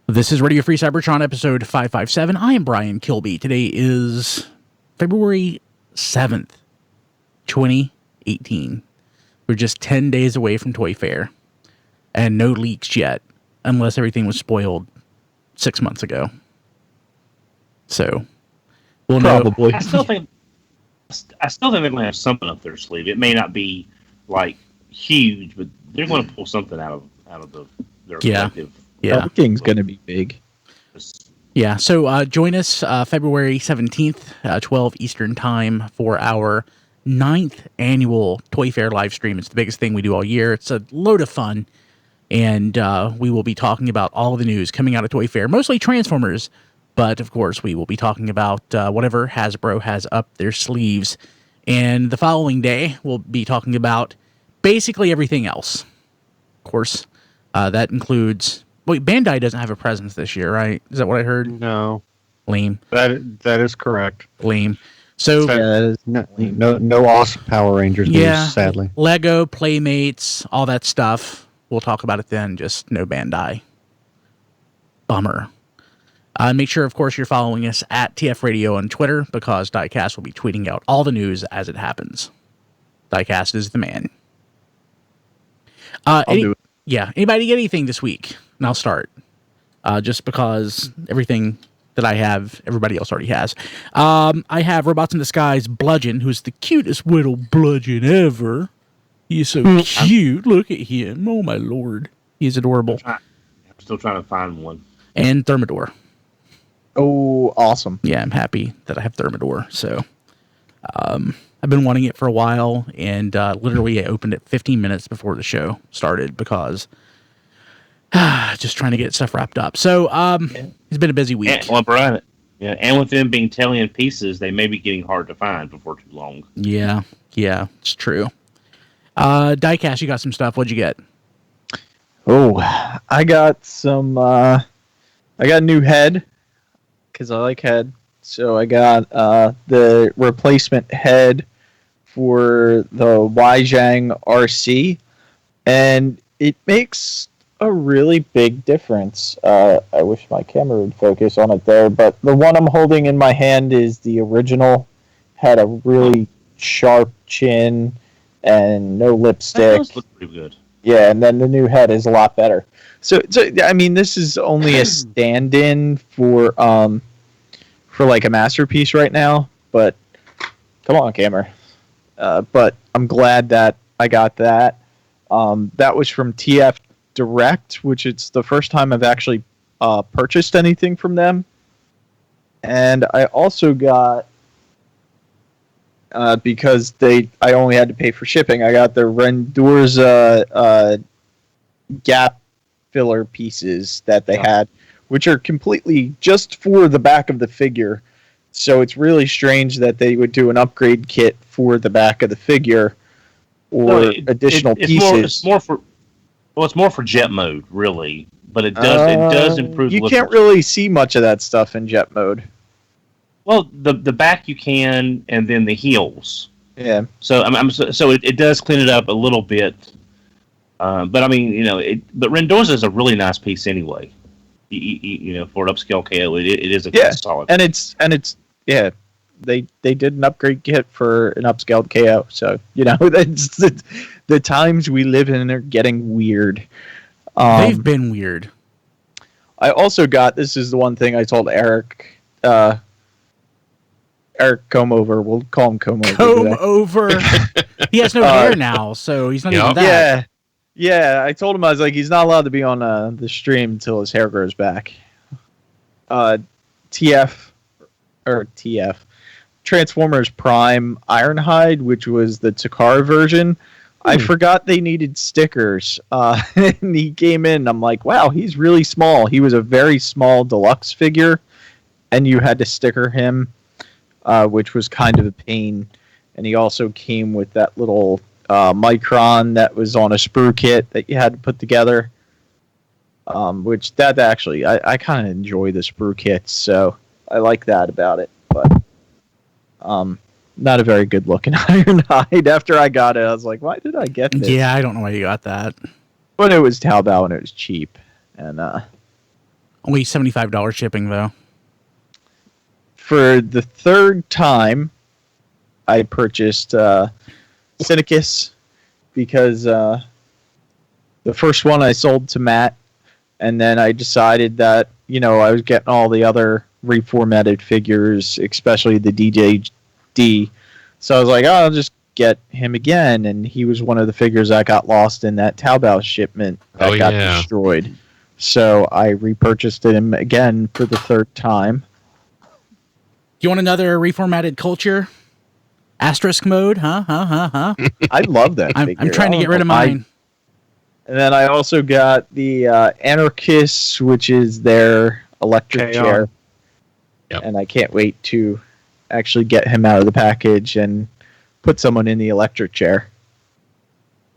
This is Radio Free Cybertron episode 557. I am Brian Kilby. Today is February 7th, 2018. We're just 10 days away from Toy Fair. And no leaks yet, unless everything was spoiled 6 months ago. So, we'll Probably. I still think they're going to have something up their sleeve. It may not be like huge, but they're going to pull something out of their collective. Yeah, everything's going to be big. Yeah, so join us February 17th, 12 Eastern Time for our 9th annual Toy Fair live stream. It's the biggest thing we do all year. It's a load of fun, and we will be talking about all the news coming out of Toy Fair, mostly Transformers, but of course we will be talking about whatever Hasbro has up their sleeves. And the following day, we'll be talking about basically everything else. Of course, that includes... Wait, Bandai doesn't have a presence this year, right? Is that what I heard? No. Lame. That is correct. Lame. So no awesome Power Rangers news, sadly. Lego, Playmates, all that stuff. We'll talk about it then. Just no Bandai. Bummer. Make sure, of course, you're following us at TF Radio on Twitter because Diecast will be tweeting out all the news as it happens. Diecast is the man. I'll do it. Yeah. Anybody get anything this week? And I'll start. Just because everything that I have, everybody else already has. I have Robots in Disguise Bludgeon, who's the cutest little bludgeon ever. He's so cute. Look at him. Oh, my Lord. He's adorable. I'm still trying to find one. And Thermidor. Oh, awesome. Yeah, I'm happy that I have Thermidor. So, I've been wanting it for a while, and literally I opened it 15 minutes before the show started because... just trying to get stuff wrapped up. So, it's been a busy week. Brian, and with them being Talion pieces, they may be getting hard to find before too long. Yeah, it's true. Diecast, you got some stuff. What'd you get? Oh, I got some. I got a new head because I like head. So I got the replacement head for the Weijang RC, and it makes a really big difference. I wish my camera would focus on it there, but the one I'm holding in my hand is the original. Had a really sharp chin and no lipstick. That does look pretty good. Yeah, and then the new head is a lot better. So I mean, this is only a stand-in for like a masterpiece right now. But come on, camera. But I'm glad that I got that. That was from TF Direct, which it's the first time I've actually purchased anything from them. And I also got, because I only had to pay for shipping, I got the Rendorza gap filler pieces that they had, which are completely just for the back of the figure. So it's really strange that they would do an upgrade kit for the back of the figure or additional pieces. It's more for jet mode, really, but it does improve. You can't really see much of that stuff in jet mode. Well, the back you can, and then the heels. Yeah. So it does clean it up a little bit, but I mean, but Rendorza is a really nice piece anyway. For an upscale KO, it is a solid. And it's They did an upgrade kit for an upscaled KO, so that's the times we live in are getting weird. They've been weird. I also got, this is the one thing I told Eric Comeover. We'll call him Comeover. Comeover. He has no hair now, so he's not even that. Yeah. I told him, I was like, he's not allowed to be on the stream until his hair grows back. TF. Transformers Prime Ironhide, which was the Takara version. I forgot they needed stickers. And he came in, and I'm like, wow, he's really small. He was a very small deluxe figure, and you had to sticker him, which was kind of a pain. And he also came with that little Micron that was on a sprue kit that you had to put together, which that actually, I kind of enjoy the sprue kits, so I like that about it. But not a very good looking Ironhide. After I got it, I was like, why did I get this? Yeah, I don't know why you got that. But it was Taobao and it was cheap. And Only $75 shipping though. For the third time, I purchased Syndicus because the first one I sold to Matt, and then I decided that, I was getting all the other reformatted figures, especially the DJD. So I was like, I'll just get him again, and he was one of the figures that got lost in that Taobao shipment that got destroyed. So I repurchased him again for the third time. You want another reformatted culture? Asterisk mode? Huh? I love that figure. I'm trying to get rid of mine. And then I also got the Anarchists, which is their electric chair. Yep. And I can't wait to actually get him out of the package and put someone in the electric chair.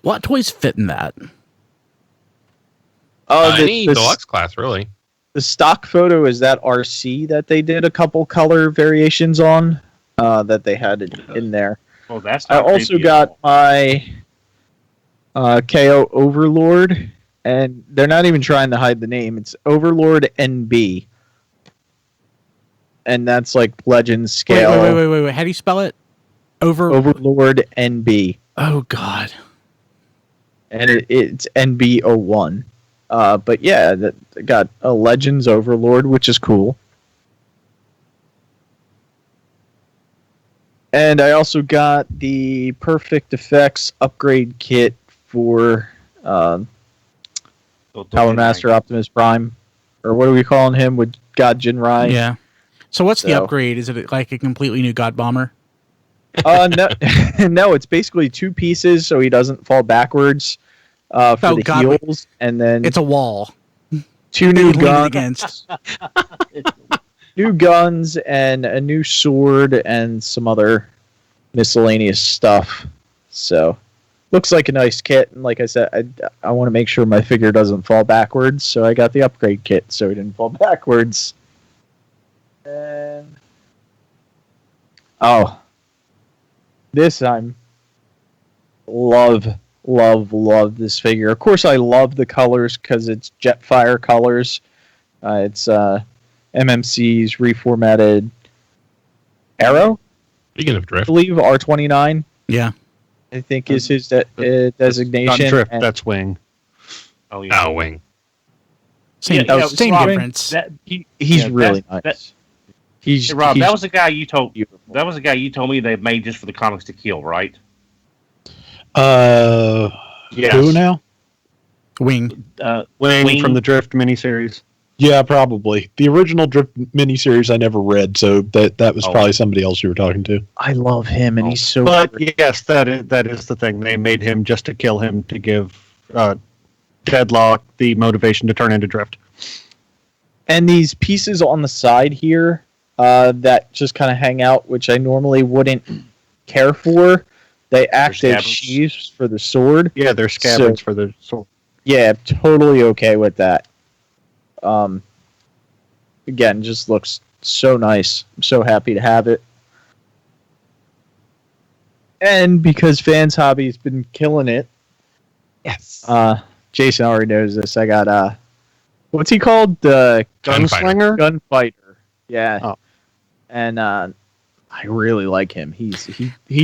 What toys fit in that? Any deluxe class, really. The stock photo is that RC that they did a couple color variations on that they had in there. Well, that's I also got my KO Overlord, and they're not even trying to hide the name. It's Overlord NB. And that's like Legend scale. Wait. How do you spell it? Overlord NB. Oh, God. And it's NB01. But yeah, that got a Legends Overlord, which is cool. And I also got the Perfect Effects upgrade kit for Power Master Optimus Prime. Or what are we calling him with God Jinrai? Yeah. So what's the upgrade? Is it like a completely new God Bomber? No, no, it's basically two pieces so he doesn't fall backwards. For the heels, and then it's a wall. Two new guns, new guns, and a new sword, and some other miscellaneous stuff. So, looks like a nice kit. And like I said, I want to make sure my figure doesn't fall backwards, so I got the upgrade kit so he didn't fall backwards. And this I'm love this figure. Of course, I love the colors because it's Jetfire colors. It's MMC's reformatted Arrow. Speaking of Drift, I believe R29. Yeah, I think is his designation. Not Drift, that's Wing. Oh yeah, Wing. Same difference. He's really nice. Hey, Rob, that was the guy you told. That was the guy you told me they made just for the comics to kill, right? Yes. Who now? Wing. Wing from the Drift miniseries. Yeah, probably. The original Drift miniseries I never read, so that was probably somebody else you were talking to. I love him, and he's so. But yes, that is the thing. They made him just to kill him to give Deadlock the motivation to turn into Drift. And these pieces on the side here that just kind of hang out, which I normally wouldn't care for. They act as sheaths for the sword. Yeah, they're scabbards for the sword. Yeah, totally okay with that. Again, just looks so nice. I'm so happy to have it. And because Fans Hobby's been killing it. Yes. Jason already knows this. I got what's he called? The Gunslinger? Gunfighter. Yeah. Oh. And I really like him. He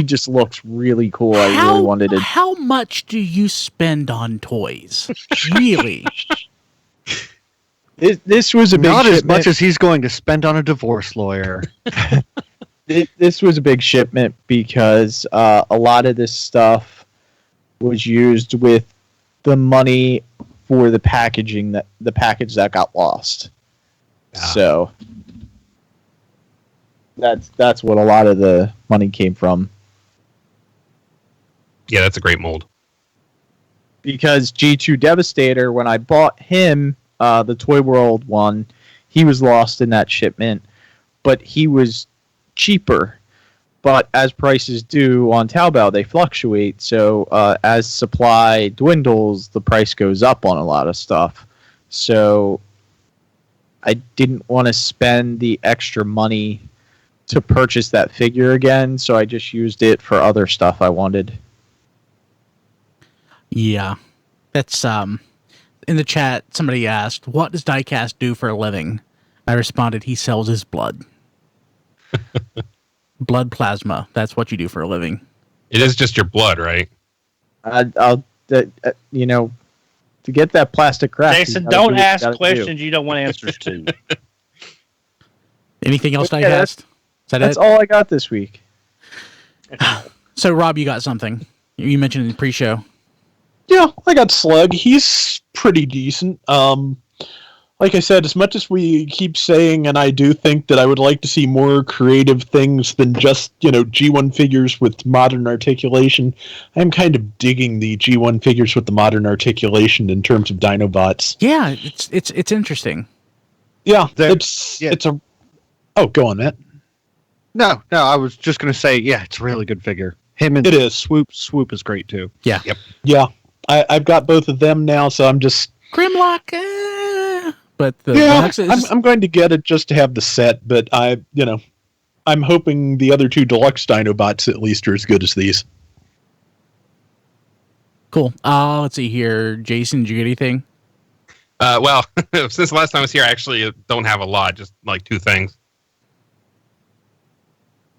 just looks really cool. I really wanted to. How much do you spend on toys? Really? This was a big Not shipment. as much as he's going to spend on a divorce lawyer. This was a big shipment because a lot of this stuff was used with the money for the package that got lost. So that's what a lot of the money came from. Yeah, that's a great mold. Because G2 Devastator, when I bought him, the Toy World one, he was lost in that shipment, but he was cheaper. But as prices do on Taobao, they fluctuate. So as supply dwindles, the price goes up on a lot of stuff. So I didn't want to spend the extra money to purchase that figure again, so I just used it for other stuff I wanted. Yeah, that's in the chat, somebody asked, "What does Diecast do for a living?" I responded, "He sells his blood." Blood plasma. That's what you do for a living. It is just your blood, right? To get that plastic wrap. Jason, don't ask questions you don't want answers to. Anything else, Yeah, Diecast? That's all I got this week. So, Rob, you got something. You mentioned in the pre-show. Yeah, I got Slug. He's pretty decent. Like I said, as much as we keep saying, and I do think that I would like to see more creative things than just, G1 figures with modern articulation, I'm kind of digging the G1 figures with the modern articulation in terms of Dinobots. Yeah, it's interesting. Yeah, it's a... Oh, go on, Matt. No, I was just going to say, yeah, it's a really good figure. Him and It is. Swoop is great, too. Yeah. Yep. Yeah, I've got both of them now, so I'm just... Grimlock, but I'm going to get it just to have the set, but I'm hoping the other two deluxe Dinobots at least are as good as these. Cool. Let's see here. Jason, did you get anything? Well, since the last time I was here, I actually don't have a lot, just like 2 things.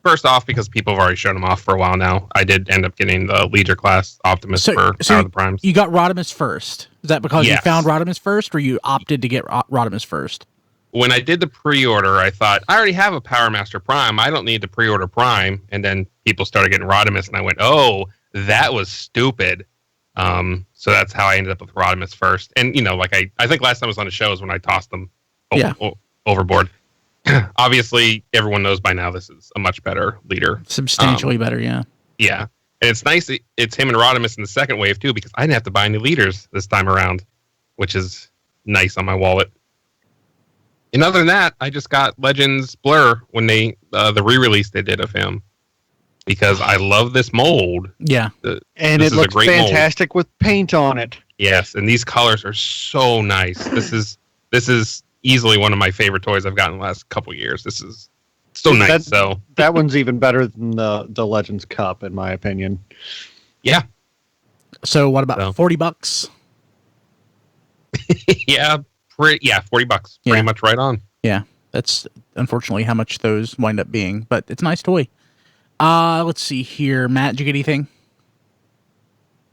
First off, because people have already shown them off for a while now, I did end up getting the Leader class Optimus for Power of the Primes. You got Rodimus first. Is that because you Yes. found Rodimus first, or you opted to get Rodimus first? When I did the pre-order, I thought, I already have a Power Master Prime. I don't need to pre-order Prime. And then people started getting Rodimus, and I went, oh, that was stupid. So that's how I ended up with Rodimus first. And, I think last time I was on the show is when I tossed them overboard. Obviously, everyone knows by now this is a much better leader. Substantially better, yeah. Yeah. And it's nice it's him and Rodimus in the second wave, too, because I didn't have to buy any leaders this time around, which is nice on my wallet. And other than that, I just got Legends Blur when they the re-release they did of him, because I love this mold. Yeah. And this it is a looks great mold. fantastic with paint on it. Yes, and these colors are so nice. This is easily one of my favorite toys I've gotten in the last couple years. This is so nice. That one's even better than the Legends Cup, in my opinion. Yeah. So what about $40? Yeah, $40. Yeah. Pretty much right on. Yeah, that's unfortunately how much those wind up being, but it's a nice toy. Let's see here. Matt, did you get anything?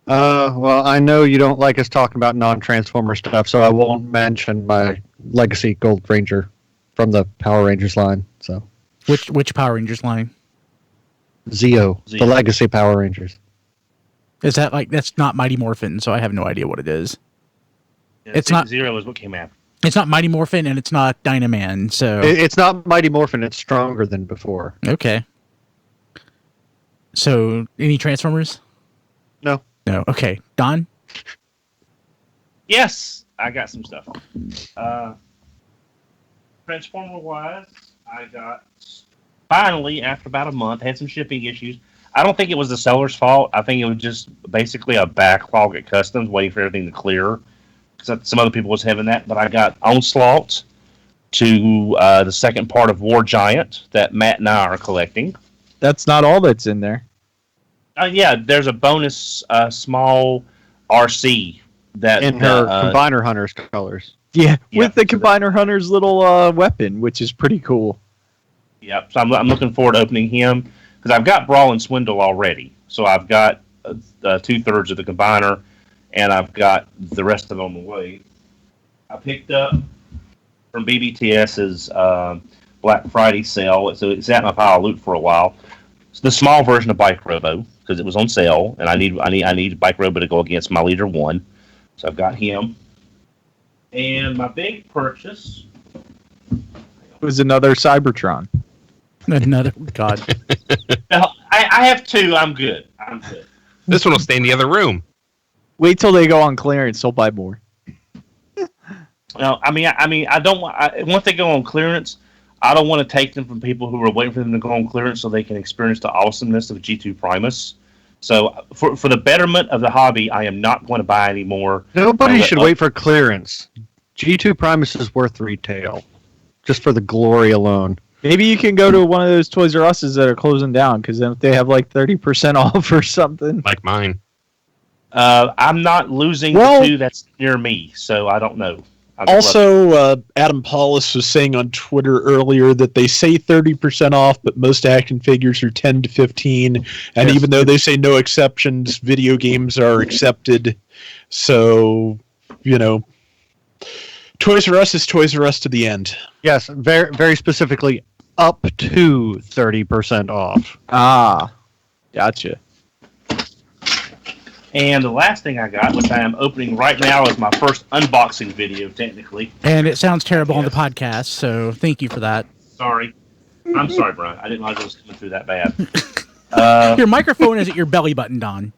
Well, I know you don't like us talking about non-Transformer stuff, so I won't mention my Legacy Gold Ranger from the Power Rangers line. So, Which Power Rangers line? Zeo, the Legacy Power Rangers. Is that that's not Mighty Morphin, so I have no idea what it is. Yeah, It's not Zero is what came after. It's not Mighty Morphin and it's not Dynaman, so It's not Mighty Morphin. It's stronger than before. okay. So any Transformers? No. No. Okay. Don? Yes, I got some stuff. Transformer wise, I got finally after about a month had some shipping issues. I don't think it was the seller's fault. I think it was just basically a backlog at customs waiting for everything to clear. Because some other people was having that, but I got Onslaught to the second part of War Giant that Matt and I are collecting. That's not all that's in there. Yeah, there's a bonus small RC that In her Combiner Hunters colors. Yeah, Yeah. with the Combiner Hunter's little weapon, which is pretty cool. Yep. So I'm looking forward to opening him because I've got Brawl and Swindle already. So I've got 2/3 of the Combiner, and I've got the rest of them on the way. I picked up from BBTS's Black Friday sale, so it's at my pile of loot for a while. It's the small version of Bike Robo because it was on sale, and I need Bike Robo to go against my Leader 1, so I've got him. And my big purchase It was another Cybertron. Another God. No, I have 2. I'm good. This one will stay in the other room. Wait till they go on clearance, they'll buy more. No, I don't want. Once they go on clearance, I don't want to take them from people who are waiting for them to go on clearance so they can experience the awesomeness of G2 Primus. So, for the betterment of the hobby, I am not going to buy any more. Nobody should wait for clearance. G2 Primus is worth retail, just for the glory alone. Maybe you can go to one of those Toys R Us's that are closing down because then they have like 30% off or something. Like mine. I'm not losing Well- the two that's near me, so I don't know. I'd love Also, Adam Paulus was saying on Twitter earlier that they say 30% off, but most action figures are 10 to 15. And Yes. even though they say no exceptions, video games are accepted. So, Toys R Us is Toys R Us to the end. Yes, very very specifically, up to 30% off. Ah, gotcha. And the last thing I got, which I am opening right now, is my first unboxing video, technically. And it sounds terrible on the podcast, so thank you for that. Sorry. I'm sorry, Brian. I didn't realize it was coming through that bad. Your microphone is at your belly button, Don.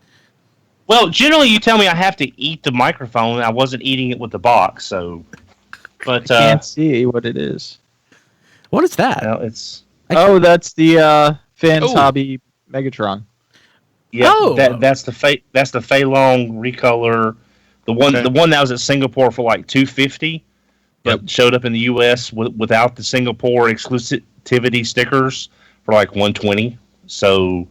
Well, generally you tell me I have to eat the microphone. I wasn't eating it with the box, so... But, Can't see what it is. What is that? well, it's... Oh, that's the Fans Oh. Hobby Megatron. Yeah, Oh. that's the Fei Long recolor. The one that was at Singapore for like $250, but showed up in the US without the Singapore exclusivity stickers for like $120. So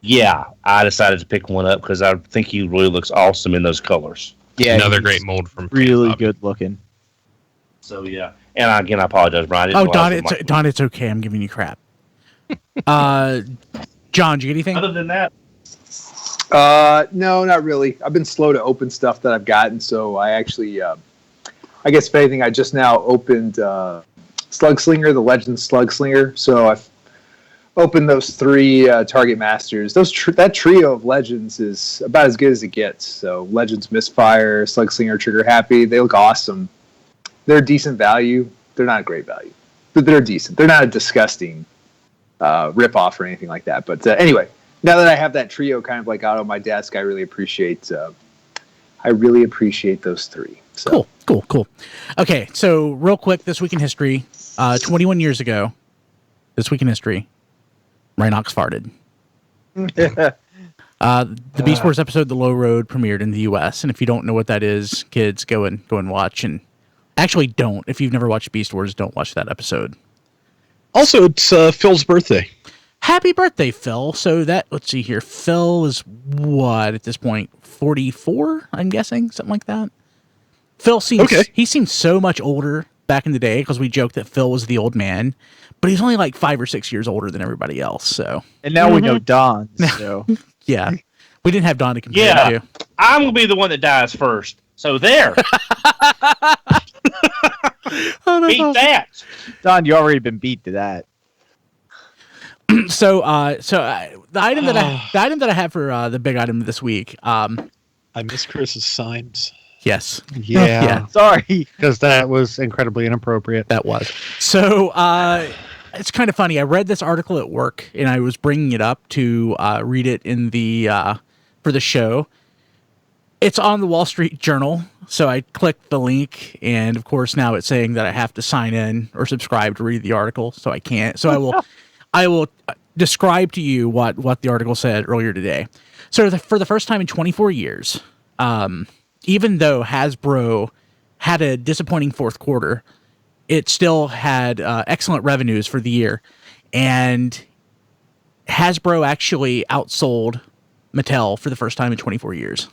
yeah, I decided to pick one up because I think he really looks awesome in those colors. Yeah, Another he's great mold from really Hobby. good looking. So yeah, and again I apologize, Brian. I Oh, didn't Don, realize it's Don, it's okay. I'm giving you crap. John, did you get anything? Other than that, No, not really. I've been slow to open stuff that I've gotten, so I actually, I guess if anything, I just now opened Slugslinger, the Legend Slugslinger. So I've opened those 3 Targetmasters. That trio of Legends is about as good as it gets. So Legends Misfire, Slugslinger, Trigger Happy, they look awesome. They're decent value. They're not great value, but they're decent. They're not a disgusting rip-off or anything like that. But anyway, now that I have that trio kind of like out on my desk, I really appreciate those 3. So. Cool. Okay, so real quick, this week in history, 21 years ago, this week in history, Rhinox farted. The Beast Wars episode, The Low Road, premiered in the U.S. And if you don't know what that is, kids, go and watch. And actually, don't. If you've never watched Beast Wars, don't watch that episode. Also, it's Phil's birthday. Happy birthday, Phil. So let's see here. Phil is what at this point? 44, I'm guessing, something like that. Phil seems he seems so much older back in the day because we joked that Phil was the old man, but he's only like 5 or 6 years older than everybody else. So, And now we know Don. So yeah, we didn't have Don to compare yeah, to. I'm gonna be the one that dies first. So there, Oh, that's beat awesome. that. Don, you already been beat to that. So the item that I have for the big item this week. I miss Chris's signs. Yes, Yeah, Yeah. Sorry. because that was incredibly inappropriate. that was. So it's kind of funny. I read this article at work, and I was bringing it up to read it in the for the show. It's on the Wall Street Journal, so I clicked the link, and of course now it's saying that I have to sign in or subscribe to read the article, so I can't. So I will describe to you what the article said earlier today. So for the first time in 24 years, even though Hasbro had a disappointing fourth quarter, it still had excellent revenues for the year, and Hasbro actually outsold Mattel for the first time in 24 years.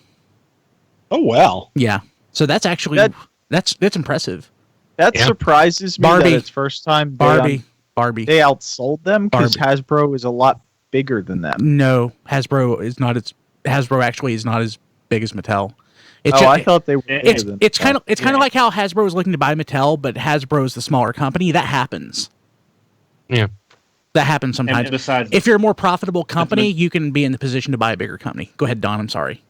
Oh, wow. Yeah, so that's actually that's impressive. That Yeah. surprises me Barbie. that it's first time Barbie. they outsold them because Barbie. Hasbro is a lot bigger than them. No, Hasbro actually is not as big as Mattel. I thought they were bigger it's than it's kind of Mattel. like how Hasbro is looking to buy Mattel, but Hasbro is the smaller company. That happens. Yeah. That happens sometimes. And besides, If you're a more profitable company, you can be in the position to buy a bigger company. Go ahead, Don. I'm sorry.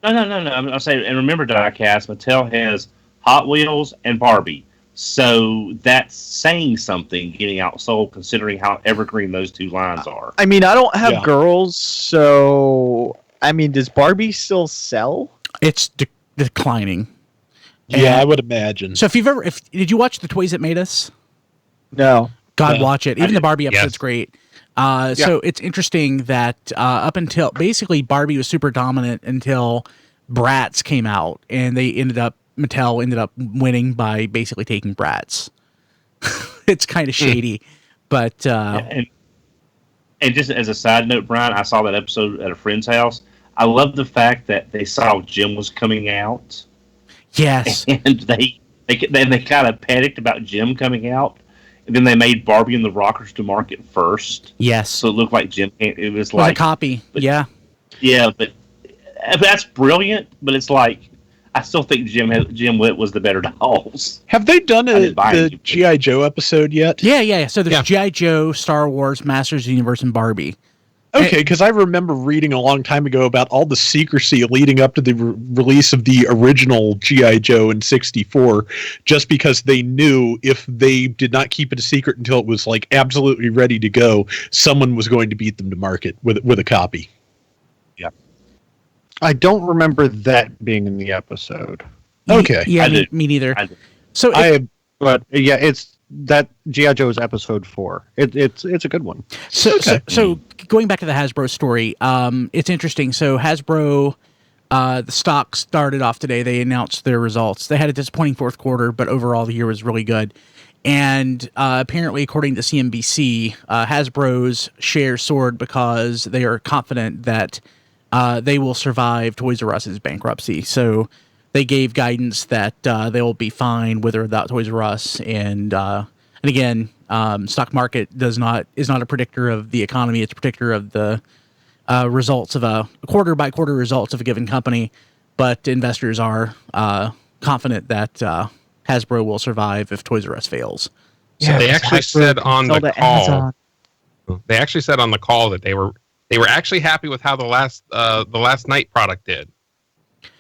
No. I'm saying, and remember, Diecast, Mattel has Hot Wheels and Barbie, so that's saying something. Getting outsold, considering how evergreen those two lines are. I mean, I don't have Yeah. girls, so I mean, does Barbie still sell? It's declining. Yeah, And- I would imagine. So did you watch the Toys That Made Us? No. God, Yeah. watch it. Even the Barbie episode's Yes. great. So it's interesting that up until basically Barbie was super dominant until Bratz came out, and Mattel ended up winning by basically taking Bratz. It's kind of shady, but And just as a side note, Brian, I saw that episode at a friend's house. I love the fact that they saw Jim was coming out, Yes. and they kind of panicked about Jim coming out, and then they made Barbie and the Rockers to market first, Yes. so it looked like Jim. It was It was like a copy. but- Yeah. yeah, but that's brilliant. But it's like I still think Jim Witt was the better dolls. Have they done I didn't buy the it. G.I. Joe episode yet? Yeah. So there's Yeah. G.I. Joe, Star Wars, Masters of the Universe, and Barbie. Okay, because I remember reading a long time ago about all the secrecy leading up to the release of the original G.I. Joe in '64, just because they knew if they did not keep it a secret until it was like absolutely ready to go, someone was going to beat them to market with a copy. I don't remember that being in the episode. Okay. Yeah, I do. me neither. I do. So But yeah, it's that G.I. Joe is episode 4. It's a good one. So going back to the Hasbro story, it's interesting. So Hasbro, the stock started off today. They announced their results. They had a disappointing fourth quarter, but overall the year was really good. And apparently, according to CNBC, Hasbro's shares soared because they are confident that they will survive Toys R Us's bankruptcy. So they gave guidance that they will be fine with or without Toys R Us. And again, stock market is not a predictor of the economy. It's a predictor of the results of a quarter by quarter results of a given company. But investors are confident that Hasbro will survive if Toys R Us fails. So they actually said on the call. They actually said on the call that they were actually happy with how the last night product did.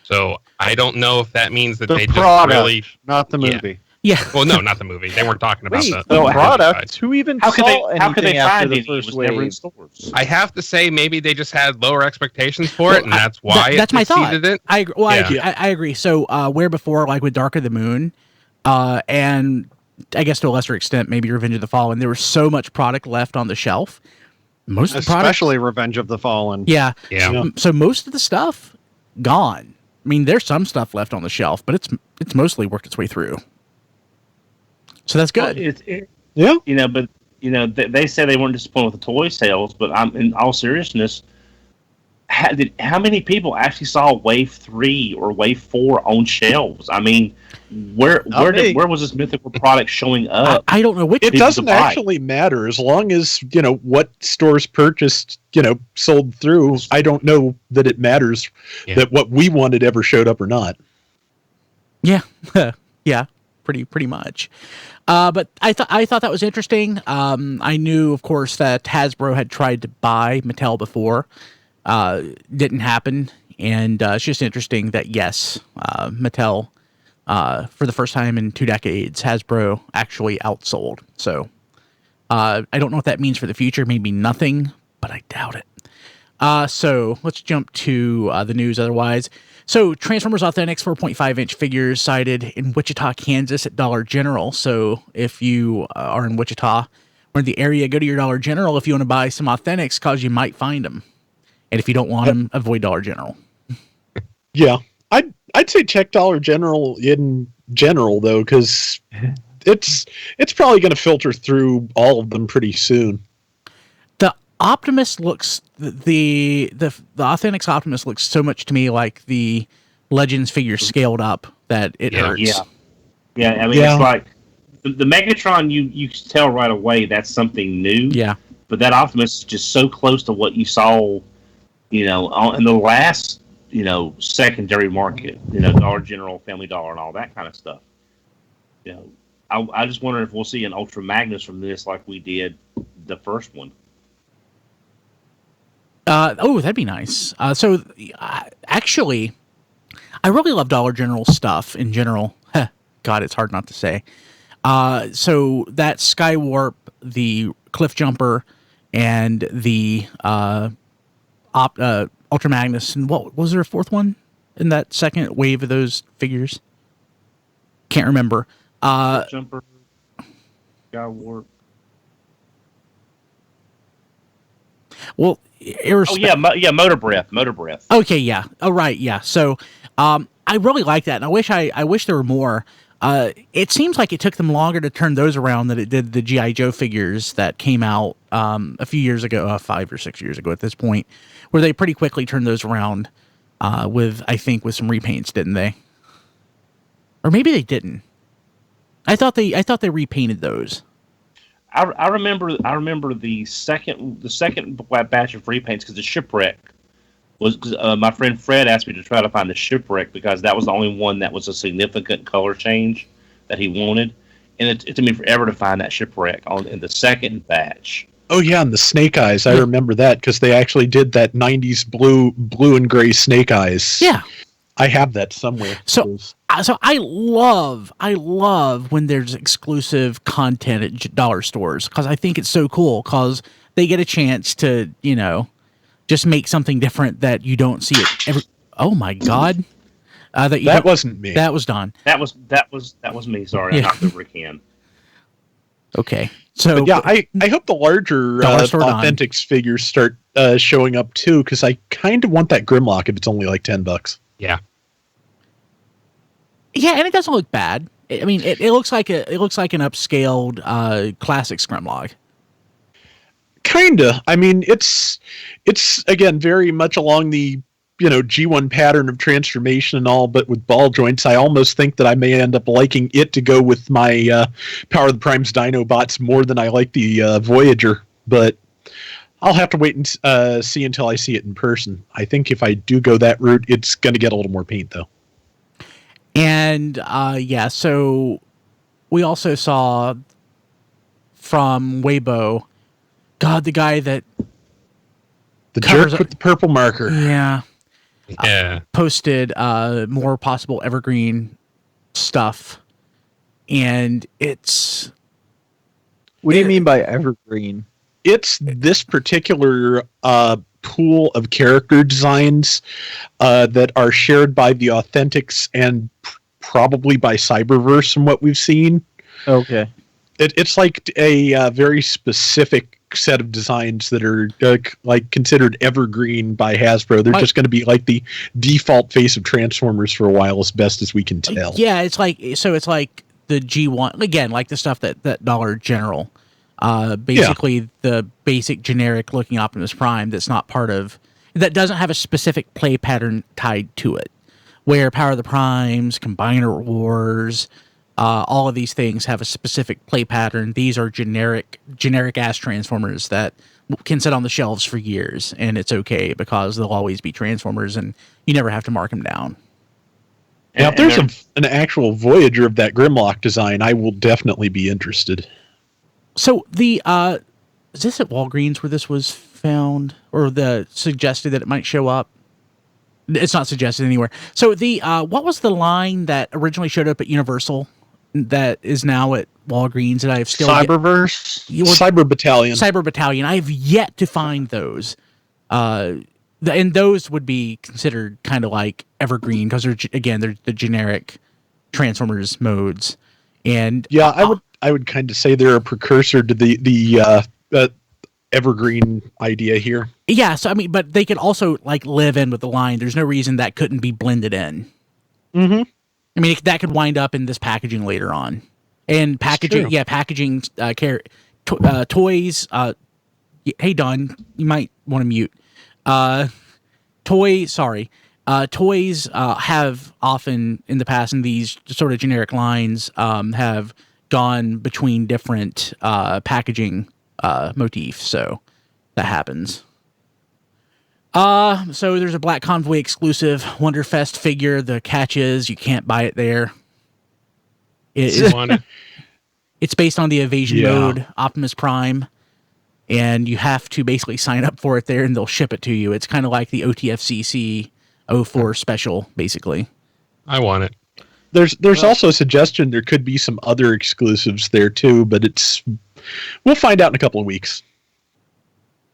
So I don't know if that means that The they product, just really. not the Yeah. movie. Yeah. Well, no, not the movie. They weren't talking about Wait, the the movie product? side. Who even How could saw they? How could they anything after find the it? It first was never in wave? stores. I have to say, maybe they just had lower expectations for it, and that's why That's it my thought. exceeded it. I agree. Well, Yeah. I agree. So where before, like with Dark of the Moon, and I guess to a lesser extent, maybe Revenge of the Fallen, there was so much product left on the shelf. Most of the product, Especially Revenge of the Fallen. yeah. Yeah. So most of the stuff gone. I mean, there's some stuff left on the shelf, but it's mostly worked its way through. So that's good. Yeah. But they said they weren't disappointed with the toy sales, but I'm in all seriousness. How many people actually saw Wave 3 or Wave 4 on shelves? I mean, where was this mythical product showing up? I don't know which. It people doesn't to buy. actually matter as long as, what stores purchased, sold through. I don't know that it matters that what we wanted ever showed up or not. Yeah, yeah, pretty much. But I thought that was interesting. I knew, of course, that Hasbro had tried to buy Mattel before. Didn't happen, and it's just interesting that yes, Mattel, for the first time in 2 decades, Hasbro actually outsold. So I don't know what that means for the future. Maybe nothing, but I doubt it. So let's jump to the news otherwise. So Transformers Authentics 4.5-inch figures sighted in Wichita, Kansas at Dollar General. So if you are in Wichita or in the area, go to your Dollar General if you want to buy some Authentics because you might find them. And if you don't want them, avoid Dollar General. Yeah. I'd say check Dollar General in general, though, because it's probably going to filter through all of them pretty soon. The Optimus looks the Authentics Optimus looks so much to me like the Legends figure scaled up that it hurts. Yeah. I mean, it's like the Megatron. You can tell right away that's something new. Yeah. But that Optimus is just so close to what you saw, in the last, secondary market. Dollar General, Family Dollar, and all that kind of stuff. I just wonder if we'll see an Ultra Magnus from this like we did the first one. That'd be nice. Actually, I really love Dollar General stuff in general. God, it's hard not to say. So that Skywarp, the Cliffjumper, and the Ultra Magnus, and what was there a fourth one in that second wave of those figures? Can't remember. Jumper, Skywarp. Well, Motor Breath. Okay, yeah. Oh, right, yeah. So, I really like that, and I wish there were more. It seems like it took them longer to turn those around than it did the G.I. Joe figures that came out a few years ago, 5 or 6 years ago at this point, where they pretty quickly turned those around with some repaints, didn't they? Or maybe they didn't. I thought they repainted those. I remember the second batch of repaints because the shipwreck was my friend Fred asked me to try to find the shipwreck because that was the only one that was a significant color change that he wanted, and it took me forever to find that shipwreck in the second batch. Oh yeah, and the Snake Eyes. I remember that because they actually did that '90s blue and gray Snake Eyes. Yeah, I have that somewhere. So I love when there's exclusive content at dollar stores because I think it's so cool because they get a chance to, just make something different that you don't see it every. Oh my God. That wasn't me. That was Don. That was me. Sorry, I knocked over a can. Okay. So but yeah, I hope the larger Authentics figures start showing up too because I kind of want that Grimlock if it's only like $10. Yeah. Yeah, and it doesn't look bad. I mean, it looks like an upscaled classic Grimlock. Kinda. I mean, it's again very much along the G1 pattern of transformation and all, but with ball joints. I almost think that I may end up liking it to go with my Power of the Primes Dinobots more than I like the Voyager. But I'll have to wait and see until I see it in person. I think if I do go that route, it's going to get a little more paint though. And so we also saw from Weibo. God, the guy that the jerk with the purple marker. Yeah. Posted more possible Evergreen stuff, and it's. What do you mean by Evergreen? It's this particular pool of character designs that are shared by the Authentics and probably by Cyberverse from what we've seen. Okay. It's like a very specific set of designs that are like considered evergreen by Hasbro. They're just going to be like the default face of Transformers for a while, as best as we can tell. Yeah, it's like the G1 again, like the stuff that Dollar General, basically the basic generic looking Optimus Prime that doesn't have a specific play pattern tied to it. Where Power of the Primes, Combiner Wars. All of these things have a specific play pattern. These are generic ass Transformers that can sit on the shelves for years, and it's okay because they'll always be Transformers, and you never have to mark them down. Now, if there's an actual Voyager of that Grimlock design, I will definitely be interested. So the is this at Walgreens where this was found, or the suggested that it might show up? It's not suggested anywhere. So the what was the line that originally showed up at Universal that is now at Walgreens, and I have still Cyberverse, Cyber Battalion. Cyber Battalion. I have yet to find those, and those would be considered kind of like Evergreen because they're the generic Transformers modes. And I would kind of say they're a precursor to the Evergreen idea here. Yeah, so I mean, but they could also like live in with the line. There's no reason that couldn't be blended in. Mm-hmm. I mean, that could wind up in this packaging later on. And packaging, toys. Hey, Don, you might want to mute. Toys have often in the past, in these sort of generic lines, have gone between different packaging motifs. So that happens. So there's a Black Convoy exclusive Wonderfest figure. The catch is you can't buy it there. It's based on the evasion mode Optimus Prime, and you have to basically sign up for it there, and they'll ship it to you. It's kind of like the OTFCC 04 special, basically. I want it. There's also a suggestion there could be some other exclusives there too, but we'll find out in a couple of weeks.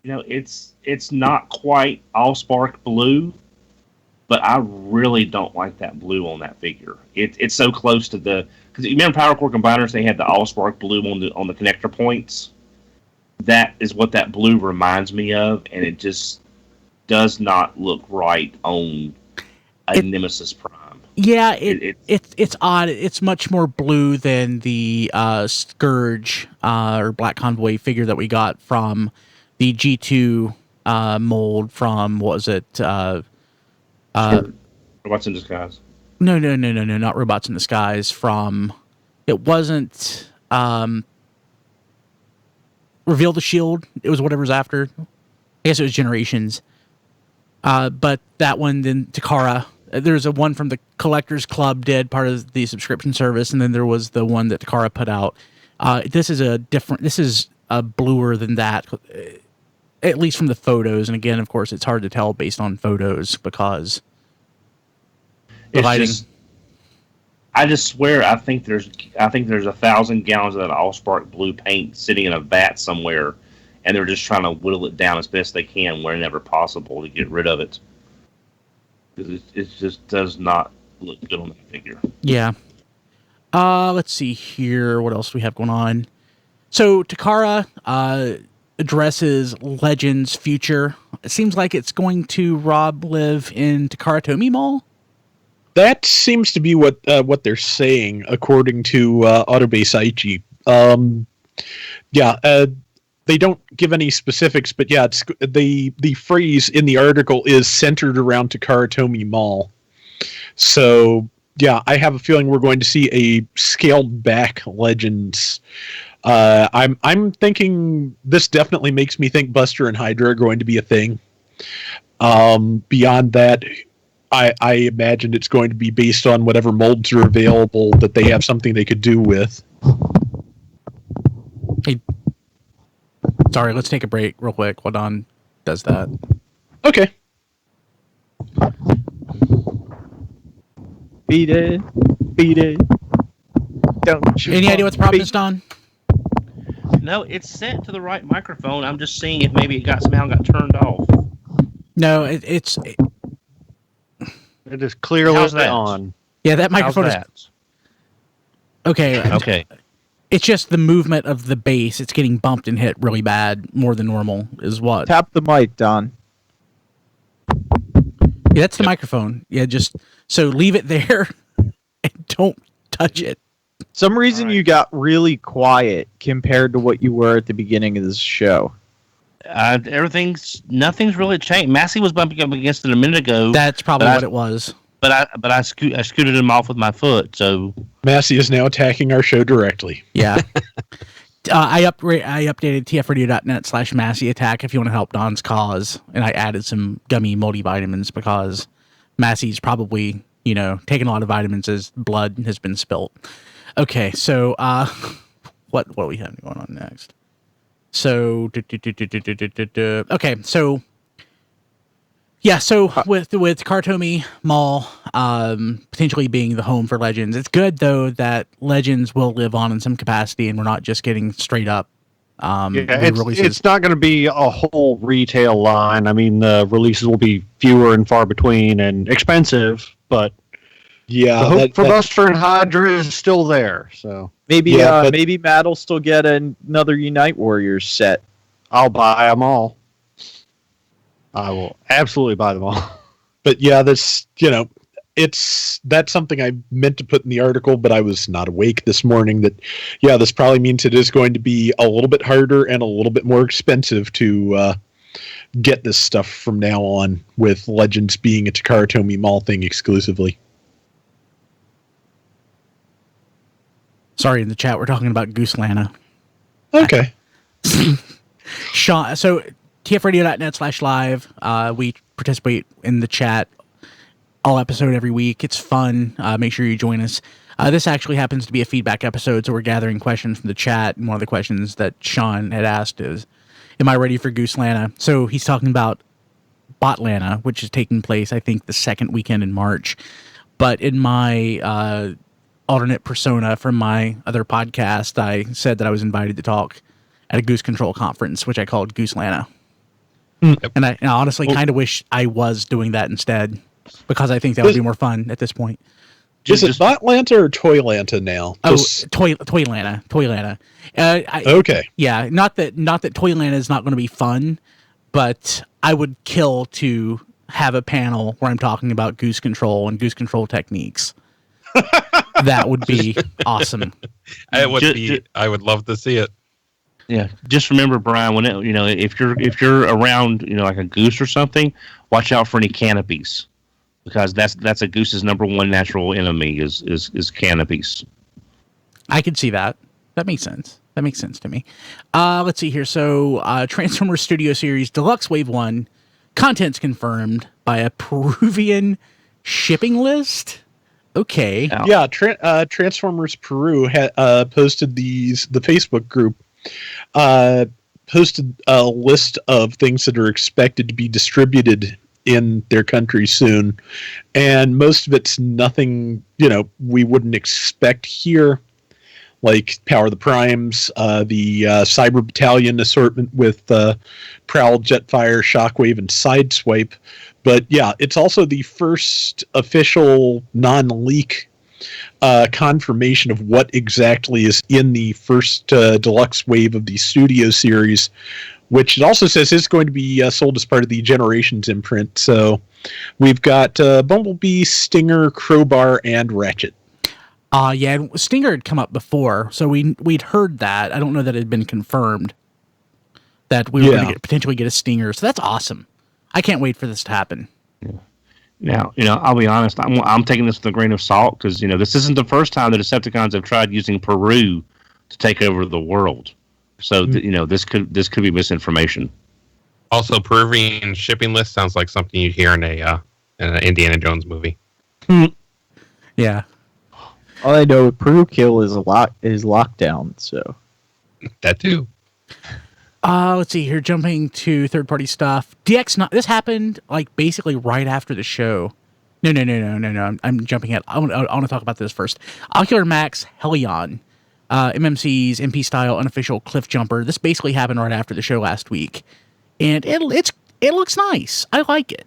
It's not quite Allspark blue, but I really don't like that blue on that figure. It's so close to because you remember Power Core Combiners, they had the Allspark blue on the connector points. That is what that blue reminds me of, and it just does not look right on a Nemesis Prime. Yeah, it's odd. It's much more blue than the Scourge or Black Convoy figure that we got from the G2 mold from, what was it? What's in disguise? No, not Robots in Disguise. From, it wasn't Reveal the Shield. It was whatever's after. I guess it was Generations. But that one, then Takara. There's a one from the Collectors Club did, part of the subscription service, and then there was the one that Takara put out. This is a bluer than that, at least from the photos. And again, of course, it's hard to tell based on photos because the lighting. I just swear, I think there's 1,000 gallons of that Allspark blue paint sitting in a vat somewhere, and they're just trying to whittle it down as best they can whenever possible to get rid of it. It just does not look good on that figure. Yeah. Let's see here. What else do we have going on? So Takara addresses Legends' future. It seems like it's going to live in Takara Tomy Mall. That seems to be what they're saying, according to Autobase Aichi. They don't give any specifics, but yeah, it's the phrase in the article is centered around Takara Tomy Mall. So yeah, I have a feeling we're going to see a scaled back Legends. I'm thinking this definitely makes me think Buster and Hydra are going to be a thing. Beyond that, I imagine it's going to be based on whatever molds are available that they have something they could do with. Hey, sorry, let's take a break real quick while Don does that. Okay. Beat it. Don't you? Any idea what the problem is, Don? No, it's set to the right microphone. I'm just seeing if maybe it somehow got turned off. No, It is clearly How's that? on. yeah, that microphone How's is that? okay. Okay. It's just the movement of the base. It's getting bumped and hit really bad, more than normal, is what. Tap the mic, Don. Yeah, that's the microphone. Yeah, just so leave it there and don't touch it. Some reason you got really quiet compared to what you were at the beginning of this show. Nothing's really changed. Massey was bumping up against it a minute ago. That's probably what it was. But I scooted him off with my foot. So Massey is now attacking our show directly. Yeah. I updated tfradio.net/Massey Attack if you want to help Don's cause, and I added some gummy multivitamins because Massey's probably, taking a lot of vitamins as blood has been spilt. Okay, so what do we have going on next? So okay, so yeah, so with Takara Tomy Mall potentially being the home for Legends, it's good though that Legends will live on in some capacity, and we're not just getting straight up. It's not going to be a whole retail line. I mean, the releases will be fewer and far between and expensive, but yeah, the hope for Buster and Hydra is still there. So Maybe Matt will still get another Unite Warriors set. I'll buy them all. I will absolutely buy them all. But yeah, that's something I meant to put in the article, but I was not awake this morning. This probably means it is going to be a little bit harder and a little bit more expensive to get this stuff from now on, with Legends being a Takara Tomy Mall thing exclusively. Sorry, in the chat we're talking about Goose Lana. Okay. Sean, so tfradio.net/live. We participate in the chat all episode every week. It's fun. Make sure you join us. This actually happens to be a feedback episode, so we're gathering questions from the chat. And one of the questions that Sean had asked is, am I ready for Goose Lana? So he's talking about Bot Lana, which is taking place, I think, the second weekend in March. But in my alternate persona from my other podcast, I said that I was invited to talk at a Goose Control conference, which I called Goose Lana. Yep. And I honestly kind of wish I was doing that instead, because I think that would be more fun at this point. Is it Bot Lanta or Toy Lanta now? Toy Lana. Okay. Yeah, not that Toy Lana is not going to be fun, but I would kill to have a panel where I'm talking about Goose Control and Goose Control techniques. That would be awesome. I would Ju- be. ju- I would love to see it. Yeah, just remember, Brian. When if you're around, like a goose or something, watch out for any canopies, because that's a goose's number one natural enemy is canopies. I can see that. That makes sense. That makes sense to me. Let's see here. So, Transformers Studio Series Deluxe Wave 1, contents confirmed by a Peruvian shipping list. Okay. Yeah, Transformers Peru posted the Facebook group, posted a list of things that are expected to be distributed in their country soon, and most of it's nothing we wouldn't expect here, like Power of the Primes, the Cyber Battalion assortment with Prowl, Jetfire, Shockwave, and Sideswipe. But yeah, it's also the first official non-leak confirmation of what exactly is in the first deluxe wave of the Studio Series, which it also says is going to be sold as part of the Generations imprint. So we've got Bumblebee, Stinger, Crowbar, and Ratchet. Yeah, Stinger had come up before, so we'd heard that. I don't know that it had been confirmed that we were going to potentially get a Stinger. So that's awesome. I can't wait for this to happen. Now, I'll be honest. I'm taking this with a grain of salt because this isn't the first time the Decepticons have tried using Peru to take over the world. So this could be misinformation. Also, Peruvian shipping list sounds like something you'd hear in an Indiana Jones movie. Yeah. All I know, Peru Kill is lockdown. So That too. Let's see here. Jumping to third-party stuff. DX9. This happened basically right after the show. No. I'm jumping ahead. I want to talk about this first. Ocular Max Helion, MMC's MP style unofficial Cliffjumper. This basically happened right after the show last week, and it looks nice. I like it.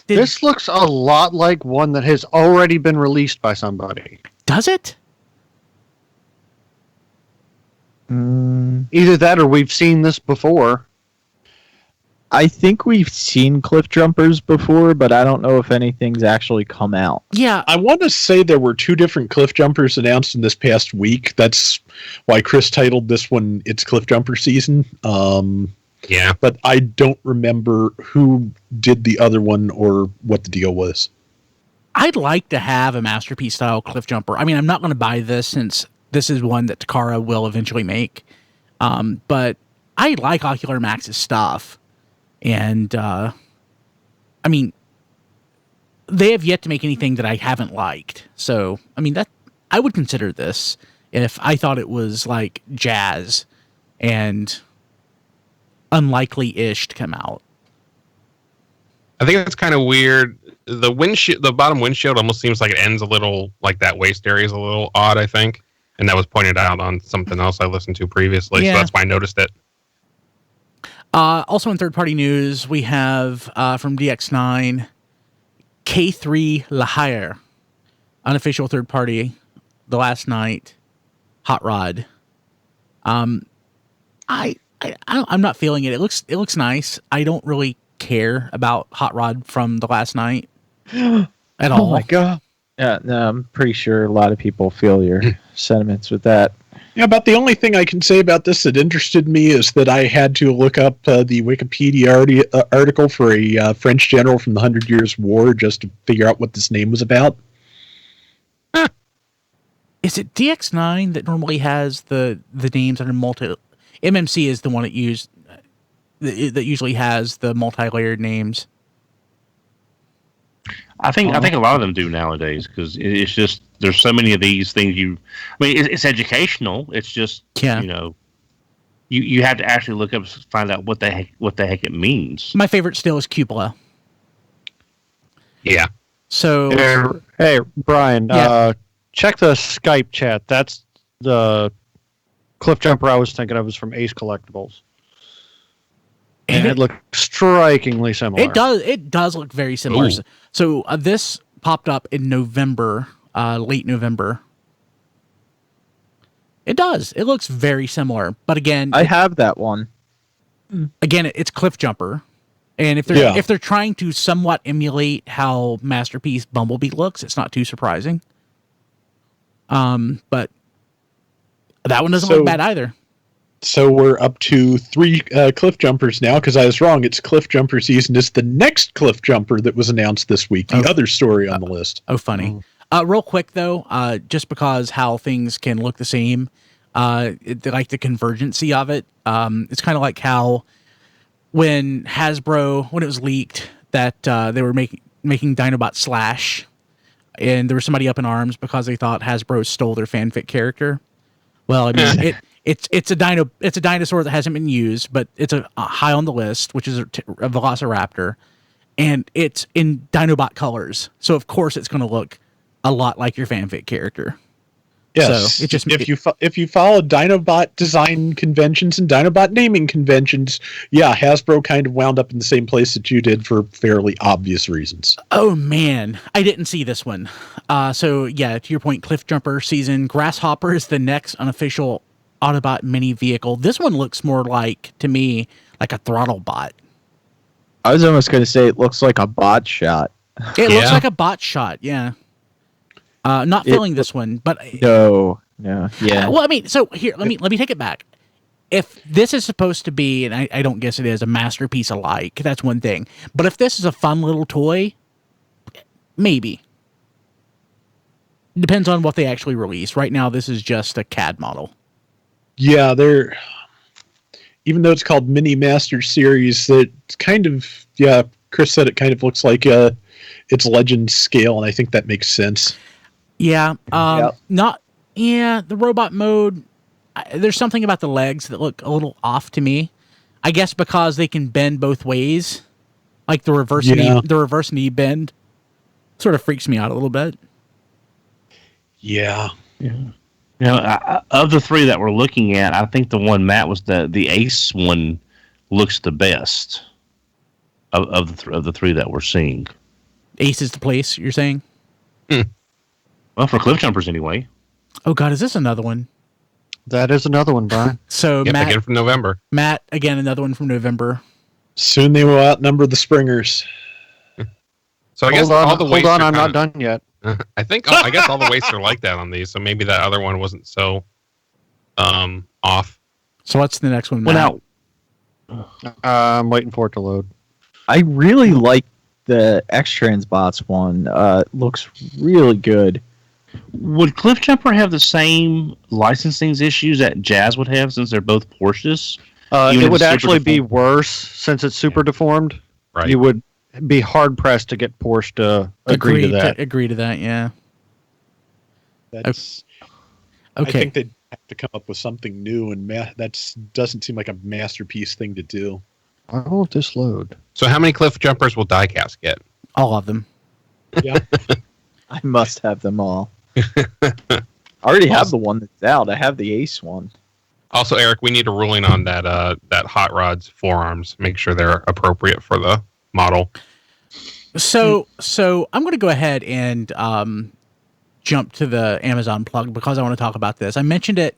This looks a lot like one that has already been released by somebody. Does it? Either that or we've seen this before. I think we've seen Cliffjumpers before, but I don't know if anything's actually come out. Yeah. I want to say there were 2 different Cliffjumpers announced in this past week. That's why Chris titled this one It's Cliffjumper Season. Yeah. But I don't remember who did the other one or what the deal was. I'd like to have a Masterpiece style Cliffjumper. I mean, I'm not going to buy this since this is one that Takara will eventually make. But I like Ocular Max's stuff. And, I mean, they have yet to make anything that I haven't liked. So, I mean, I would consider this if I thought it was like jazz and unlikely-ish to come out. I think it's kind of weird. The bottom windshield almost seems like it ends a little, like that waist area is a little odd, I think. And that was pointed out on something else I listened to previously, Yeah. so that's why I noticed it. Also in third-party news, we have from DX9, K3 Lahire, unofficial third-party, the last night, Hot Rod. I'm not feeling it. It looks nice. I don't really care about Hot Rod from the last night at all. Oh my god! Yeah, no, I'm pretty sure a lot of people feel your sentiments with that. Yeah, about the only thing I can say about this that interested me is that I had to look up the Wikipedia article for a French general from the 100 Years' War just to figure out what this name was about. Is it DX9 that normally has the names under multi? MMC is the one that usually has the multi-layered names. I think a lot of them do nowadays because it's just there's so many of these things. It's educational. It's just you have to actually look up to find out what the heck it means. My favorite still is Cupola. Yeah. So Hey, Brian, Yeah. Check the Skype chat. That's the Cliffjumper I was thinking of was from Ace Collectibles. And it looked strikingly similar. It does look very similar. Ooh. So this popped up in November, late November. It does. It looks very similar. But again, I have that one. it's Cliffjumper. And if Yeah. they're trying to somewhat emulate how Masterpiece Bumblebee looks, it's not too surprising. But that one doesn't look bad either. So we're up to 3 Cliff Jumpers now, because I was wrong. It's Cliff Jumper season. It's the next Cliff Jumper that was announced this week, the other story on the list. Oh, funny. Real quick, though, just because how things can look the same, like the convergency of it, it's kind of like how when Hasbro, when it was leaked that they were making Dinobot Slash, and there was somebody up in arms because they thought Hasbro stole their fanfic character. Well, I mean, it's a dinosaur that hasn't been used, but it's a high on the list, which is a Velociraptor, and it's in Dinobot colors, so of course it's going to look a lot like your fanfic character. Yes, so it just if you follow Dinobot design conventions and Dinobot naming conventions, yeah, Hasbro kind of wound up in the same place that you did for fairly obvious reasons. Oh man, I didn't see this one. So yeah, to your point, Cliff Jumper season, Grasshopper is the next unofficial Autobot mini vehicle. This one looks more like, to me, like a throttle bot. I was almost going to say it looks like a bot shot. It looks like a bot shot, yeah. Not feeling this one, but no, yeah. well, I mean, so here, let me take it back. If this is supposed to be, and I don't guess it is, a masterpiece alike, that's one thing. But if this is a fun little toy, maybe. Depends on what they actually release. Right now, this is just a CAD model. Yeah, even though it's called Mini Master Series, it's kind of, Chris said it kind of looks like it's Legend scale, and I think that makes sense. Yeah, the robot mode, there's something about the legs that look a little off to me. I guess because they can bend both ways, like the reverse knee bend sort of freaks me out a little bit. Yeah. You know, of the 3 that we're looking at, I think the one Matt was the Ace one looks the best of the 3 that we're seeing. Ace is the place, you're saying? Well, for Cliff Jumpers anyway. Oh God, is this another one? That is another one, Brian. So Yep, again from November. Matt, again, another one from November. Soon they will outnumber the Springers. So I guess all the weights hold on, are I'm not kinda- done yet. I guess all the weights are like that on these, so maybe that other one wasn't so off. So what's the next one, Matt? Well, I'm waiting for it to load. I really like the X-Transbots one. Looks really good. would Cliff Jumper have the same licensing issues that Jazz would have since they're both Porsches? Even It if would it's super actually be deformed? worse since it's super deformed. Right. You would be hard pressed to get Porsche to agree to that. Agree to that, yeah. That's Okay. I think they'd have to come up with something new, and that doesn't seem like a masterpiece thing to do. Why won't this load? So how many Cliff Jumpers will Diecast get? All of them. Yeah. I must have them all. I already have the one that's out. I have the Ace one. Also, Eric, we need a ruling on that Hot Rod's forearms. Make sure they're appropriate for the model. So I'm going to go ahead and jump to the Amazon plug because I want to talk about this. I mentioned it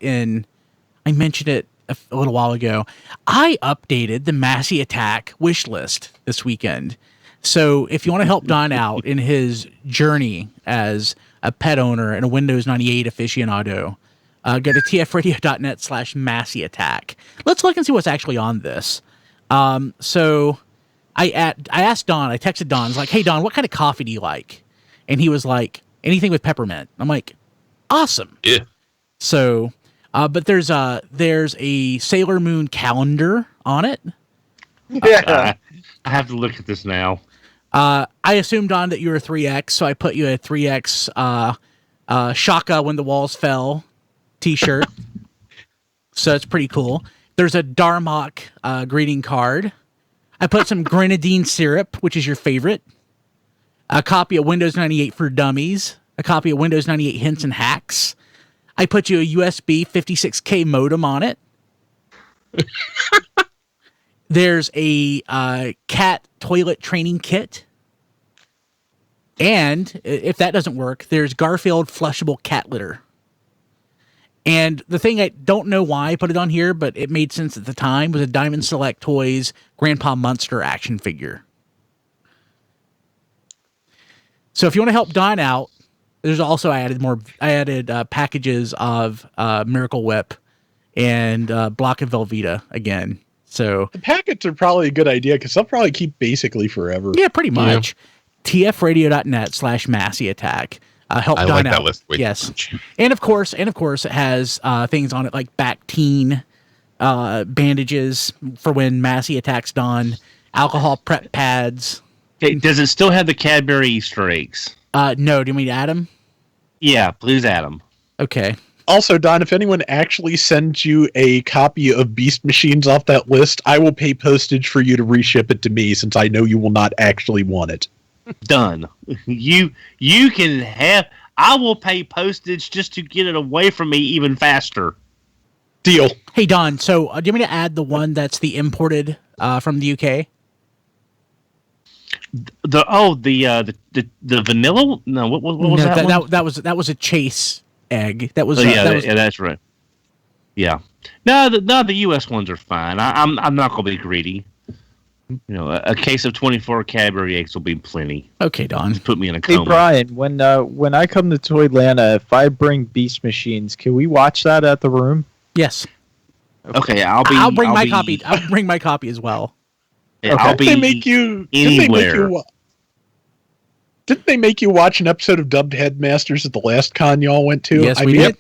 a little while ago. I updated the Massey Attack wish list this weekend. So if you want to help Don out in his journey as a pet owner and a Windows 98 aficionado, go to tfradio.net/Massey Attack. Let's look and see what's actually on this. So I asked Don, I texted Don, I was like, hey Don, what kind of coffee do you like? And he was like, anything with peppermint. I'm like, awesome. Yeah. So, but there's a Sailor Moon calendar on it. Yeah. I have to look at this now. I assumed, Don, that you were a 3X, so I put you a 3X Shaka When the Walls Fell t-shirt. So it's pretty cool. There's a Darmok greeting card. I put some grenadine syrup, which is your favorite. A copy of Windows 98 for Dummies. A copy of Windows 98 Hints and Hacks. I put you a USB 56K modem on it. There's a cat toilet training kit. And if that doesn't work, there's Garfield flushable cat litter. And the thing I don't know why I put it on here, but it made sense at the time, was a Diamond Select Toys Grandpa Munster action figure. So if you want to help Don out, there's also I added packages of Miracle Whip and Block of Velveeta again. So The packets are probably a good idea because they'll probably keep basically forever. yeah, pretty much. tfradio.net/Massey Attack. Help I Don like out. that list way too Yes, much. and of course, it has things on it like Bactine bandages for when Massey attacks Don, alcohol prep pads. Okay, does it still have the Cadbury Easter eggs? No, do you mean Adam? Yeah, please add them. Okay. Also, Don, if anyone actually sends you a copy of Beast Machines off that list, I will pay postage for you to reship it to me since I know you will not actually want it. Done. You can have. I will pay postage just to get it away from me even faster. Deal. Hey Don, so do you want me to add the one that's the imported from the UK? The vanilla? No, what was No, that one? that was a chase egg. That was That's right. Yeah. No, the U.S. ones are fine. I'm not gonna be greedy. You know, a case of 24 Cadbury eggs will be plenty. okay, Don. Just put me in a Hey coma. Brian, when I come to Toylanta, if I bring Beast Machines, can we watch that at the room? Yes, Okay, I'll bring my copy. I'll bring my copy as well. I'll be Didn't they make you watch an episode of Dubbed Headmasters at the last con y'all went to? Yes, we did.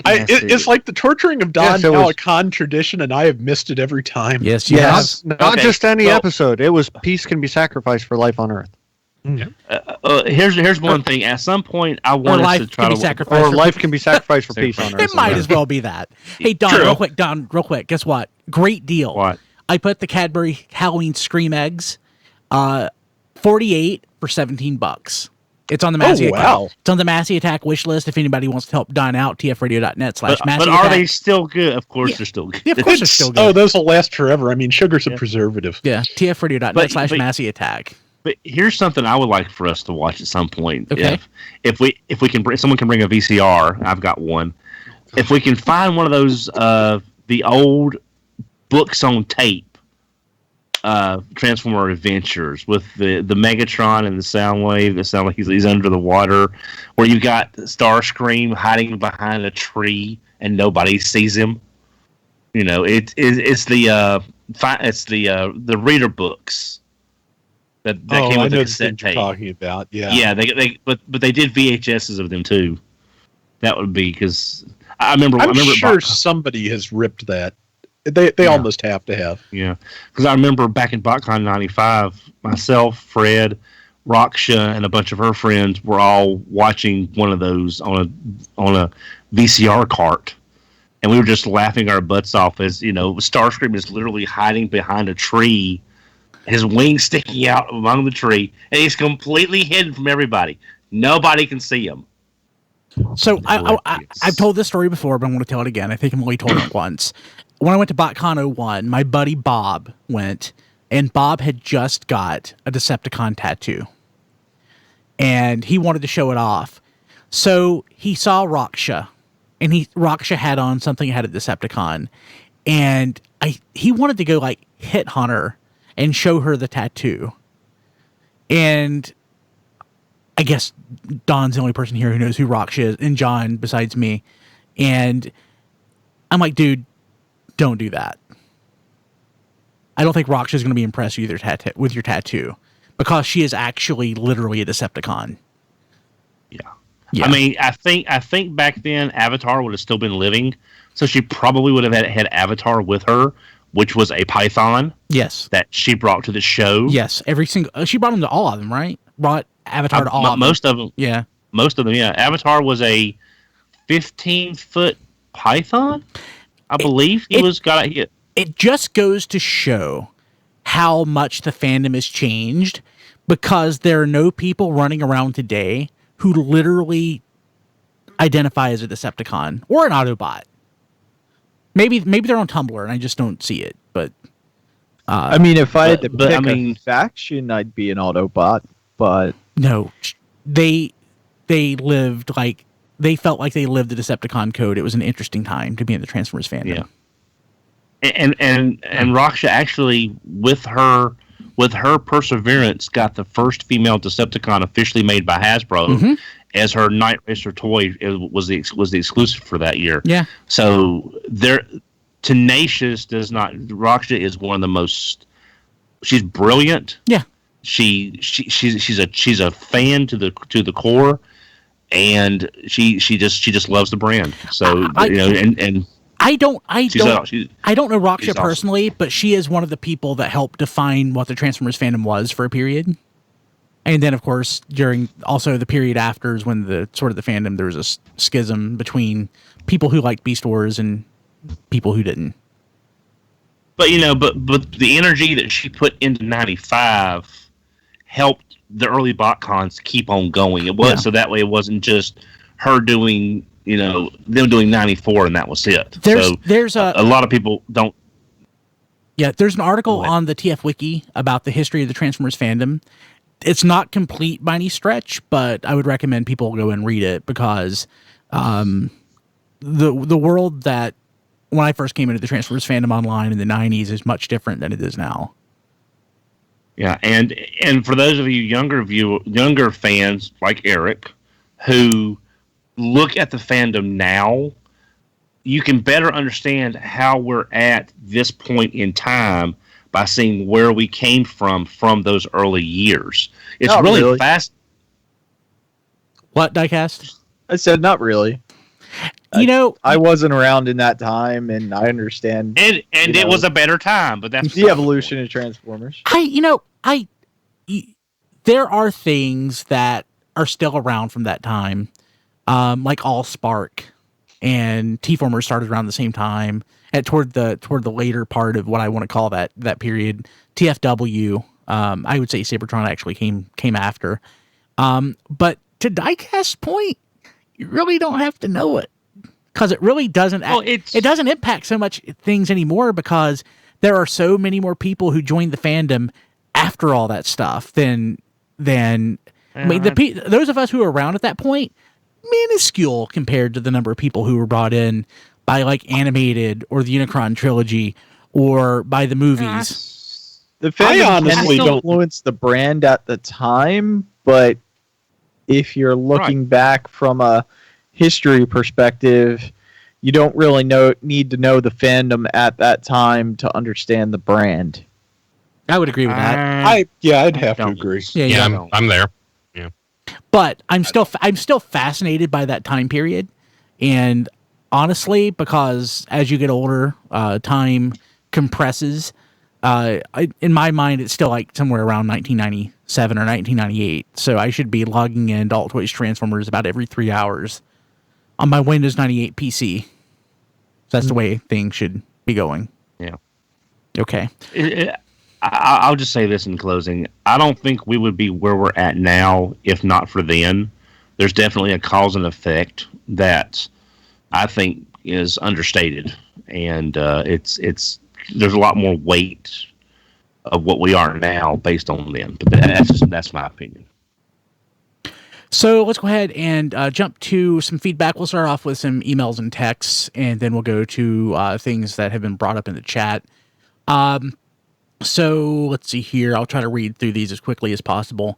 It's like the torturing of Don Yes, it now was- a con tradition, and I have missed it every time. Yes, you Yes. have. Not Okay, just any well- episode. It was peace can be sacrificed for life on Earth. here's one thing. At some point, I Or want us life to can try be to. sacrificed. Or for life can be sacrificed for peace on Earth. It might as well be that. Hey Don, True. real quick. Guess what? Great deal. What? I put the Cadbury Halloween Scream eggs, 48 for $17. It's on the Massey wow. Attack. It's on the Massey Attack wish list. If anybody wants to help Don out, tfradio.net/Massey But are Attack. they still good? Of course, Yeah. they're still good. Yeah, of course they're still good. Oh, those will last forever. I mean, sugar's a preservative. Yeah, tfradio.net/Massey Attack. But here's something I would like for us to watch at some point. Okay. If we can bring, someone can bring a VCR. I've got one. If we can find one of those the old books on tape Transformer Adventures with the Megatron and the Soundwave that sound like he's under the water, where you've got Starscream hiding behind a tree and nobody sees him. You know, it's the reader books that came I with know the the cassette thing you're tape. talking about. Yeah. Yeah, but they did VHSs of them too. That would be because I remember. I'm I remember sure somebody has ripped that. They almost have to have. Yeah, because I remember back in BotCon '95, myself, Fred, Raksha, and a bunch of her friends were all watching one of those on a VCR cart, and we were just laughing our butts off as Starscream is literally hiding behind a tree, his wings sticking out among the tree, and he's completely hidden from everybody. Nobody can see him. So I've told this story before, but I'm going to tell it again. I think I've only told it once. When I went to BotCon 01, my buddy Bob went, and Bob had just got a Decepticon tattoo. And he wanted to show it off. So he saw Raksha, and Raksha had on something that had a Decepticon. And he wanted to go hit on her and show her the tattoo. And I guess Don's the only person here who knows who Raksha is, and John besides me. And I'm like, dude, don't do that. I don't think Raksha is going to be impressed with your tattoo because she is actually literally a Decepticon. Yeah. I mean, I think back then Avatar would have still been living, so she probably would have had Avatar with her, which was a Python. Yes. That she brought to the show. Yes. Every single. She brought them to all of them, right? Brought Avatar to all of them. Most of them. Yeah. Most of them. Yeah. Avatar was a 15-foot Python. I believe got a hit. It just goes to show how much the fandom has changed because there are no people running around today who literally identify as a Decepticon or an Autobot. Maybe they're on Tumblr and I just don't see it. But I mean, if I had to but, pick I mean- a faction, I'd be an Autobot. But no, they lived like they felt like they lived the Decepticon code. It was an interesting time to be in the Transformers fandom. Yeah. And Raksha actually, with her perseverance, got the first female Decepticon officially made by Hasbro as her Night Racer toy. It was the exclusive for that year. Yeah. So they're tenacious. Raksha is one of the most. She's brilliant. Yeah. She's a fan to the core, and she just loves the brand. So I don't know Raksha awesome. personally, but she is one of the people that helped define what the Transformers fandom was for a period. And then, of course, during also the period after is when the fandom, there was a schism between people who liked Beast Wars and people who didn't. But but the energy that she put into '95 helped the early BotCons keep on going. It was so that way it wasn't just her doing. Them doing 94 and that was it. There's a lot of people don't. Yeah, there's an article on the TF Wiki about the history of the Transformers fandom. It's not complete by any stretch, but I would recommend people go and read it because the world that when I first came into the Transformers fandom online in the 90s is much different than it is now. Yeah, and for those of you younger fans like Eric who look at the fandom now, you can better understand how we're at this point in time by seeing where we came from those early years. It's Not really fast. What, Diecast? I said not really. I wasn't around in that time, and I understand. And it was a better time, but that's the evolution of Transformers. There are things that are still around from that time. Like Allspark and TFormers started around the same time toward the later part of what I want to call that period. TFW, I would say Cybertron actually came after. But to Diecast's point, you really don't have to know it because it really doesn't. It doesn't impact so much things anymore because there are so many more people who joined the fandom after all that stuff than those of us who were around at that point. Minuscule compared to the number of people who were brought in by like Animated or the Unicron trilogy or by the movies. The fandom honestly don't influence the brand at the time, but if you're looking back from a history perspective, you don't really need to know the fandom at that time to understand the brand. I would agree with that. I'd have to agree. Yeah, I'm there. But I'm still fascinated by that time period, and honestly, because as you get older, time compresses. In my mind, it's still like somewhere around 1997 or 1998. So I should be logging in Adult Toys Transformers about every 3 hours on my Windows 98 PC. So that's the way things should be going. Yeah. Okay. I'll just say this in closing. I don't think we would be where we're at now if not for then. There's definitely a cause and effect that I think is understated, and it's there's a lot more weight of what we are now based on then. But that's my opinion. So let's go ahead and jump to some feedback. We'll start off with some emails and texts, and then we'll go to things that have been brought up in the chat. So let's see here. I'll try to read through these as quickly as possible.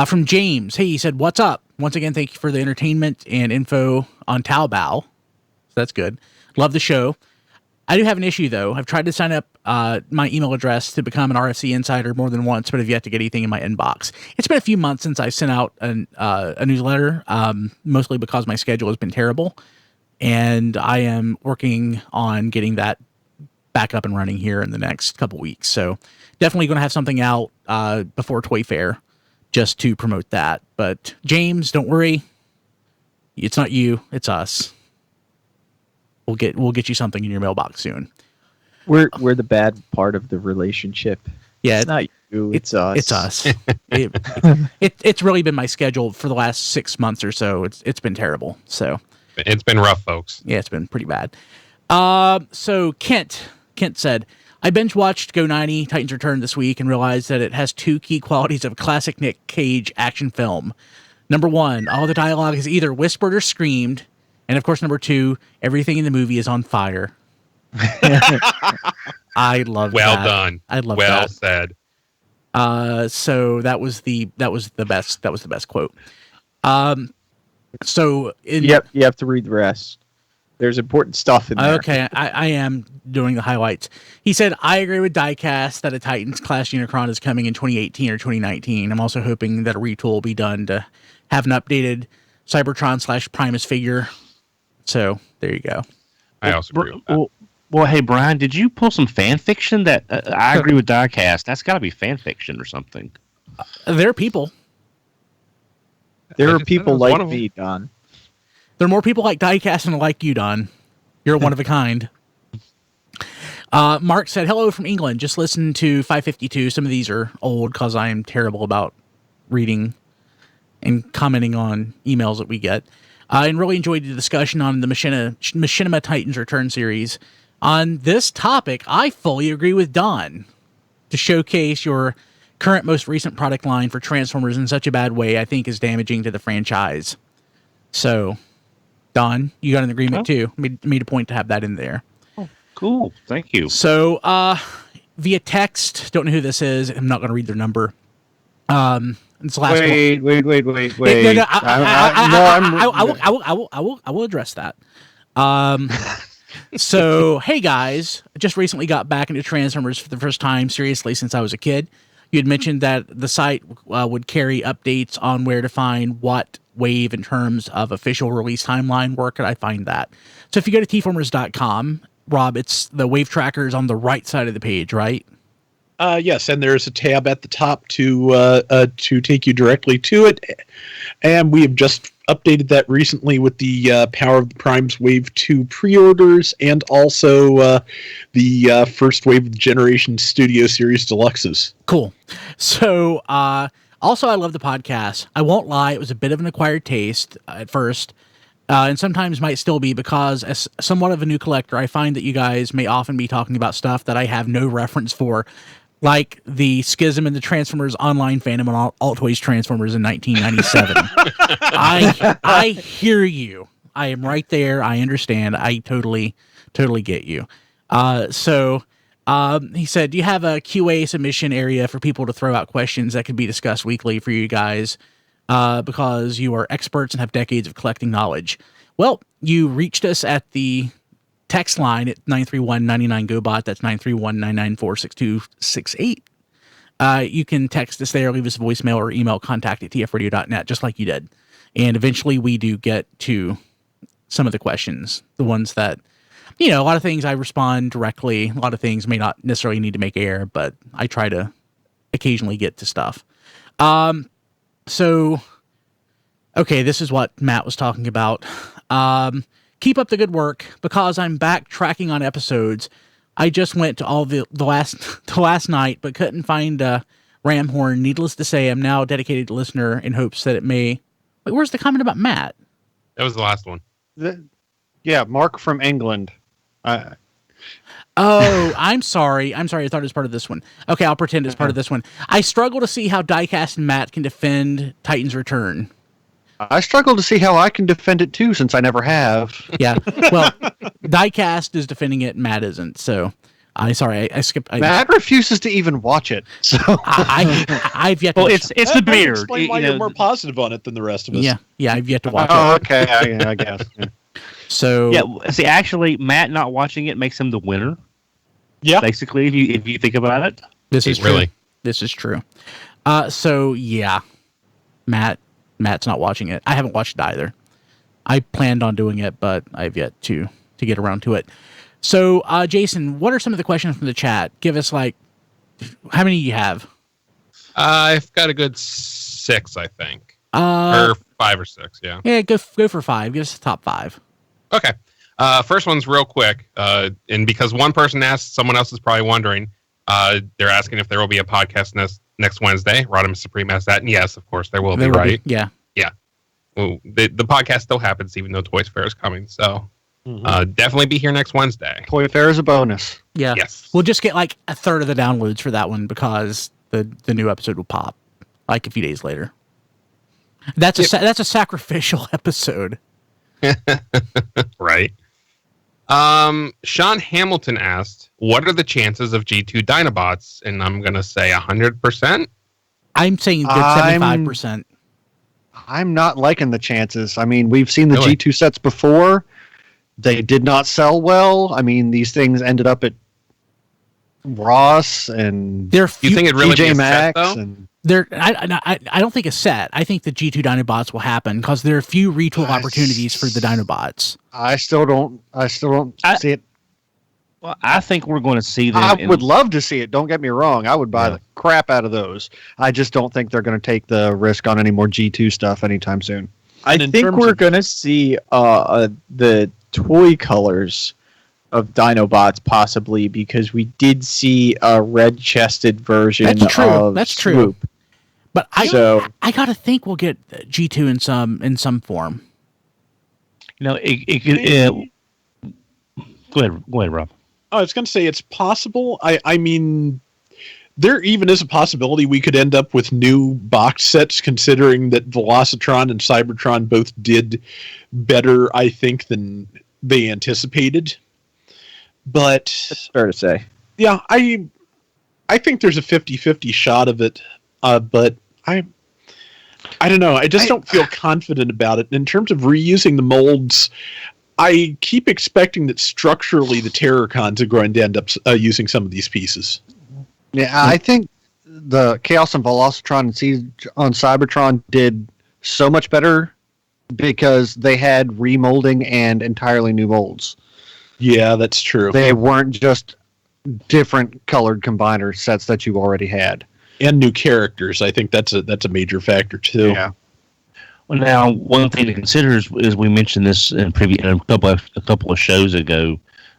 From James, hey, he said, "What's up? Once again, thank you for the entertainment and info on Taobao." So that's good. Love the show. I do have an issue, though. I've tried to sign up my email address to become an RFC insider more than once, but have yet to get anything in my inbox. It's been a few months since I sent out a newsletter, mostly because my schedule has been terrible, and I am working on getting that back up and running here in the next couple weeks. So definitely going to have something out before Toy Fair just to promote that. But James, don't worry. It's not you. It's us. We'll get you something in your mailbox soon. We're the bad part of the relationship. Yeah, it's not you. It's us. It's us. It's really been my schedule for the last 6 months or so. It's been terrible. So it's been rough, folks. Yeah, it's been pretty bad. So Kent said, I binge watched Go 90 Titans Return this week and realized that it has two key qualities of a classic Nick Cage action film. Number 1, all the dialogue is either whispered or screamed. And of course, number 2, everything in the movie is on fire. I love Well that. done. I love well that. said. So that was the best quote. So Yep, you have to read the rest. There's important stuff in there. Okay, I am doing the highlights. He said, I agree with Diecast that a Titans class Unicron is coming in 2018 or 2019. I'm also hoping that a retool will be done to have an updated Cybertron / Primus figure. So there you go. I also agree with that. Well, hey, Brian, did you pull some fan fiction that I agree with Diecast? That's got to be fan fiction or something. There are people. There I are just people said it was one like of them. me, Don. There are more people like Diecast than like you, Don. You're one of a kind. Mark said, hello from England. Just listen to 552. Some of these are old because I am terrible about reading and commenting on emails that we get. And really enjoyed the discussion on the Machinima Titans Return series. On this topic, I fully agree with Don. To showcase your current most recent product line for Transformers in such a bad way, I think is damaging to the franchise. So, Don, you got an agreement too. Made a point to have that in there. Cool. Thank you. So, via text, don't know who this is. I'm not going to read their number. It's the last Wait. No, I will address that. So, hey guys, I just recently got back into Transformers for the first time seriously since I was a kid. You had mentioned that the site would carry updates on where to find what wave in terms of official release timeline. Where could I find that? So if you go to tformers.com, Rob, it's the wave trackers on the right side of the page, right? Yes, and there's a tab at the top to take you directly to it. And we have just updated that recently with the Power of the Primes Wave 2 pre-orders and also the first wave of the Generation Studio Series Deluxes. Cool. So, also, I love the podcast. I won't lie, it was a bit of an acquired taste at first, and sometimes might still be because, as somewhat of a new collector, I find that you guys may often be talking about stuff that I have no reference for, like the schism in the Transformers online fandom on Alt Toys Transformers in 1997. I hear you. I am right there. I understand. I totally get you. He said, do you have a QA submission area for people to throw out questions that could be discussed weekly for you guys because you are experts and have decades of collecting knowledge? Well, you reached us at the text line at 931-99-GOBOT. That's 931-994-6268. You can text us there, leave us a voicemail or email contact@tfradio.net, just like you did. And eventually we do get to some of the questions, the ones that, a lot of things I respond directly. A lot of things may not necessarily need to make air, but I try to occasionally get to stuff. Okay, this is what Matt was talking about. Keep up the good work. Because I'm backtracking on episodes, I just went to all the last night, but couldn't find Ram Horn. Needless to say, I'm now a dedicated listener in hopes that it may... Wait, where's the comment about Matt? That was the last one. Yeah, Mark from England. Oh, I'm sorry. I thought it was part of this one. Okay, I'll pretend it's part of this one. I struggle to see how Diecast and Matt can defend Titan's Return. I struggle to see how I can defend it too, since I never have. Yeah, well, Diecast is defending it, Matt isn't. So, I skipped. Matt refuses to even watch it. So I've yet to. Well, it's the beard. Explain why you're more positive on it than the rest of us. Yeah, I've yet to watch Oh, it. okay. I guess. Yeah. So Yeah, see, actually, Matt not watching it makes him the winner. Yeah. Basically, if you think about it. this is Really? true. This is true. So yeah, Matt's not watching it. I haven't watched it either. I planned on doing it, but I've yet to get around to it. So, Jason, what are some of the questions from the chat? Give us how many you have? I've got a good 6, I think. Or 5 or 6, yeah. Yeah, go for 5. Give us the top 5. Okay. First one's real quick. And because one person asked, someone else is probably wondering. They're asking if there will be a podcast next Wednesday. Rodimus Supreme asked that. And yes, of course, there will be, right? Yeah. Well, the podcast still happens even though Toys Fair is coming. So definitely be here next Wednesday. Toy Fair is a bonus. Yeah. Yes. We'll just get a third of the downloads for that one because the new episode will pop a few days later. That's a sacrificial episode. Right. Sean Hamilton asked, "What are the chances of G2 Dinobots?" And I'm gonna say 100%. I'm saying good 75%. I'm not liking the chances. I mean, we've seen the Really? G2 sets before. They did not sell well. I mean, these things ended up at Ross and They're You think it really be TJ a set, Maxx though? and I don't think a set. I think the G2 Dinobots will happen because there are few retool opportunities for the Dinobots. I still don't see it. Well, I think we're going to see them. I would love to see it. Don't get me wrong. I would buy the crap out of those. I just don't think they're going to take the risk on any more G2 stuff anytime soon. I think we're going to see the toy colors of Dinobots possibly, because we did see a red-chested version That's true. of That's true. Swoop. But So- I gotta think we'll get G2 in some form. You know, it could. Go ahead, Rob. I was going to say it's possible. I mean, there even is a possibility we could end up with new box sets, considering that Velocitron and Cybertron both did better, I think, than they anticipated. But That's fair to say. yeah, I think there's a 50-50 shot of it, but I don't know. I just don't feel confident about it. In terms of reusing the molds, I keep expecting that structurally the Terrorcons are going to end up using some of these pieces. Yeah, I think the Chaos and Velocitron and Siege on Cybertron did so much better because they had remolding and entirely new molds. Yeah, that's true. They weren't just different colored combiner sets that you already had. And new characters. I think that's a major factor too. Yeah. Well, now one thing to consider is we mentioned this in a couple of shows ago,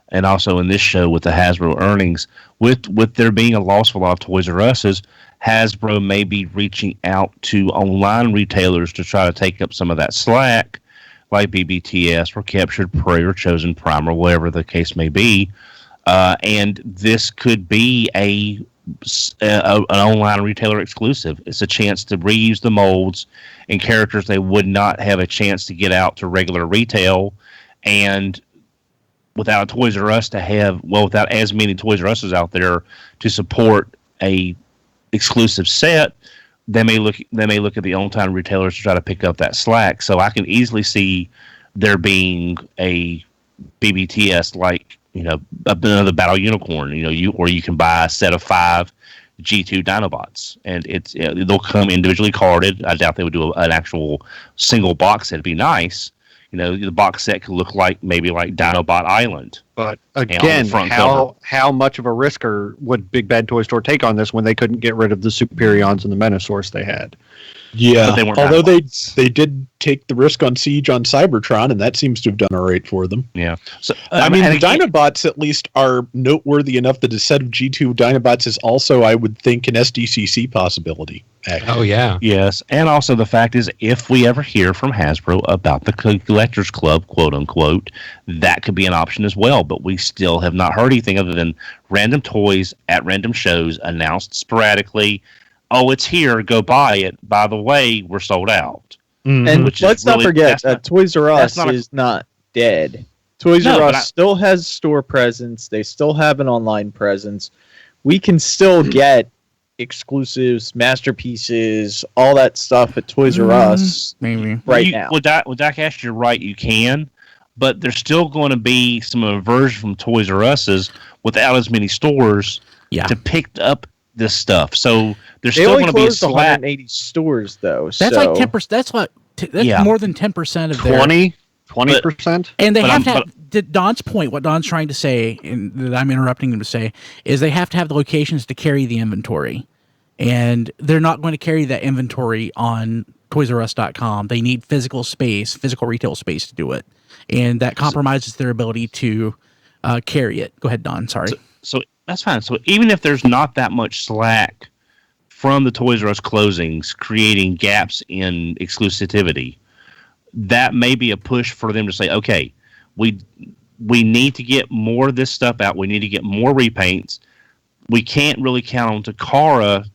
and also in this show with the Hasbro earnings. With there being a loss for a lot of Toys R Us's, Hasbro may be reaching out to online retailers to try to take up some of that slack, like BBTS or Captured Prey or Chosen Prime or whatever the case may be. And this could be an online retailer exclusive. It's a chance to reuse the molds and characters they would not have a chance to get out to regular retail, and without Toys R Us without as many Toys R Us's out there to support a exclusive set, they may look at the on-time retailers to try to pick up that slack. So I can easily see there being a BBTS like, another Battle Unicorn, you can buy a set of 5 G2 Dinobots, and they'll come individually carded. I doubt they would do an actual single box set. It'd be nice. The box set could look maybe like Dinobot Island. But again, how much of a risker would Big Bad Toy Store take on this when they couldn't get rid of the Superions and the Menosaurs they had? Yeah, But they weren't although Dinobots. they did take the risk on Siege on Cybertron, and that seems to have done all right for them. Yeah. So I mean, and the again- Dinobots at least are noteworthy enough that a set of G2 Dinobots is also, I would think, an SDCC possibility. Actually. Oh yeah. Yes, and also the fact is, if we ever hear from Hasbro about the Collectors Club, quote unquote, that could be an option as well. But we still have not heard anything other than random toys at random shows announced sporadically. Oh, it's here. Go buy it. By the way, we're sold out. And Which is let's not really- forget that's not- Toys R Us that's not a- is not dead. Toys No, R but Us still has store presence. They still have an online presence. We can still get exclusives, masterpieces, all that stuff at Toys R Us Maybe. right now. With Diecast, you're right. You can, but there's still going to be some aversion from Toys R Us's without as many stores Yeah. to pick up this stuff. So there's They still only going to be a closed slack. 180 stores though. That's so like 10%. That's Yeah. more than 10% of their. 20%? And they But have I'm- to have, to Don's point, what Don's trying to say, and that I'm interrupting him to say, is they have to have the locations to carry the inventory. And they're not going to carry that inventory on ToysRUs.com. They need physical space, physical retail space to do it. And that compromises their ability to carry it. Go ahead, Don. Sorry. So that's fine. So even if there's not that much slack from the Toys R Us closings creating gaps in exclusivity, that may be a push for them to say, okay, we need to get more of this stuff out. We need to get more repaints. We can't really count on Takara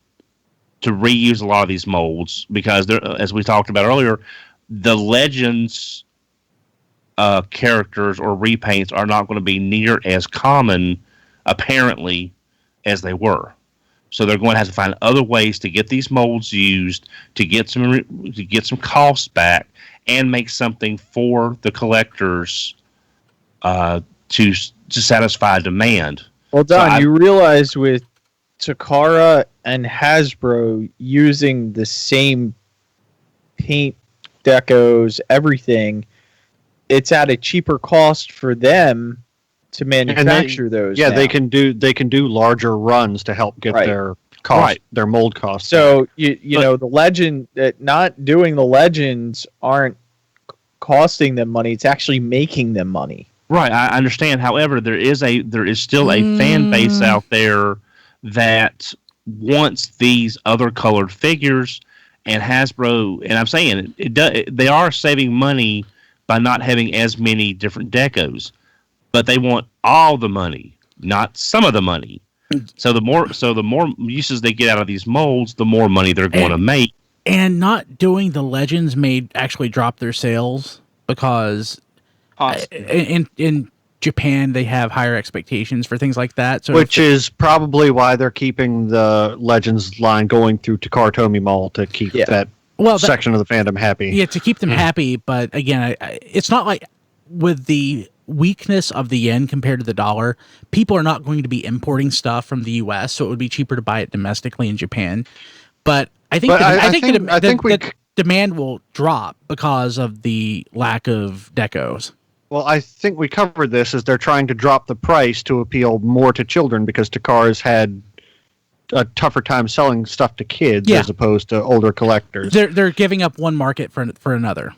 to reuse a lot of these molds because, as we talked about earlier, the Legends characters or repaints are not going to be near as common, apparently, as they were. So they're going to have to find other ways to get these molds used, to get some costs back, and make something for the collectors to satisfy demand. Well, Don, you realize with Takara and Hasbro using the same paint, decos, everything, it's at a cheaper cost for them to manufacture those. Yeah, now. they can do larger runs to help get their cost, their mold costs. So you know the legend not doing the legends aren't costing them money; it's actually making them money. Right, I understand. However, there is still a fan base out there that wants these other colored figures, and Hasbro. And I'm saying they are saving money by not having as many different decos, but they want all the money, not some of the money. So the more uses they get out of these molds, the more money they're going to make. And not doing the Legends may actually drop their sales because in Japan they have higher expectations for things like that. So which is probably why they're keeping the Legends line going through Takara Tomy Mall to keep that section of the fandom happy. Yeah, to keep them happy. But again, it's not like with the weakness of the yen compared to the dollar, people are not going to be importing stuff from the U.S., so it would be cheaper to buy it domestically in Japan. But I think the demand will drop because of the lack of decos. Well, I think we covered this as they're trying to drop the price to appeal more to children because Takara's had a tougher time selling stuff to kids as opposed to older collectors. They're giving up one market for another,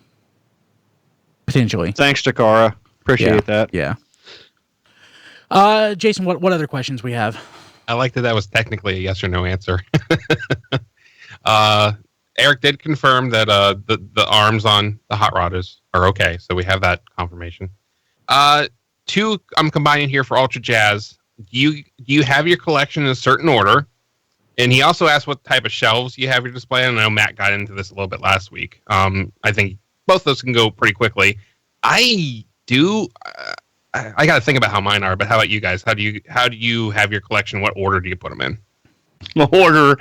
potentially. Thanks, Takara. Appreciate that. Yeah. Jason, what other questions we have? I like that was technically a yes or no answer. Eric did confirm that the arms on the Hot Rod are okay, so we have that confirmation. Two, I'm combining here for Ultra Jazz. Do you have your collection in a certain order? And he also asked what type of shelves you have your display. I know Matt got into this a little bit last week. I think both of those can go pretty quickly. I do. I got to think about how mine are, but how about you guys? How do you have your collection? What order do you put them in? Order.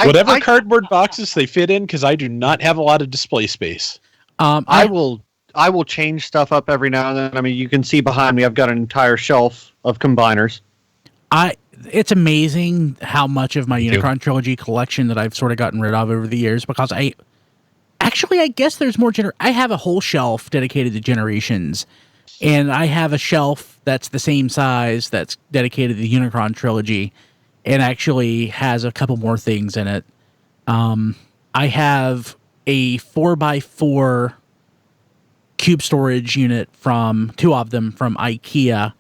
Whatever cardboard boxes they fit in, because I do not have a lot of display space. I will change stuff up every now and then. I mean, you can see behind me, I've got an entire shelf of combiners. It's amazing how much of my Unicron trilogy collection that I've sort of gotten rid of over the years because I guess there's more I have a whole shelf dedicated to Generations, and I have a shelf that's the same size that's dedicated to the Unicron trilogy, and actually has a couple more things in it. I have a 4x4 cube storage unit from two of them from IKEA.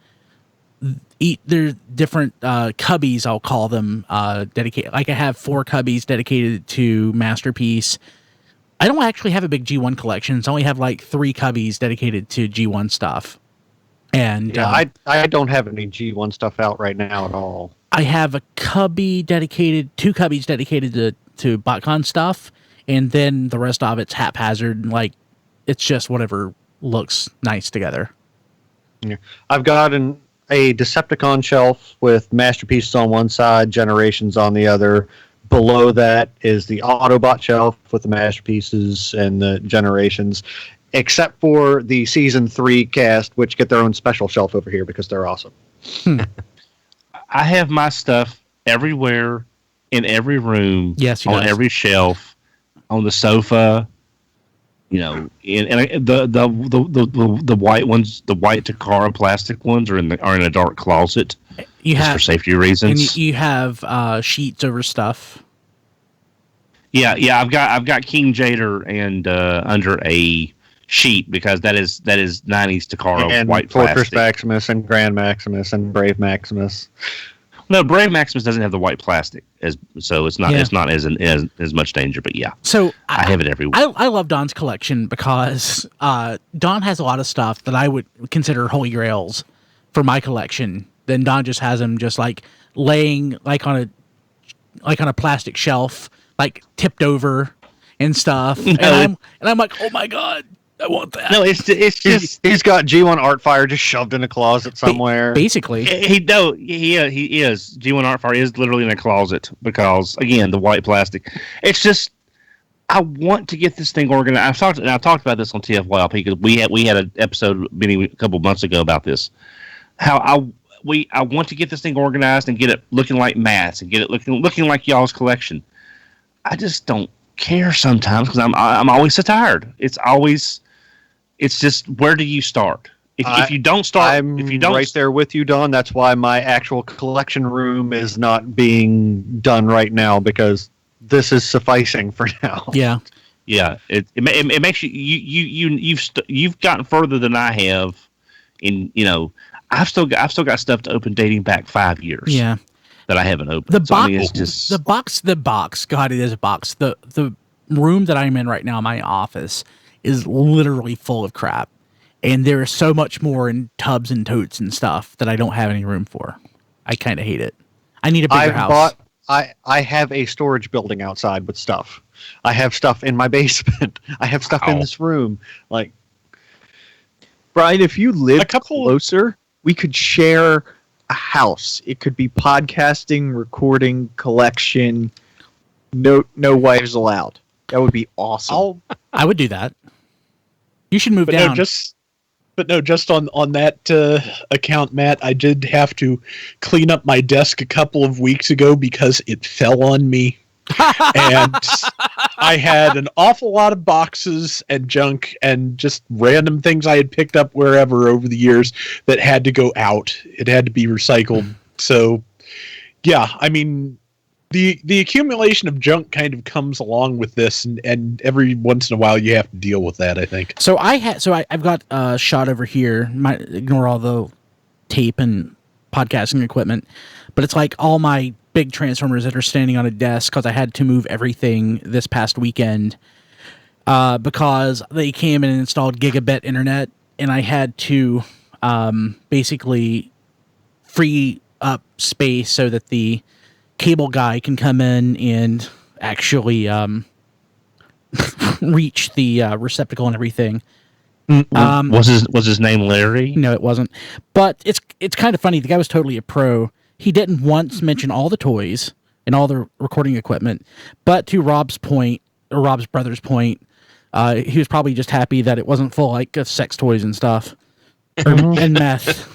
They're different cubbies, I'll call them, dedicated. Like I have 4 cubbies dedicated to Masterpiece. I don't actually have a big G1 collection. So I only have like 3 cubbies dedicated to G1 stuff. And I don't have any G1 stuff out right now at all. I have a cubby dedicated, 2 cubbies dedicated to BotCon stuff, and then the rest of it's haphazard. Like it's just whatever looks nice together. Yeah. I've got a Decepticon shelf with Masterpieces on one side, Generations on the other. Below that is the Autobot shelf with the Masterpieces and the Generations, except for the Season 3 cast, which get their own special shelf over here because they're awesome. I have my stuff everywhere, in every room, on every shelf, on the sofa. You know, and the white ones, the white Takara plastic ones, are in a dark closet. For safety reasons. And you have sheets over stuff. Yeah. I've got King Jader and under a sheet because that is 90s Takara and white Fortress plastic. Maximus and Grand Maximus and Brave Maximus. No, Brave Maximus doesn't have the white plastic, so it's not as much danger. But yeah, so I have it everywhere. I love Don's collection because Don has a lot of stuff that I would consider holy grails for my collection. Then Don just has them just like laying like on a like on a plastic shelf, like tipped over and stuff. No, and I'm like, oh my god, I want that. No, it's just He's got G1 Artfire just shoved in a closet somewhere. Basically. he is G1 Artfire is literally in a closet because again the white plastic. It's just I want to get this thing organized. I talked about this on TFYLP because we had an episode a couple months ago about this. How I want to get this thing organized and get it looking like Matt's and get it looking like y'all's collection. I just don't care sometimes because I'm always so tired. It's just where do you start? If you don't start, I'm if you don't right there with you, Don. That's why my actual collection room is not being done right now because this is sufficing for now. Yeah. Yeah, it makes you've gotten further than I have. I've still got stuff to open dating back 5 years. Yeah. That I haven't opened. The box. God, it is a box. The room that I'm in right now, my office, is literally full of crap, and there is so much more in tubs and totes and stuff that I don't have any room for. I kind of hate it. I need a bigger house. I have a storage building outside with stuff. I have stuff in my basement. I have stuff in this room. Like, Brian, if you lived closer, we could share a house. It could be podcasting, recording, collection. No wives allowed. That would be awesome. I would do that. You should move down. Just on that account, Matt, I did have to clean up my desk a couple of weeks ago because it fell on me. And I had an awful lot of boxes and junk and just random things I had picked up wherever over the years that had to go out. It had to be recycled. So, yeah, I mean, the accumulation of junk kind of comes along with this, and every once in a while you have to deal with that, I think. So I've got a shot over here. Ignore all the tape and podcasting equipment, but it's like all my big Transformers that are standing on a desk because I had to move everything this past weekend because they came and installed gigabit internet, and I had to basically free up space so that the cable guy can come in and actually reach the receptacle and everything. Was his name Larry? No, it wasn't. But it's kind of funny. The guy was totally a pro. He didn't once mention all the toys and all the recording equipment. But to Rob's point, or Rob's brother's point, he was probably just happy that it wasn't full like of sex toys and stuff and meth.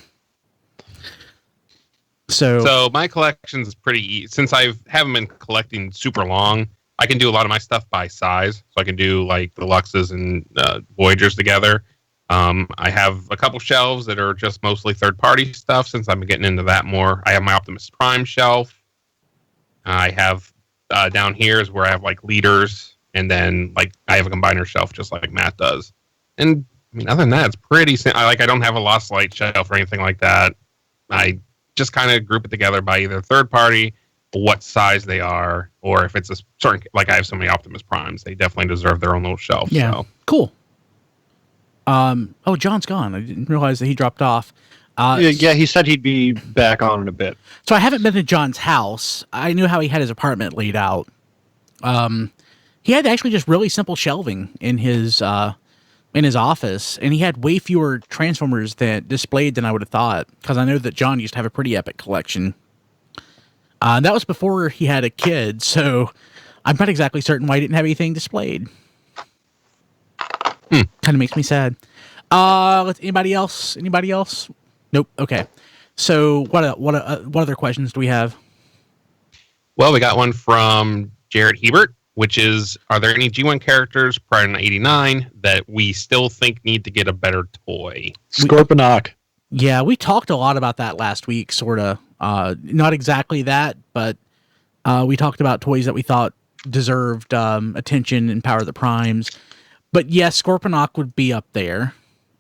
So my collection's pretty since I haven't been collecting super long. I can do a lot of my stuff by size, so I can do like the Luxes and Voyagers together. I have a couple shelves that are just mostly third-party stuff since I've been getting into that more. I have my Optimus Prime shelf. I have down here is where I have like leaders, and then like I have a combiner shelf just like Matt does. And I mean, other than that, it's pretty. I don't have a Lost Light shelf or anything like that. I just kind of group it together by either third party, what size they are, or if it's a certain, like I have so many Optimus Primes, they definitely deserve their own little shelf. Yeah, so. Cool. John's gone. I didn't realize that he dropped off. Yeah, he said he'd be back on in a bit. So I haven't been to John's house. I knew how he had his apartment laid out. He had actually just really simple shelving in his office, and he had way fewer Transformers that displayed than I would have thought, because I know that John used to have a pretty epic collection. That was before he had a kid, so I'm not exactly certain why he didn't have anything displayed. Kind of makes me sad. Anybody else? Nope. Okay. So what other questions do we have? Well, we got one from Jared Hebert, which is, are there any G1 characters prior to 89 that we still think need to get a better toy? Scorponok. Yeah, we talked a lot about that last week, sort of. Not exactly that, but we talked about toys that we thought deserved attention in Power of the Primes. But yes, Scorponok would be up there.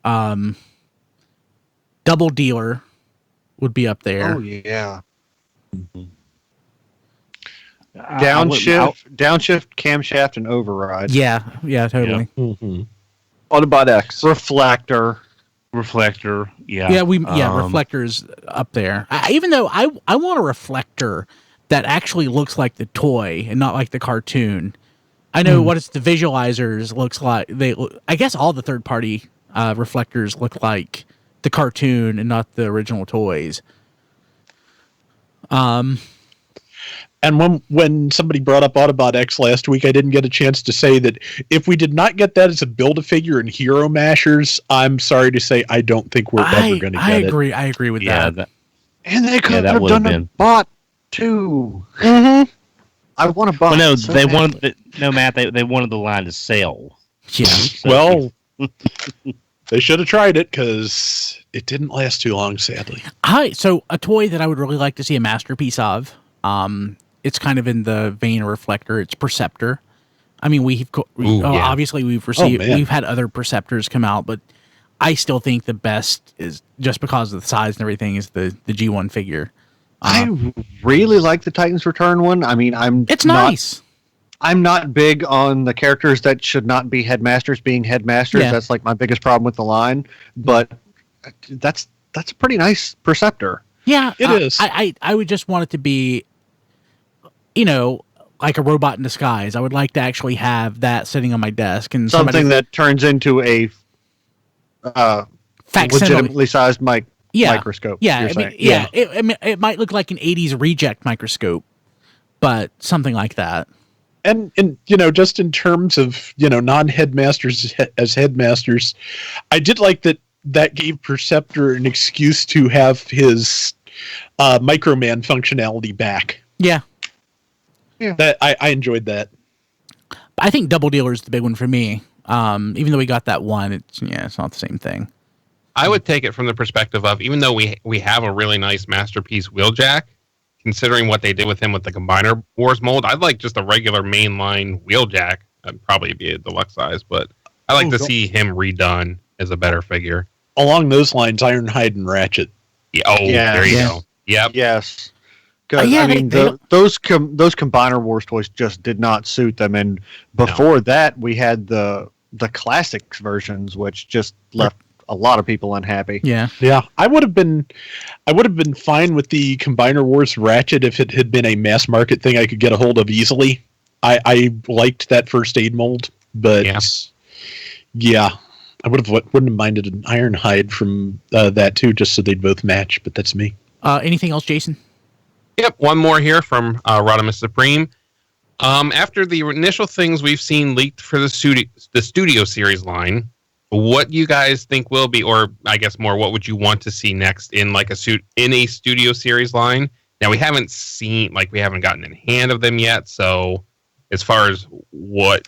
Double Dealer would be up there. Oh, yeah. Downshift, camshaft, and override. Yeah, totally. Yeah. Mm-hmm. Autobot X. Reflector, yeah. Yeah, Reflector's up there. Even though I want a Reflector that actually looks like the toy and not like the cartoon. I know what it's the visualizers looks like. I guess all the third party reflectors look like the cartoon and not the original toys. And when somebody brought up Autobot X last week, I didn't get a chance to say that if we did not get that as a Build-A-Figure in Hero Mashers, I'm sorry to say I don't think we're ever going to get it. I agree with Yeah, that. And they could that have would've done a been. bot too. Mm-hmm. I want a bot. Well, no, so they badly. wanted Matt. They wanted the line to sell. Yeah. So- Well, they should have tried it because it didn't last too long, sadly. So a toy that I would really like to see a masterpiece of. It's kind of in the vein of Reflector. It's Perceptor. I mean, obviously we've had other Perceptors come out, but I still think the best is, just because of the size and everything, is the G1 figure. I really like the Titans Return one. I mean, It's nice. I'm not big on the characters that should not be headmasters being headmasters. Yeah. That's like my biggest problem with the line. But that's a pretty nice Perceptor. Yeah, It is. I would just want it to be, like a robot in disguise. I would like to actually have that sitting on my desk and Something that turns into a facsimile. legitimately sized microscope. Yeah, you're I saying. mean, it might look like an '80s reject microscope, but something like that. And just in terms of non-headmasters as headmasters, I did like that gave Perceptor an excuse to have his Microman functionality back. Yeah, That I enjoyed that. I think Double Dealer is the big one for me. Even though we got that one, it's not the same thing. I would take it from the perspective of, even though we have a really nice masterpiece Wheeljack, considering what they did with him with the Combiner Wars mold, I'd like just a regular mainline Wheeljack. That'd probably be a deluxe size, but I like to see him redone as a better figure. Along those lines, Ironhide and Ratchet. Yeah, there you go. Yep. Yes. Because those Combiner Wars toys just did not suit them, and before that we had the classics versions, which just left a lot of people unhappy. Yeah. I would have been fine with the Combiner Wars Ratchet if it had been a mass market thing I could get a hold of easily. I liked that first aid mold, but I wouldn't have minded an Ironhide from that too, just so they'd both match. But that's me. Anything else, Jason? Yep, one more here from Rodimus Supreme. After the initial things we've seen leaked for the Studio Series line, what you guys think will be, or I guess more, what would you want to see next in like a Studio Series line? Now we haven't gotten in hand of them yet, so as far as what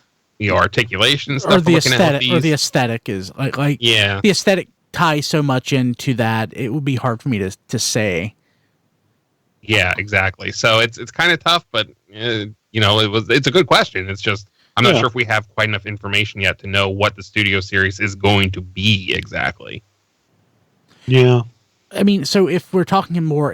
articulation stuff, Or the we're looking at with aesthetic, or the these, aesthetic is the aesthetic ties so much into that it would be hard for me to say. Yeah, exactly. So it's kind of tough, but it's a good question. It's just I'm not sure if we have quite enough information yet to know what the Studio Series is going to be exactly. Yeah. I mean, so if we're talking more,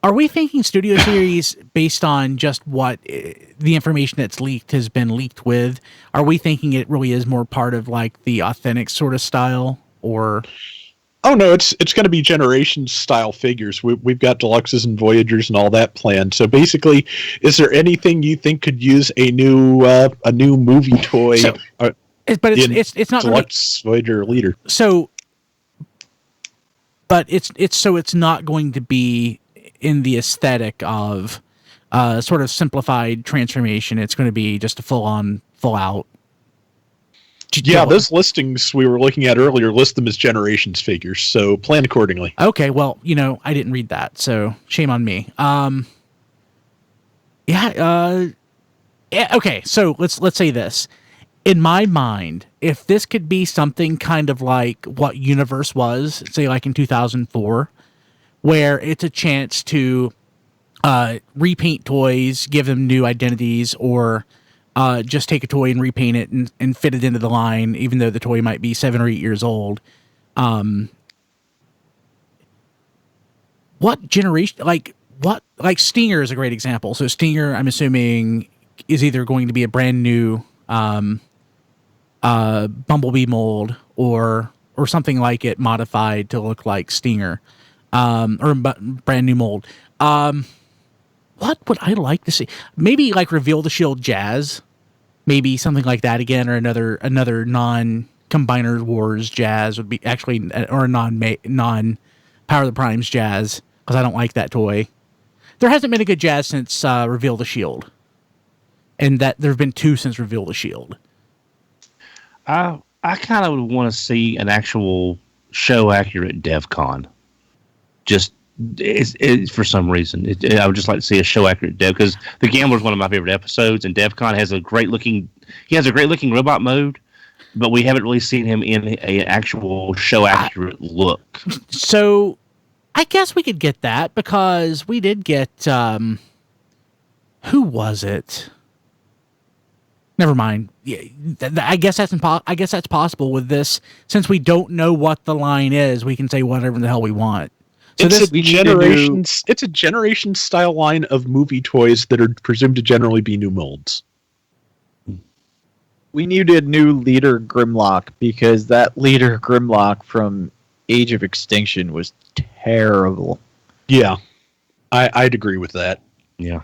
are we thinking Studio Series based on just what the information that's leaked has been leaked with? Are we thinking it really is more part of like the authentic sort of style, or? Oh no, it's going to be Generations style figures. We've got Deluxes and Voyagers and all that planned. So basically, is there anything you think could use a new movie toy? It's not Deluxe Voyager Leader. So, but it's not going to be in the aesthetic of sort of simplified transformation. It's going to be just a full out. Yeah, those listings we were looking at earlier list them as Generations figures, so plan accordingly. Okay, well, I didn't read that, so shame on me. Okay, so let's say this. In my mind, if this could be something kind of like what Universe was, say like in 2004, where it's a chance to repaint toys, give them new identities, or just take a toy and repaint it and fit it into the line, even though the toy might be 7 or 8 years old. What generation, like Stinger is a great example. So Stinger, I'm assuming, is either going to be a brand new Bumblebee mold or something like it modified to look like Stinger, or brand new mold. What would I like to see? Maybe like Reveal the Shield Jazz. Maybe something like that again, or another non-Combiner Wars Jazz would be actually, or a non Power of the Primes Jazz, because I don't like that toy. There hasn't been a good Jazz since Reveal the Shield, and that there have been 2 since Reveal the Shield. I kind of would want to see an actual show accurate DevCon. Just it's for some reason I would just like to see a show accurate Dev, because The Gambler is one of my favorite episodes, and DevCon has a great looking robot mode, but we haven't really seen him in an actual show accurate look. So I guess we could get that, because we did get who was it? Never mind. Yeah, I guess that's possible with this, since we don't know what the line is. We can say whatever the hell we want. So It's a generation style line of movie toys that are presumed to generally be new molds. We needed new Leader Grimlock, because that Leader Grimlock from Age of Extinction was terrible. Yeah, I'd agree with that. Yeah.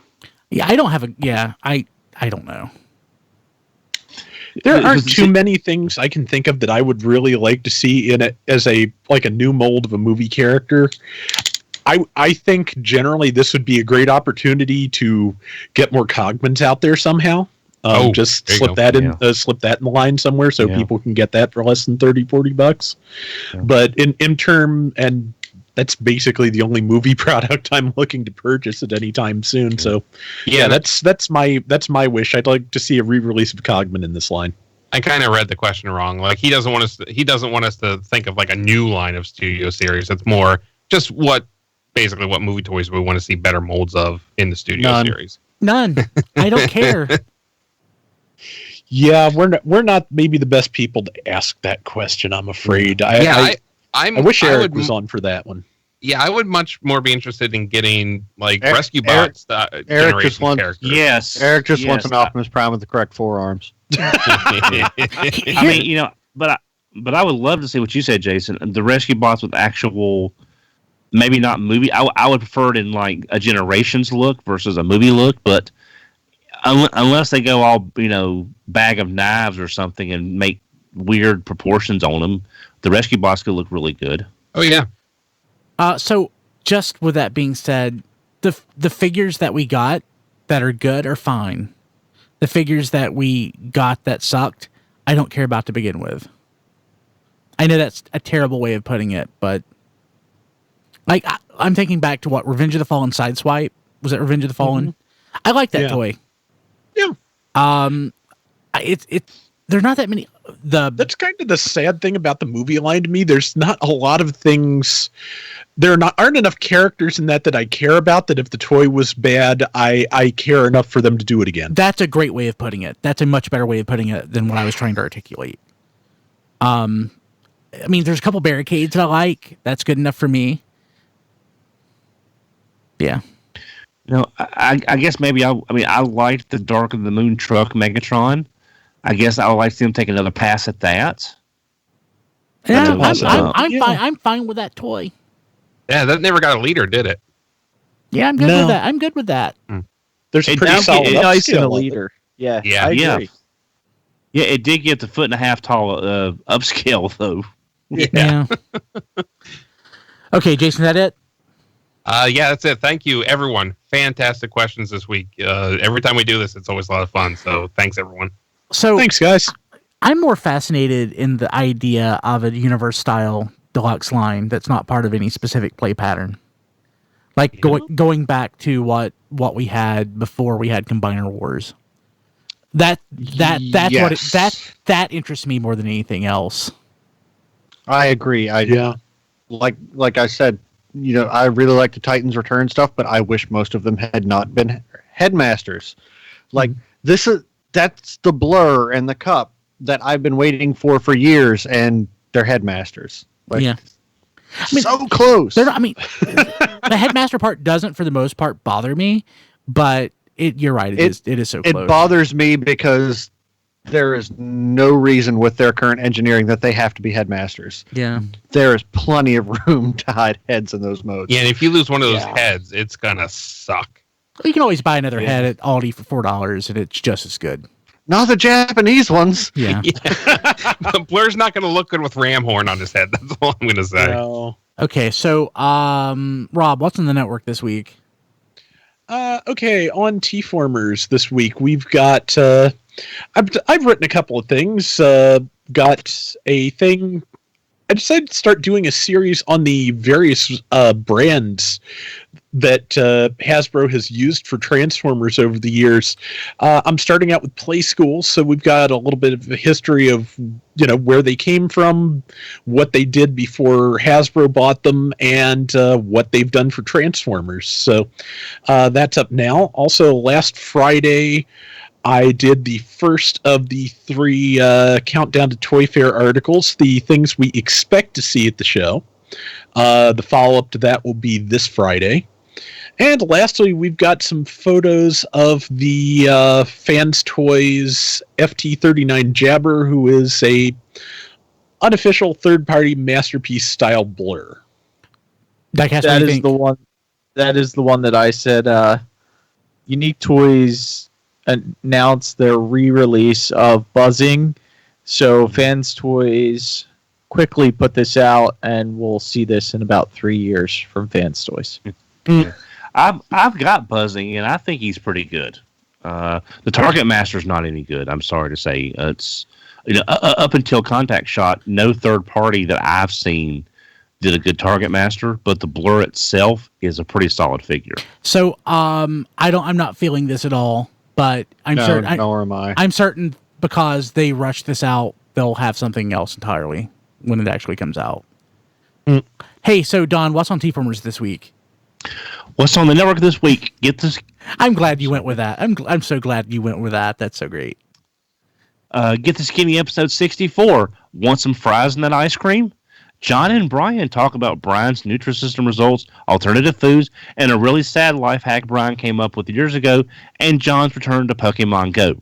Yeah, I don't have a. Yeah, I don't know. There aren't too many things I can think of that I would really like to see in it as a new mold of a movie character. I think generally this would be a great opportunity to get more Cogmans out there somehow. Just slip that in the line somewhere so people can get that for less than $30-$40. Yeah. But in term, and that's basically the only movie product I'm looking to purchase at any time soon. So yeah, that's my wish. I'd like to see a re-release of Cogman in this line. I kind of read the question wrong. Like he doesn't want us to think of like a new line of studio series. It's more just what movie toys we want to see better molds of in the studio series. None. I don't care. Yeah, we're not maybe the best people to ask that question, I'm afraid. I wish Eric was on for that one. Yeah, I would much more be interested in getting like Rescue Bots Eric just wants characters. Yes. Eric just wants an Optimus Prime with the correct forearms. I mean, but I would love to see what you said, Jason. The Rescue Bots with actual, maybe not movie. I would prefer it in like a Generations look versus a movie look, but unless they go all bag of knives or something and make weird proportions on them, the Rescue Bots could look really good. Oh yeah. So just with that being said, the figures that we got that are good are fine. The figures that we got that sucked, I don't care about to begin with. I know that's a terrible way of putting it, but like I'm thinking back to what Revenge of the Fallen Sideswipe. Was it Revenge of the Fallen? Mm-hmm. I like that toy. Yeah. There's not that many. That's kind of the sad thing about the movie line to me. There's not a lot of things. Aren't enough characters in that I care about, that if the toy was bad, I care enough for them to do it again. That's a great way of putting it. That's a much better way of putting it than what I was trying to articulate. I mean, there's a couple barricades that I like. That's good enough for me. Yeah. I guess maybe I liked the Dark of the Moon truck Megatron. I guess I would like to see them take another pass at that. Yeah, I'm fine with that toy. Yeah, that never got a leader, did it? Yeah, I'm good with that. I'm good with that. There's a pretty solid nice in a leader. Yeah, yeah, I agree. Yeah, it did get the 1.5 tall upscale though. Yeah. Okay, Jason, is that it? Yeah, that's it. Thank you, everyone. Fantastic questions this week. Every time we do this, it's always a lot of fun. So thanks, everyone. So thanks, guys. I'm more fascinated in the idea of a universe-style deluxe line that's not part of any specific play pattern. Like going back to what we had before we had Combiner Wars. That's yes. that interests me more than anything else. I agree. Like I said, I really like the Titans Return stuff, but I wish most of them had not been headmasters. Like that's the Blur and the Cup that I've been waiting for years, and they're headmasters. Like, yeah. So close. The headmaster part doesn't, for the most part, bother me, but you're right. It is so close. It bothers me because there is no reason with their current engineering that they have to be headmasters. Yeah. There is plenty of room to hide heads in those modes. Yeah, and if you lose one of those heads, it's gonna suck. You can always buy another head at Aldi for $4, and it's just as good. Not the Japanese ones. Yeah. Blur's not going to look good with ram horn on his head. That's all I'm going to say. No. Okay, so Rob, what's on the network this week? Okay, on TFormers this week, we've got. I've written a couple of things. Got a thing. I decided to start doing a series on the various brands that Hasbro has used for Transformers over the years. I'm starting out with Play School, so we've got a little bit of a history of where they came from, what they did before Hasbro bought them, and what they've done for Transformers. So that's up now. Also, last Friday, I did the first of the 3 Countdown to Toy Fair articles, the things we expect to see at the show. The follow-up to that will be this Friday. And lastly, we've got some photos of the Fans Toys FT39 Jabber, who is a unofficial third-party masterpiece style blur. Diecast, That is the one. That is the one that I said. Unique Toys announced their re-release of Buzzing, so Fans Toys quickly put this out, and we'll see this in about 3 years from Fans Toys. I've got Buzzing, and I think he's pretty good. The Targetmaster's not any good. I'm sorry to say. It's up until Contact Shot, no third party that I've seen did a good Targetmaster, but the blur itself is a pretty solid figure. So I'm not feeling this at all, but I'm certain. Nor am I. I'm certain because they rushed this out, they'll have something else entirely when it actually comes out. Hey, so Don, what's on TFormers this week? What's on the network this week? Get this. I'm glad you went with that. I'm so glad you went with that. That's so great. Get the Skinny episode 64. Want some fries and that ice cream? John and Brian talk about Brian's Nutrisystem results, alternative foods, and a really sad life hack Brian came up with years ago, and John's return to Pokemon Go.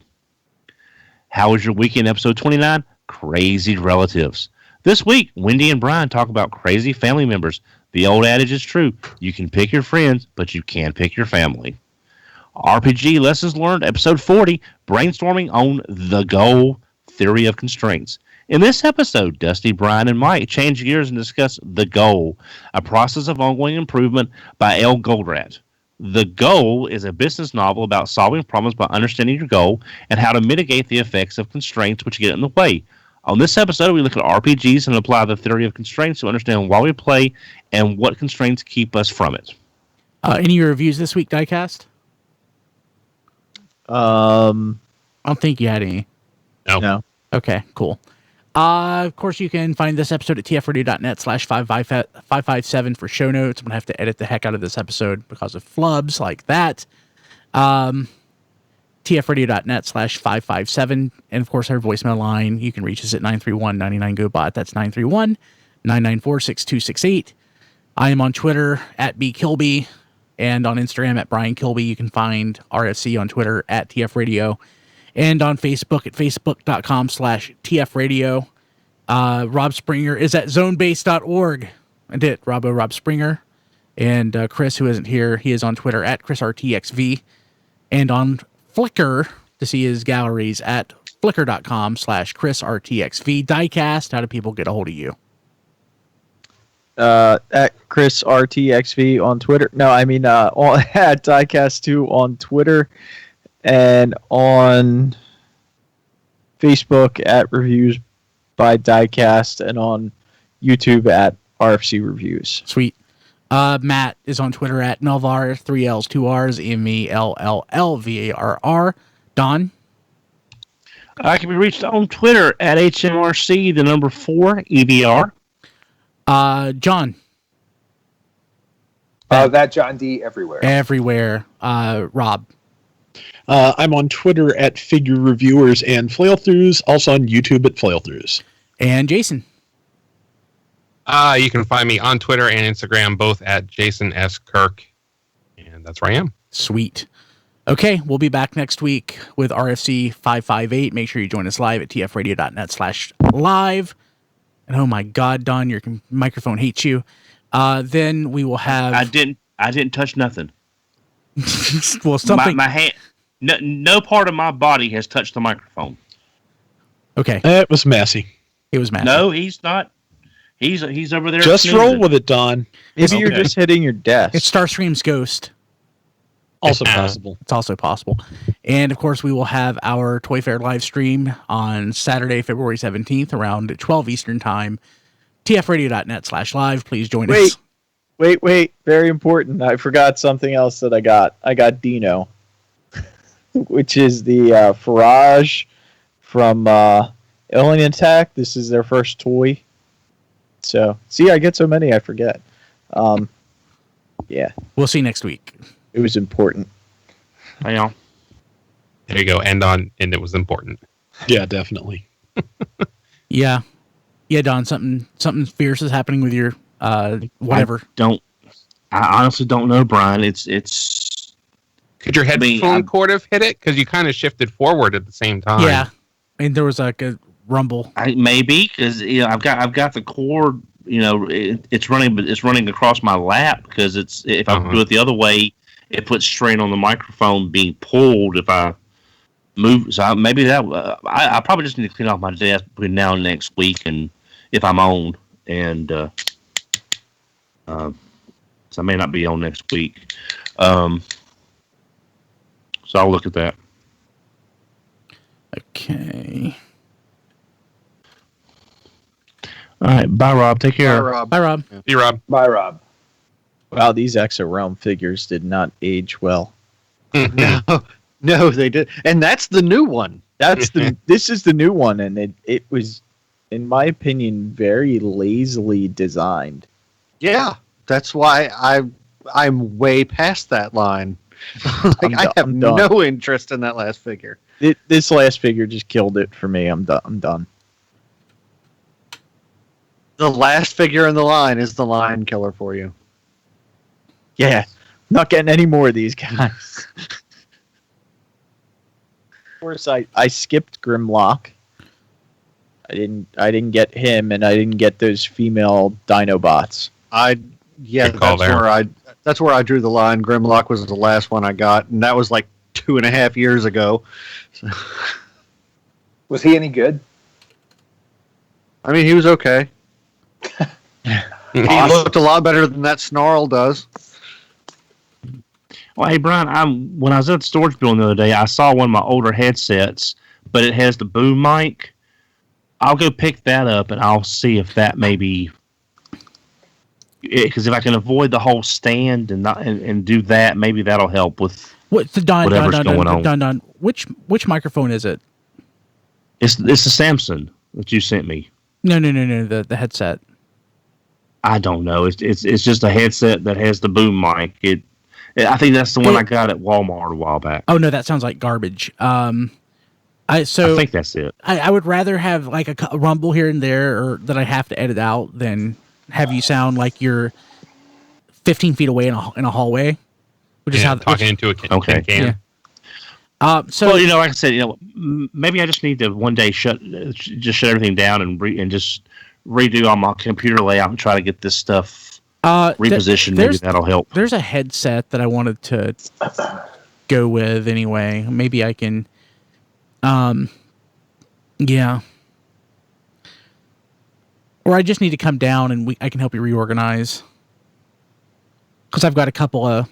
How was your weekend? Episode 29, Crazy Relatives. This week, Wendy and Brian talk about crazy family members. The old adage is true. You can pick your friends, but you can't pick your family. RPG Lessons Learned, Episode 40, Brainstorming on the Goal, Theory of Constraints. In this episode, Dusty, Brian, and Mike change gears and discuss The Goal, a process of ongoing improvement by L. Goldratt. The Goal is a business novel about solving problems by understanding your goal and how to mitigate the effects of constraints which get in the way. On this episode, we look at RPGs and apply the theory of constraints to understand why we play and what constraints keep us from it. Any reviews this week, Diecast? I don't think you had any. No. Okay, cool. Of course, you can find this episode at tfradio.net/557 for show notes. I'm going to have to edit the heck out of this episode because of flubs like that. tfradio.net/557. And, of course, our voicemail line. You can reach us at 931-99-GO-BOT. That's 931-994-6268. I am on Twitter at bkilby and on Instagram at Brian Kilby. You can find RFC on Twitter at TFRadio. And on Facebook at facebook.com/TFRadio. Rob Springer is at zonebase.org. I did Rob Springer. And Chris, who isn't here, he is on Twitter at ChrisRTXV. And on Flickr to see his galleries at flickr.com/ChrisRTXV. Diecast, how do people get a hold of you? At ChrisRTXV on Twitter. No, I mean at Diecast2 on Twitter. And on Facebook at Reviews by Diecast, and on YouTube at RFC Reviews. Sweet. Matt is on Twitter at Melvar, 3 L's, 2 R's, MELLLVARR. Don? I can be reached on Twitter at HMRC, the number 4, EBR. John? That John D everywhere. Everywhere. Rob? I'm on Twitter at Figure Reviewers and Flailthroughs, also on YouTube at Flailthroughs. And Jason? You can find me on Twitter and Instagram, both at Jason S. Kirk. And that's where I am. Sweet. Okay, we'll be back next week with RFC 558. Make sure you join us live at tfradio.net/live. And oh my God, Don, your microphone hates you. Then we will have... I didn't touch nothing. Well, something. My hand. No part of my body has touched the microphone. Okay, It was messy. it was Matt. No, he's not. He's over there. Just snoozing. roll with it, Don. Maybe you're Okay. just hitting your desk. It's Starscream's ghost. Also possible. It's also possible. And of course, we will have our Toy Fair live stream on Saturday, February 17th around 12 Eastern Time. tfradio.net/live. Please join us. Wait. Very important. I forgot something else that I got. I got Dino, which is the Farage from Alien Attack. This is their first toy. So, see, I get so many, I forget. Yeah, We'll see you next week. it was important. Hang on. There you go. And it was important. Yeah, definitely. Yeah. Yeah, Don, something fierce is happening with your whatever. I honestly don't know, Brian. It's Could your headphone cord have hit it? Because you kind of shifted forward at the same time. Yeah. And there was like a rumble. maybe because I've got the cord. It's running across my lap because if I do it the other way, it puts strain on the microphone being pulled if I move. So maybe that I probably just need to clean off my desk between now and next week, and if I'm on, and so I may not be on next week. So I'll look at that. Okay. All right, bye, Rob. Take care. Bye, Rob. See, Rob. Bye, Rob. Wow, these Exo Realm figures did not age well. No, they did, and that's the new one. This is the new one, and it was, in my opinion, very lazily designed. Yeah, that's why I'm way past that line. I have I'm done. no interest in that last figure. This last figure just killed it for me. I'm done. The last figure in the line is the line killer for you. Yeah, not getting any more of these guys. Of course, I skipped Grimlock. I didn't get him, and I didn't get those female Dinobots. Good call there. That's where I drew the line. Grimlock was the last one I got, and that was like 2.5 years ago. So, Was he any good? I mean, he was okay. He looked a lot better than that Snarl does. Well, hey, Brian, when I was at the storage building the other day, I saw one of my older headsets, but it has the boom mic. I'll go pick that up, and I'll see if that maybe... Because if I can avoid the whole stand and do that, maybe that'll help with What's the Don? whatever's going on. Don. Which microphone is it? It's the Samsung that you sent me. No. The headset. I don't know. It's just a headset that has the boom mic. I think that's the one I got at Walmart a while back. Oh no, that sounds like garbage. I think that's it. I would rather have like a rumble here and there, or that I have to edit out, than have you sound like you're 15 feet away in a hallway, which is how talking into a can. Okay. Can. Yeah. So Well, like I said, maybe I just need to one day shut everything down and just redo all my computer layout and try to get this stuff repositioned. Maybe that'll help. There's a headset that I wanted to go with anyway. Maybe I can. Yeah. Or I just need to come down and I can help you reorganize. Because I've got a couple of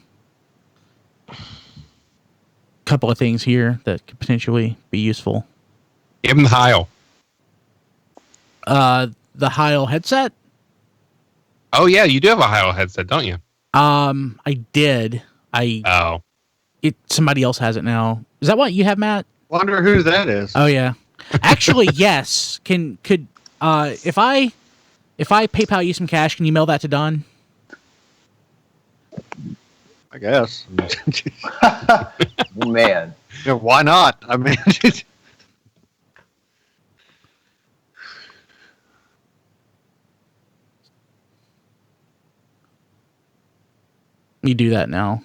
things here that could potentially be useful. Give him the Heil. The Heil headset? Oh, yeah, you do have a Heil headset, don't you? I did. Oh. Somebody else has it now. Is that what you have, Matt? Wonder who that is. Oh, yeah. Actually, yes. If I PayPal you some cash, can you mail that to Don? I guess. Man. Yeah, why not? I mean, You do that now.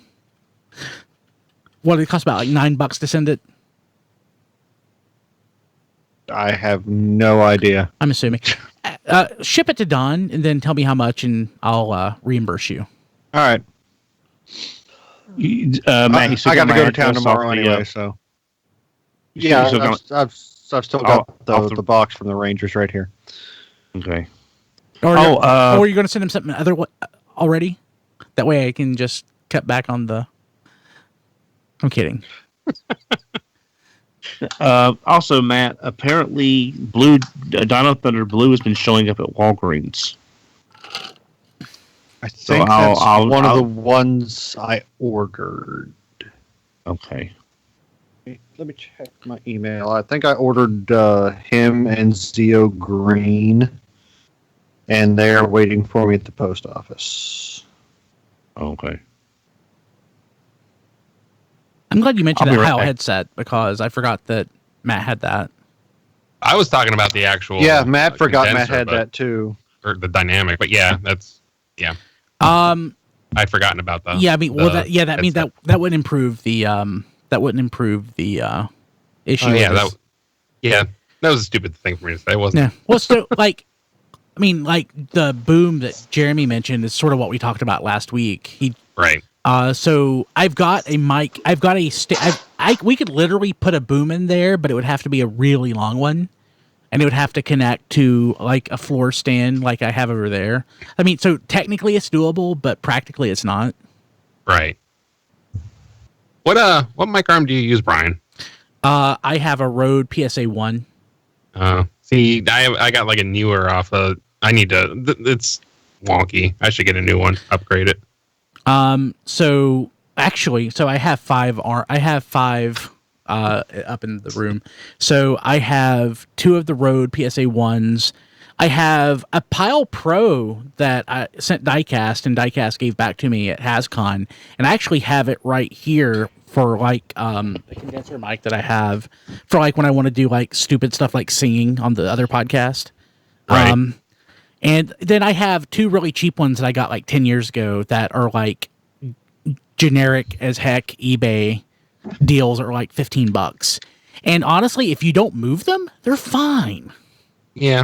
What did it cost? About like $9 to send it? I have no idea. I'm assuming. Ship it to Don and then tell me how much, and I'll reimburse you. All right. Matt, you still I got to my go to town address tomorrow off the, anyway, so. you Yeah, still got- I've still got off the box from the Rangers right here. Okay. Or, Oh, or are you going to send him something already? That way I can just cut back on the... I'm kidding. Also, Matt, apparently Dino Thunder Blue has been showing up at Walgreens. I think I'll- one of I'll- the ones I ordered. Okay. Let me check my email. I think I ordered him and Zeo Green, and they're waiting for me at the post office. Okay. I'm glad you mentioned I'll be that right Hal back. headset because I forgot that Matt had that. I was talking about the actual. Yeah, Matt forgot Matt condenser, had but- that too. Or the dynamic, but yeah, that's I'd forgotten about that. Yeah, I mean, well, that means that wouldn't improve the issue. Oh, yeah, with that was a stupid thing for me to say, wasn't yeah. Well, so like, I mean, like the boom that Jeremy mentioned is sort of what we talked about last week. it? Right. So I've got a mic. I've got we could literally put a boom in there, but it would have to be a really long one, and it would have to connect to like a floor stand, like I have over there. I mean, so technically it's doable, but practically it's not. Right. What mic arm do you use, Brian? I have a Rode PSA 1. See, I got like a newer off of. I need to. It's wonky. I should get a new one. Upgrade it. So I have five up in the room. So I have 2 of the Rode PSA 1s. I have a Pile Pro that I sent Diecast, and Diecast gave back to me at HasCon, and I actually have it right here for like the condenser mic that I have for like when I want to do like stupid stuff like singing on the other podcast. Right. And then I have 2 really cheap ones that I got like 10 years ago that are like generic as heck eBay deals are like $15. And honestly, if you don't move them, they're fine. Yeah.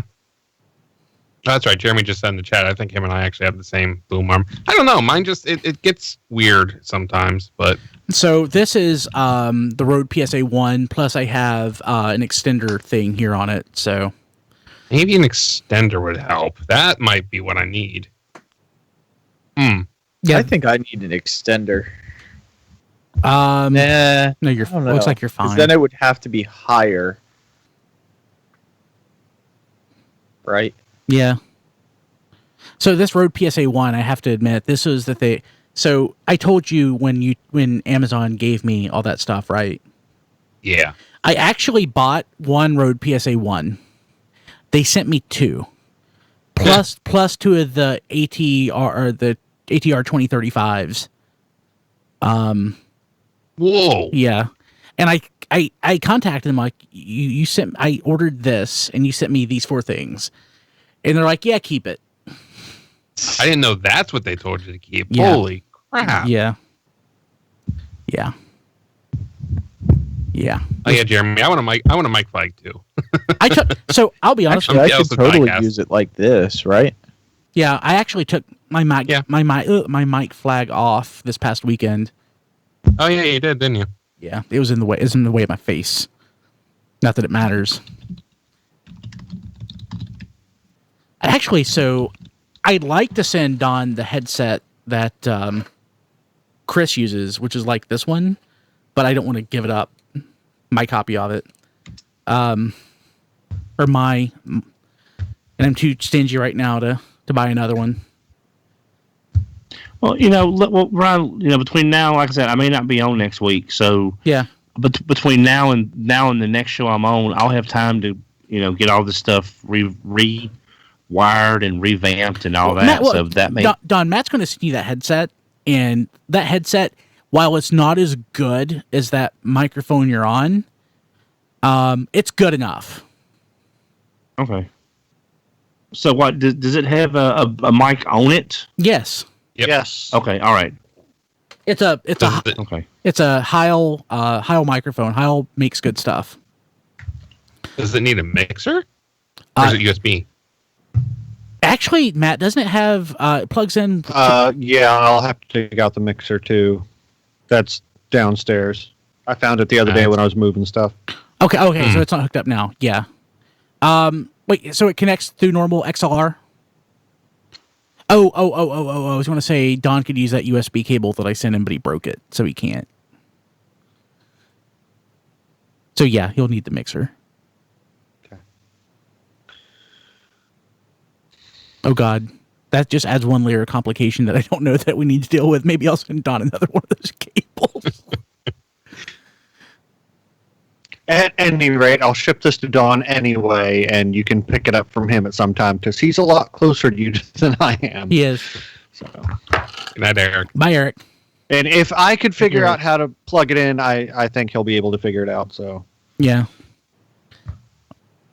That's right. Jeremy just said in the chat. I think him and I actually have the same boom arm. I don't know. Mine just it gets weird sometimes, but So this is the Rode PSA 1 plus I have an extender thing here on it. So maybe an extender would help. That might be what I need. yeah, I think I need an extender. no, you're I don't looks know. like you're 'Cause fine. then it would have to be higher. Right? Yeah. So this Rode PSA 1, I have to admit, this was the thing. So I told you when Amazon gave me all that stuff, right? Yeah. I actually bought one Rode PSA 1. They sent me 2. Plus 2 of the ATR or the ATR 2035s. Whoa. Yeah. And I contacted them like you sent I ordered this and you sent me these 4 things. And they're like, "Yeah, keep it." I didn't know that's what they told you to keep. Yeah. Holy crap. Yeah. Yeah. Yeah. Oh yeah, Jeremy. I want a mic flag too. I took so I'll be honest. Actually, I jealous could of totally Diecast. use it like this, right? Yeah, I actually took my mic Yeah. my mic flag off this past weekend. Oh yeah, you did, didn't you? Yeah, it was in the way. It's in the way of my face. Not that it matters. Actually, so I'd like to send Don the headset that Chris uses, which is like this one, but I don't want to give it up. My copy of it, and I'm too stingy right now to buy another one. Well, Ryan, between now, like I said, I may not be on next week, so Yeah. but between now and the next show I'm on, I'll have time to get all this stuff rewired and revamped and all that. Matt, so that may Don, Matt's going to send you that headset, and that headset, while it's not as good as that microphone you're on, it's good enough. okay. So what does it have a mic on it? Yes, Yep. Yes. Okay, all right. it's Does it- Okay. a Heil microphone. Heil makes good stuff. Does it need a mixer? Or is it USB? Actually, Matt, doesn't it have it plugs in? Yeah, I'll have to take out the mixer too. That's downstairs. I found it the other day when I was moving stuff. Okay, so it's not hooked up now. Yeah. Wait, so it connects through normal XLR? Oh, I was going to say Don could use that USB cable that I sent him, but he broke it, so he can't. So yeah, he'll need the mixer. Okay. Oh God, that just adds one layer of complication that I don't know that we need to deal with. Maybe I'll send Don another one of those cables. At any rate, I'll ship this to Don anyway, and you can pick it up from him at some time because he's a lot closer to you than I am. He is. So. Good night, Eric. Bye, Eric. And if I could figure out how to plug it in, I think he'll be able to figure it out. So Yeah.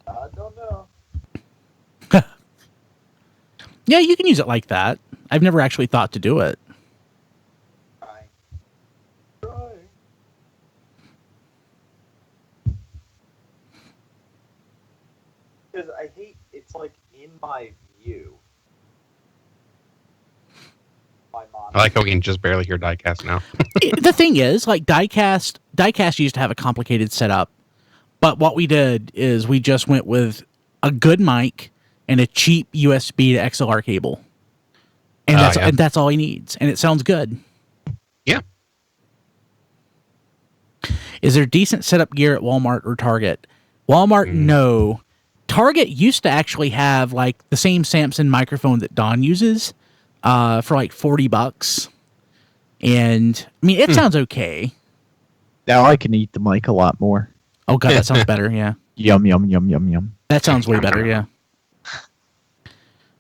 I don't know. Yeah, you can use it like that. I've never actually thought to do it. Because I hate it's like in my view. My monitor. I like how we can just barely hear Diecast now. The thing is, like Diecast used to have a complicated setup, but what we did is we just went with a good mic and a cheap USB to XLR cable, and that's all he needs, and it sounds good. Yeah. Is there decent setup gear at Walmart or Target? Walmart, no. Target used to actually have like the same Samson microphone that Don uses for like $40. And I mean, it sounds okay. Now I can eat the mic a lot more. Oh God, that sounds better. Yeah. Yum, yum, yum, yum, yum. That sounds way better. Yeah.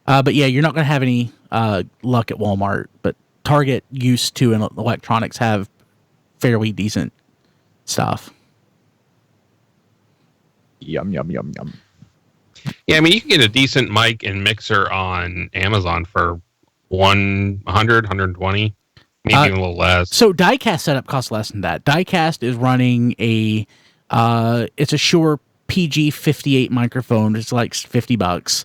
But yeah, you're not going to have any luck at Walmart, but Target used to and electronics have fairly decent stuff. Yum, yum, yum, yum. Yeah, I mean, you can get a decent mic and mixer on Amazon for $100, $120, maybe even a little less. So Diecast setup costs less than that. Diecast is running it's a Shure PG58 microphone. It's like $50,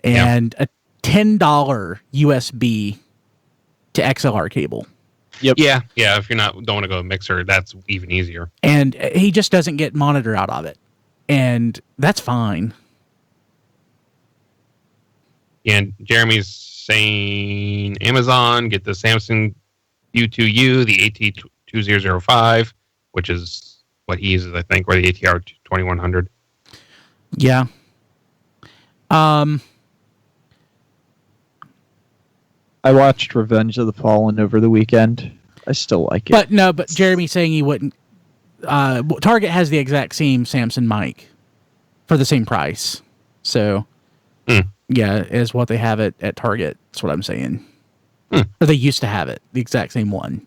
and a $10 USB to XLR cable. Yep. Yeah. If you're don't want to go mixer, that's even easier. And he just doesn't get monitor out of it, and that's fine. And Jeremy's saying Amazon, get the Samsung U2U, the AT2005, which is what he uses, I think, or the ATR 2100. Yeah. I watched Revenge of the Fallen over the weekend. I still like it. But Jeremy's saying he wouldn't. Target has the exact same Samsung mic for the same price. So, yeah, is what they have at Target. That's what I'm saying. Or they used to have it, the exact same one.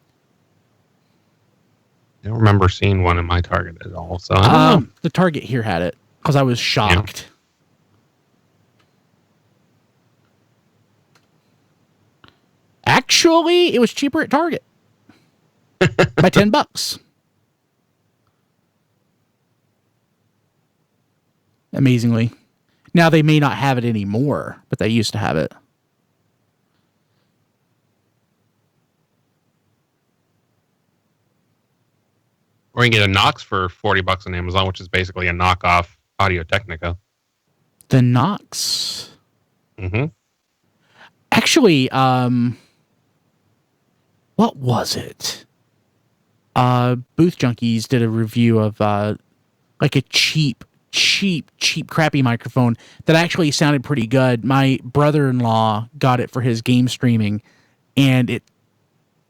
I don't remember seeing one in my Target at all. So I don't know. The Target here had it because I was shocked. Yeah. Actually, it was cheaper at Target by $10. Amazingly. Now they may not have it anymore, but they used to have it. Or you can get a Knox for $40 on Amazon, which is basically a knockoff Audio Technica. The Knox. Mm-hmm. Actually, what was it? Booth Junkies did a review of like a cheap, crappy microphone that actually sounded pretty good. My brother-in-law got it for his game streaming, and it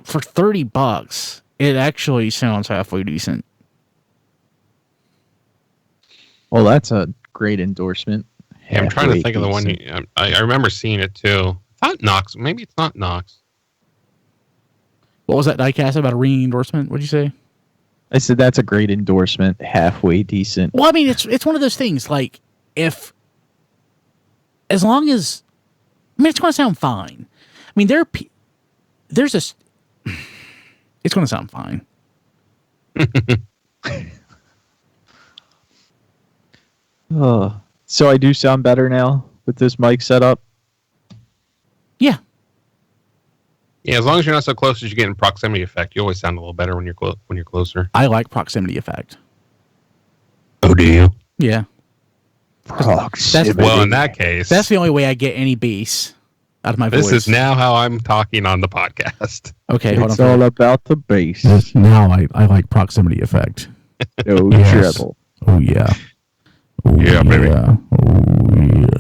for $30, it actually sounds halfway decent. Well, that's a great endorsement. Yeah, I'm trying to think of the one. Decent. I remember seeing it too. I thought Knox. Maybe it's not Knox. What was that Diecast about a ringing endorsement? What'd you say? I said that's a great endorsement. Halfway decent. Well, I mean, it's one of those things. Like, as long as, I mean, it's going to sound fine. I mean, it's going to sound fine. So I do sound better now with this mic setup. Yeah. Yeah, as long as you're not so close as you get in proximity effect, you always sound a little better when you're closer. I like proximity effect. Oh, do you? Yeah. Proximity. Well, in that case, That's the only way I get any bass out of my voice. this is now how I'm talking on the podcast. Okay, hold It's on. all about the bass. Now I like proximity effect. No Yes. trouble. Oh yeah. Oh, Yeah, baby. Oh yeah.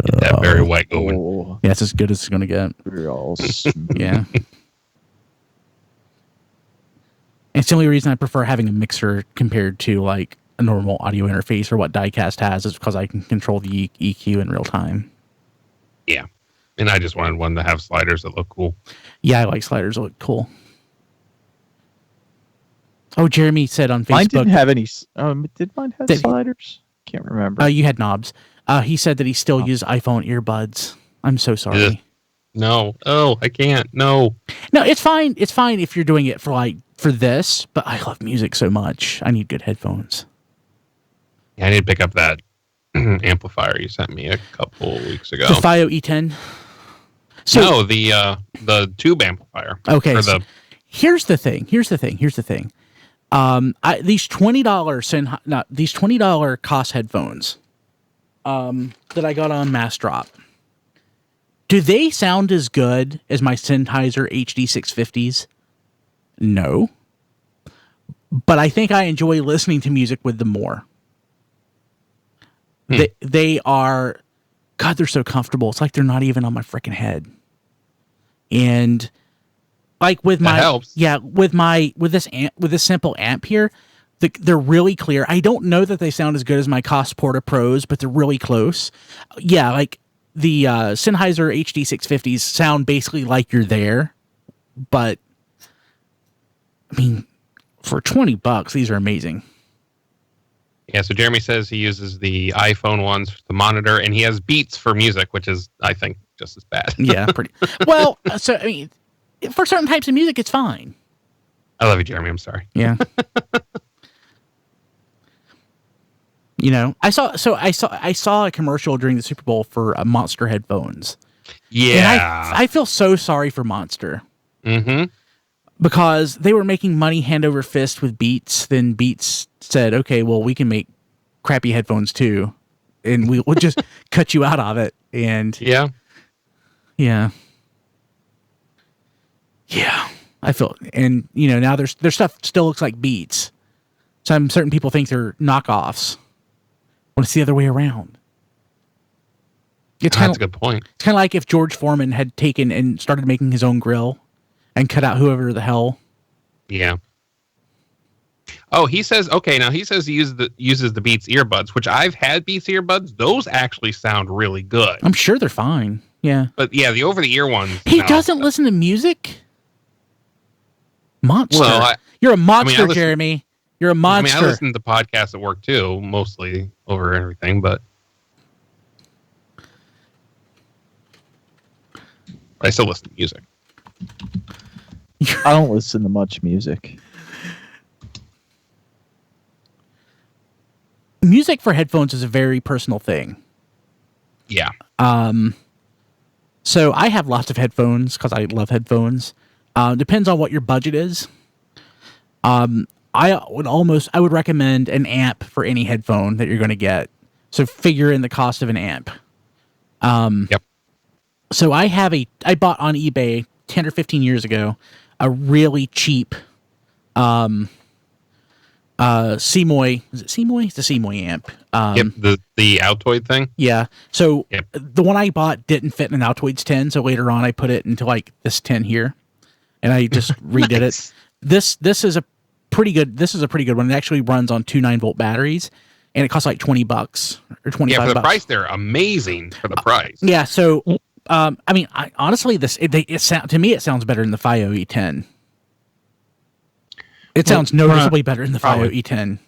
Get that very white going. Oh, Yeah, it's as good as it's gonna get. we're all Yeah. It's the only reason I prefer having a mixer compared to like a normal audio interface or what Diecast has is because I can control the EQ in real time. And I just wanted one to have sliders that look cool. Yeah, I like sliders that look cool. Oh, Jeremy said on Facebook. Mine didn't have any. Did mine have Did he- sliders? Can't remember. You had knobs. He said that he still used iPhone earbuds. I'm so sorry. Ugh. No. Oh, I can't. No. No, it's fine. It's fine if you're doing it for this, but I love music so much. I need good headphones. Yeah, I need to pick up that amplifier you sent me a couple weeks ago. The FiO E10. So, No, the tube amplifier. okay. Or So here's the thing. These $20 cost headphones that I got on Mass Drop. Do they sound as good as my Sennheiser HD 650s? No. But I think I enjoy listening to music with them more. They are, God, they're so comfortable. It's like they're not even on my freaking head. And like with That helps. with this simple amp here, they're really clear. I don't know that they sound as good as my Cost Porta Pros, but they're really close. Yeah, like the Sennheiser HD 650s sound basically like you're there, but I mean, for $20, these are amazing. Yeah, so Jeremy says he uses the iPhone ones for the monitor, and he has Beats for music, which is, I think, just as bad. Yeah, pretty well. So I mean, for certain types of music, it's fine. I love you, Jeremy. I'm sorry. Yeah. You know, I saw a commercial during the Super Bowl for Monster headphones. Yeah. And I feel so sorry for Monster Mm-hmm. because they were making money hand over fist with Beats. Then Beats said, "Okay, well, we can make crappy headphones too, and we'll just cut you out of it." And Yeah. yeah, I feel, and you know, now their stuff still looks like Beats. Certain people think they're knockoffs. When it's the other way around. It's That's a good point. It's kind of like if George Foreman had taken and started making his own grill and cut out whoever the hell. Yeah. Oh, he says he uses the Beats earbuds, which I've had Beats earbuds. Those actually sound really good. I'm sure they're fine. Yeah. But yeah, the over the ear ones. He no. doesn't listen to music? Monster. Well, You're a monster, listen- Jeremy. You're a monster. I listen to podcasts at work too, mostly over everything, but I still listen to music. I don't listen to much music. Music for headphones is a very personal thing. Yeah. So I have lots of headphones because I love headphones. Depends on what your budget is. I would recommend an amp for any headphone that you're going to get. So figure in the cost of an amp. Yep. So I bought on eBay 10 or 15 years ago a really cheap Seymour. Is it Seymour? It's a Seymour amp. Yep. The Altoid thing. Yeah. So Yep. the one I bought didn't fit in an Altoids 10. So later on I put it into like this 10 here, and I just redid it. This is a pretty good one. It actually runs on 2 9-volt batteries, and it costs like $20 or $25. Yeah, for the price, they're amazing for the price. Yeah. So, I mean, honestly, it sounds better than the FiO E10. It sounds noticeably better in the FiO E10.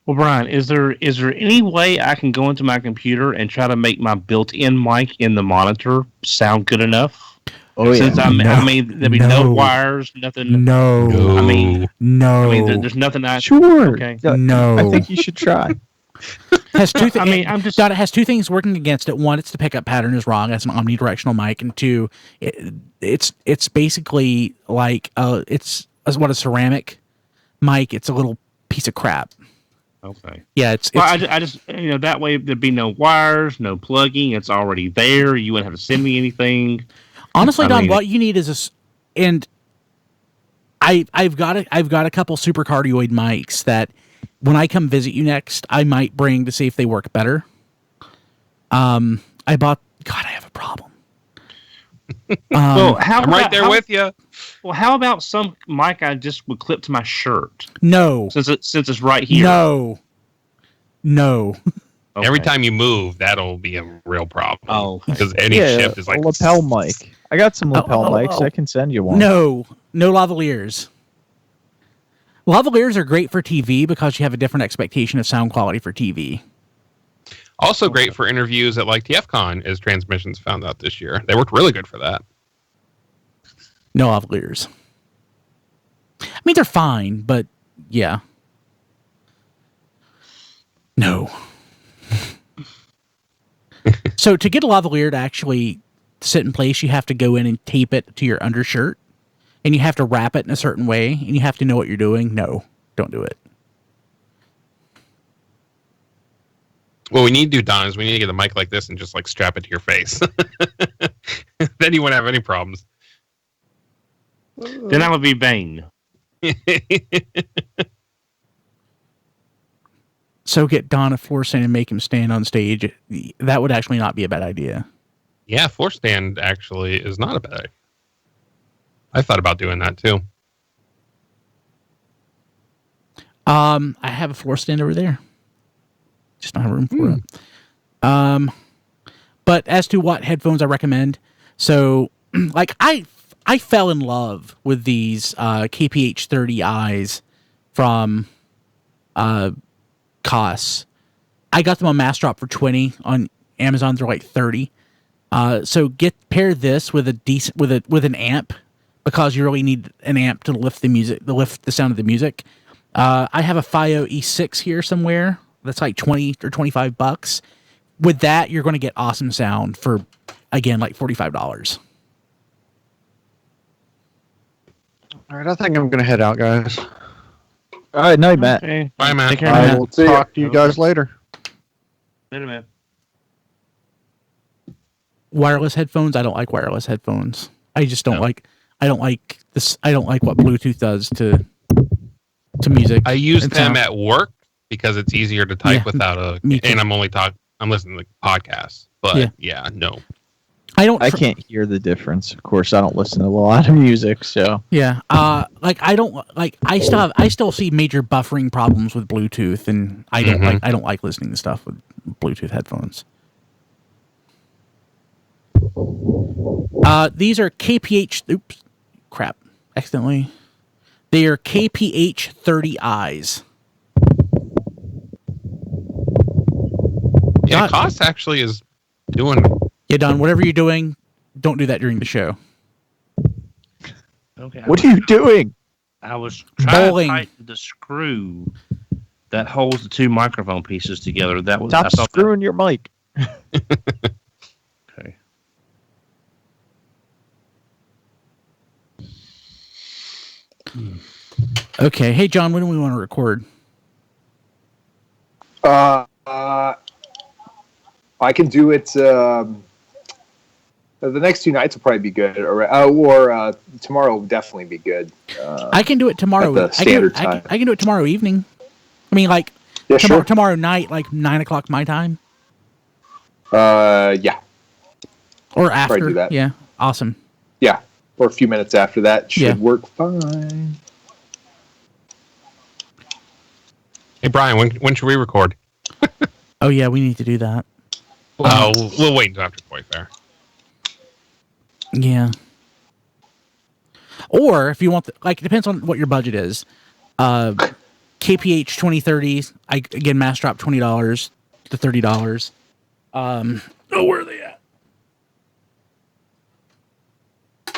Well, Brian, is there any way I can go into my computer and try to make my built-in mic in the monitor sound good enough? Oh yeah. Since there'd be no wires, nothing. No. I mean, No. there's nothing. Sure. Okay. Yeah, No. I think you should try. Has two. I mean, I'm just. It has two things working against it. One, it's the pickup pattern is wrong. That's an omnidirectional mic, and two, it's basically like it's what a ceramic mic. It's a little piece of crap. Okay. Yeah, it's Well, I just that way there'd be no wires, no plugging. It's already there. You wouldn't have to send me anything. honestly, I Don, mean- what you need is and I've got a couple super cardioid mics that when I come visit you next, I might bring to see if they work better. I have a problem. Well, how I'm right about- there how- with you. Well, how about some mic I just would clip to my shirt No, since it's right here? no. Okay. Every time you move, that'll be a real problem. Oh. Because any shift is like a lapel mic. I got some lapel oh, mics. oh. I can send you one. No lavaliers. Lavaliers are great for TV because you have a different expectation of sound quality for TV. Also great for interviews at like TFCon, as Transmissions found out this year. They worked really good for that. No lavaliers. I mean, they're fine, but yeah. No. So to get a lavalier to actually sit in place, you have to go in and tape it to your undershirt, and you have to wrap it in a certain way, and you have to know what you're doing. No, don't do it. What we need to do, Don, is we need to get a mic like this and just like strap it to your face. Then you won't have any problems. Then I would be Bane. So get Don a floor stand and make him stand on stage. That would actually not be a bad idea. Yeah, floor stand actually is not a bad idea. I thought about doing that too. I have a floor stand over there. Just don't have room for it. But as to what headphones I recommend, so like I fell in love with these KPH 30Is from COS. I got them on Mass Drop for 20 on Amazon. They're like 30. So pair this with with an amp, because you really need an amp to lift the sound of the music. I have a FiO E6 here somewhere that's like $20 or $25. With that, you're going to get awesome sound for, again, like $45. All right, I think I'm going to head out, guys. All right, night, Matt. Okay. Bye, man. Take care, I man. will See ya. talk to you guys later. Later, man. Wireless headphones, I don't like wireless headphones. I just don't like. I don't like this. I don't like what Bluetooth does to music. I use and them sound. at work because it's easier to type Yeah, without a. me too. And I'm listening to podcasts. But yeah, no. I don't. I can't hear the difference. Of course, I don't listen to a lot of music, so Yeah. Like I don't like. I still see major buffering problems with Bluetooth, and I don't Mhm. I don't like listening to stuff with Bluetooth headphones. These are KPH. Oops, crap! Accidentally. They are KPH 30Is. Yeah, God. cost actually is doing. Yeah, Don. Whatever you're doing, don't do that during the show. Okay. what are you doing? I was trying Bowling. to tighten the screw that holds the two microphone pieces together. That was Stop I thought that- screwing your mic. Okay. Okay. Hey, John. When do we want to record? I can do it. The next 2 nights will probably be good, or tomorrow will definitely be good. I can do it tomorrow. At the standard I time. can do it tomorrow evening. I mean, like Yeah, sure. tomorrow night, like 9 o'clock my time, Yeah, or after. do that. Yeah. Awesome. yeah, or a few minutes after that should Yeah. work fine. Hey, Brian, when should we record? Oh yeah, we need to do that. Oh, we'll wait until after Toy Fair. Yeah. Or if you want, it depends on what your budget is. KPH 2030. Again, mass drop $20 to $30. Where are they at?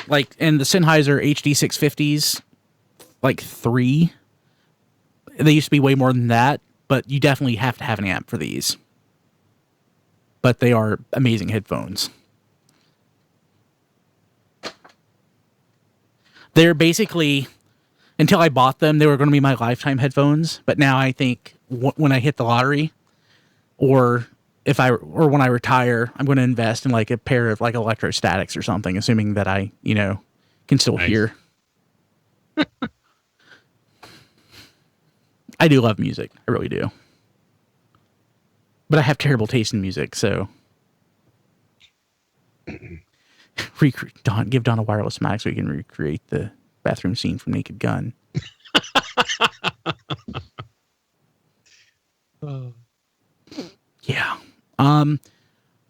Like, and the Sennheiser HD 650s, like 3. They used to be way more than that. but you definitely have to have an amp for these. But they are amazing headphones. They're basically, until I bought them, they were going to be my lifetime headphones. But now I think when I hit the lottery, or when I retire, I'm going to invest in like a pair of like electrostatics or something, assuming that I, can still hear. I do love music. I really do. But I have terrible taste in music, so give Don a wireless mic so he can recreate the bathroom scene from Naked Gun. Yeah.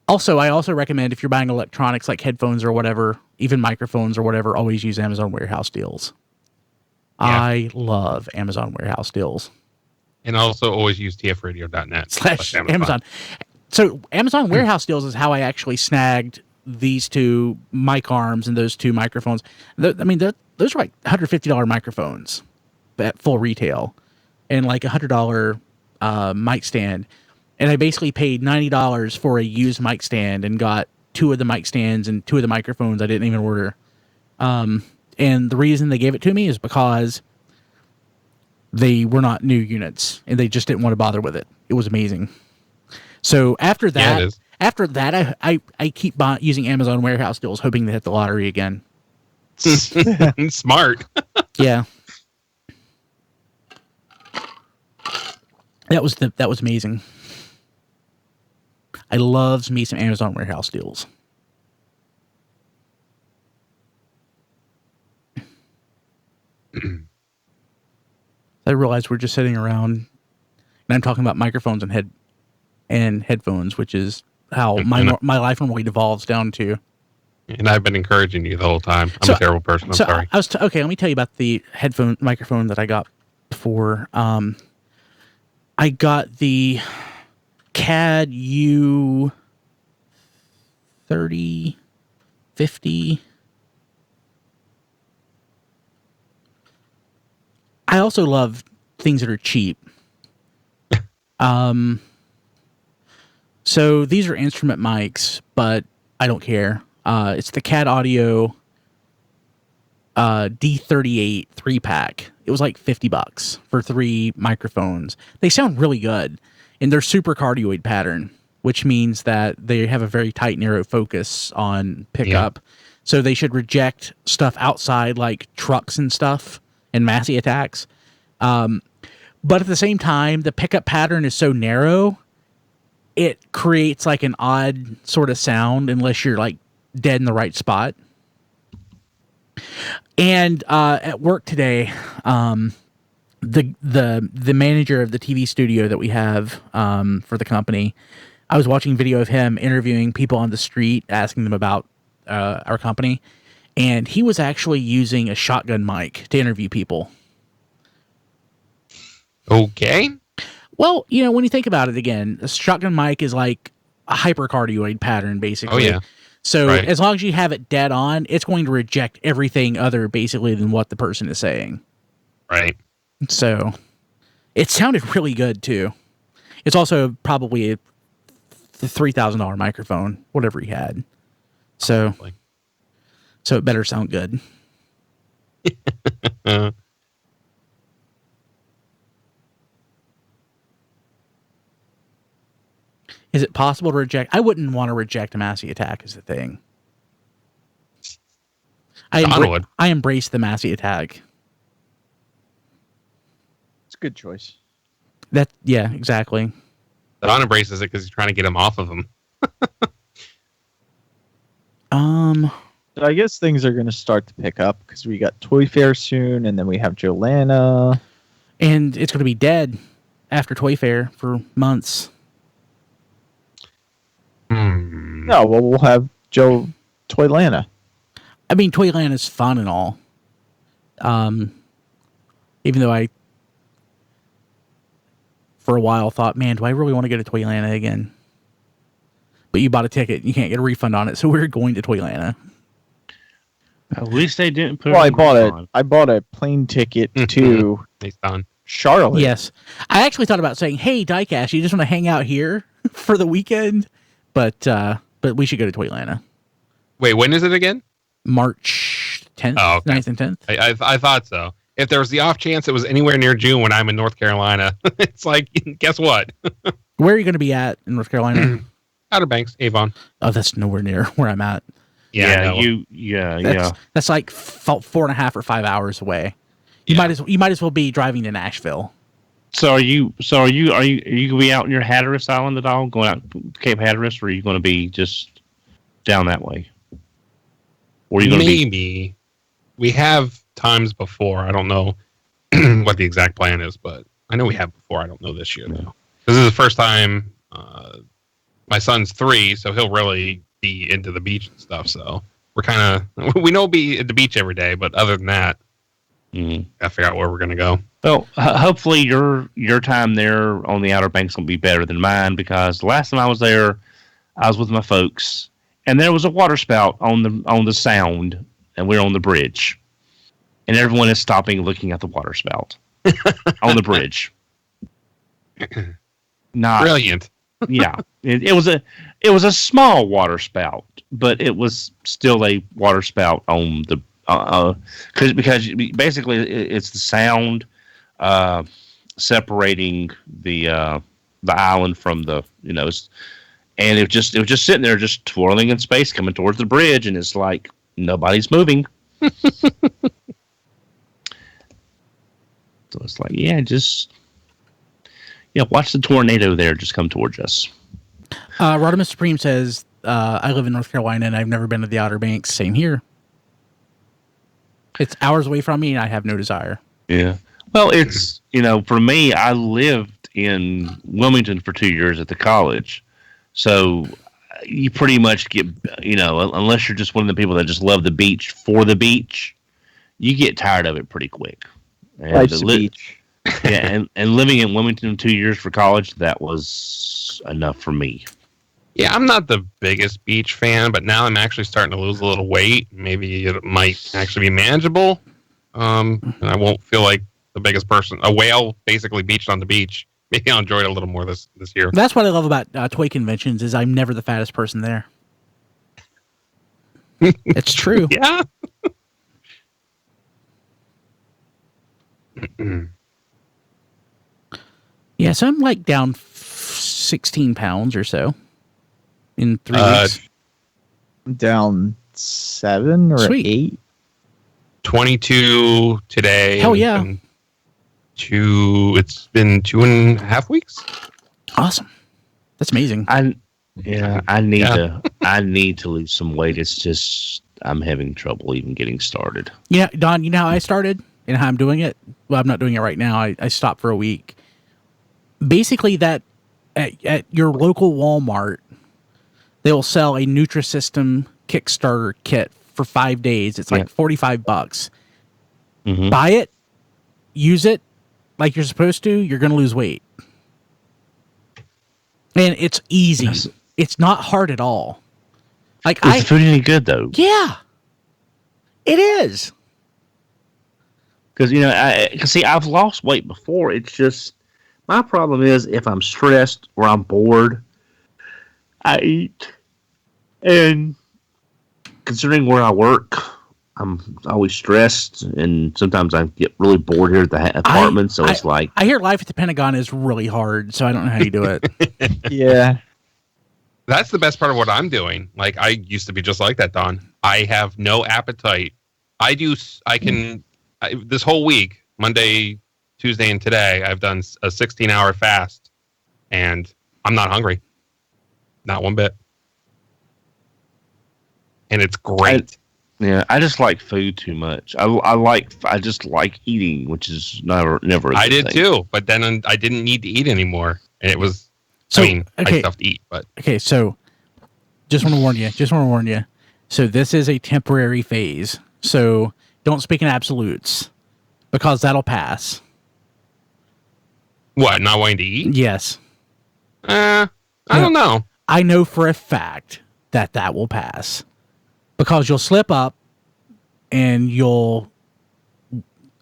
Also, I also recommend if you're buying electronics like headphones or whatever, even microphones or whatever, always use Amazon Warehouse deals. Yeah. I love Amazon Warehouse deals. And also always use tfradio.net /Amazon. So Amazon Warehouse deals is how I actually snagged these two mic arms and those two microphones. Those are like $150 microphones at full retail and like $100 mic stand. And I basically paid $90 for a used mic stand and got 2 of the mic stands and 2 of the microphones I didn't even order. And the reason they gave it to me is because they were not new units and they just didn't want to bother with it. It was amazing. So after that, I keep using Amazon Warehouse deals, hoping to hit the lottery again. Smart. Yeah. That was amazing. I loves me some Amazon Warehouse deals. I realize we're just sitting around and I'm talking about microphones and headphones, which is how my life normally devolves down to. And I've been encouraging you the whole time. I'm a terrible person. I'm sorry. Okay, let me tell you about the microphone that I got before. I got the CAD U3050. I also love things that are cheap. So these are instrument mics, but I don't care. It's the CAD Audio D38 3-pack. It was like $50 for 3 microphones. They sound really good, and they're super cardioid pattern, which means that they have a very tight, narrow focus on pickup. Yeah. So they should reject stuff outside, like trucks and stuff, and Massey attacks. But at the same time, the pickup pattern is so narrow, it creates like an odd sort of sound unless you're like dead in the right spot. And at work today, the manager of the TV studio that we have for the company, I was watching video of him interviewing people on the street, asking them about our company, and he was actually using a shotgun mic to interview people. Okay. Well, when you think about it again, a shotgun mic is like a hypercardioid pattern, basically. Oh, yeah. So as long as you have it dead on, it's going to reject everything other, basically, than what the person is saying. Right. So it sounded really good, too. It's also probably a $3,000 microphone, whatever he had. So it better sound good. Is it possible to reject? I wouldn't want to reject a Massey attack as a thing. I embrace the Massey attack. It's a good choice. Yeah, exactly. Don embraces it because he's trying to get him off of him. So I guess things are going to start to pick up because we got Toy Fair soon, and then we have Jolana. And it's going to be dead after Toy Fair for months. No, well, we'll have Toylana. I mean, Toylana's fun and all. Even though I, for a while, thought, man, do I really want to go to Toylana again? But you bought a ticket. You can't get a refund on it, so we're going to Toylana. At least they didn't put. Well, I bought a plane ticket to. He's done. Charlotte. Yes. I actually thought about saying, hey, Diecast, you just want to hang out here for the weekend? But we should go to Toylanta. Wait, when is it again? March 10th, Oh, okay. 9th and 10th. I thought so. If there was the off chance it was anywhere near June when I'm in North Carolina, it's like, guess what? Where are you going to be at in North Carolina? Outer Banks, Avon. Oh, that's nowhere near where I'm at. That's like 4.5 or 5 hours away. You might as well be driving to Nashville. So are you gonna be out near Hatteras Island at all? Going out Cape Hatteras, or are you gonna be just down that way? Or are you gonna maybe we have times before. I don't know what the exact plan is, but I know we have before. I don't know this year though. This is the first time. My son's 3, so he'll really be into the beach and stuff. So we know be at the beach every day, but other than that, gotta figure out where we're gonna go. Well, hopefully your time there on the Outer Banks will be better than mine, because the last time I was there, I was with my folks, and there was a water spout on the Sound, and we were on the bridge, and everyone is stopping, looking at the water spout on the bridge. Brilliant. Yeah, it was a small water spout, but it was still a water spout on the because basically it's the Sound separating the island from the and it was just sitting there, just twirling in space, coming towards the bridge, and it's like nobody's moving. So it's like, watch the tornado there just come towards us. Rodimus Supreme says, I live in North Carolina and I've never been to the Outer Banks. Same here. It's hours away from me and I have no desire. Yeah. Well, it's, for me, I lived in Wilmington for 2 years at the college. So you pretty much get, unless you're just one of the people that just love the beach for the beach, you get tired of it pretty quick. Life's the beach. Yeah, and living in Wilmington 2 years for college, that was enough for me. Yeah, I'm not the biggest beach fan, but now I'm actually starting to lose a little weight. Maybe it might actually be manageable. And I won't feel like the biggest person. A whale basically beached on the beach. Maybe I'll enjoy it a little more this year. That's what I love about toy conventions is I'm never the fattest person there. It's true. Yeah. Yeah, so I'm like down 16 pounds or so in 3 weeks. I'm down 7 or Sweet. 8. 22 today. Hell yeah. It's been 2.5 weeks. Awesome. That's amazing. I need to lose some weight. It's just I'm having trouble even getting started. Yeah, Don, you know how I started and how I'm doing it? Well, I'm not doing it right now. I stopped for a week. Basically, that at your local Walmart, they will sell a Nutrisystem Kickstarter kit for 5 days. It's like $45. Mm-hmm. Buy it, use it like you're supposed to. You're going to lose weight, and it's easy. Yes. It's not hard at all. Like Is the food any good though? Yeah, it is. Because I've lost weight before. It's just my problem is if I'm stressed or I'm bored, I eat. And considering where I work, I'm always stressed, and sometimes I get really bored here at the apartment. It's like I hear life at the Pentagon is really hard, so I don't know how you do it. Yeah. That's the best part of what I'm doing. Like, I used to be just like that, Don. I have no appetite. This whole week, Monday, Tuesday, and today, I've done a 16-hour fast, and I'm not hungry. Not one bit. And it's great. I just like food too much. I just like eating, which is never. I did too, but then I didn't need to eat anymore, and it was. So, I still have to eat, but okay. So, just want to warn you. So this is a temporary phase. So don't speak in absolutes, because that'll pass. What? Not wanting to eat? Yes. I don't know. I know for a fact that will pass. Because you'll slip up and you'll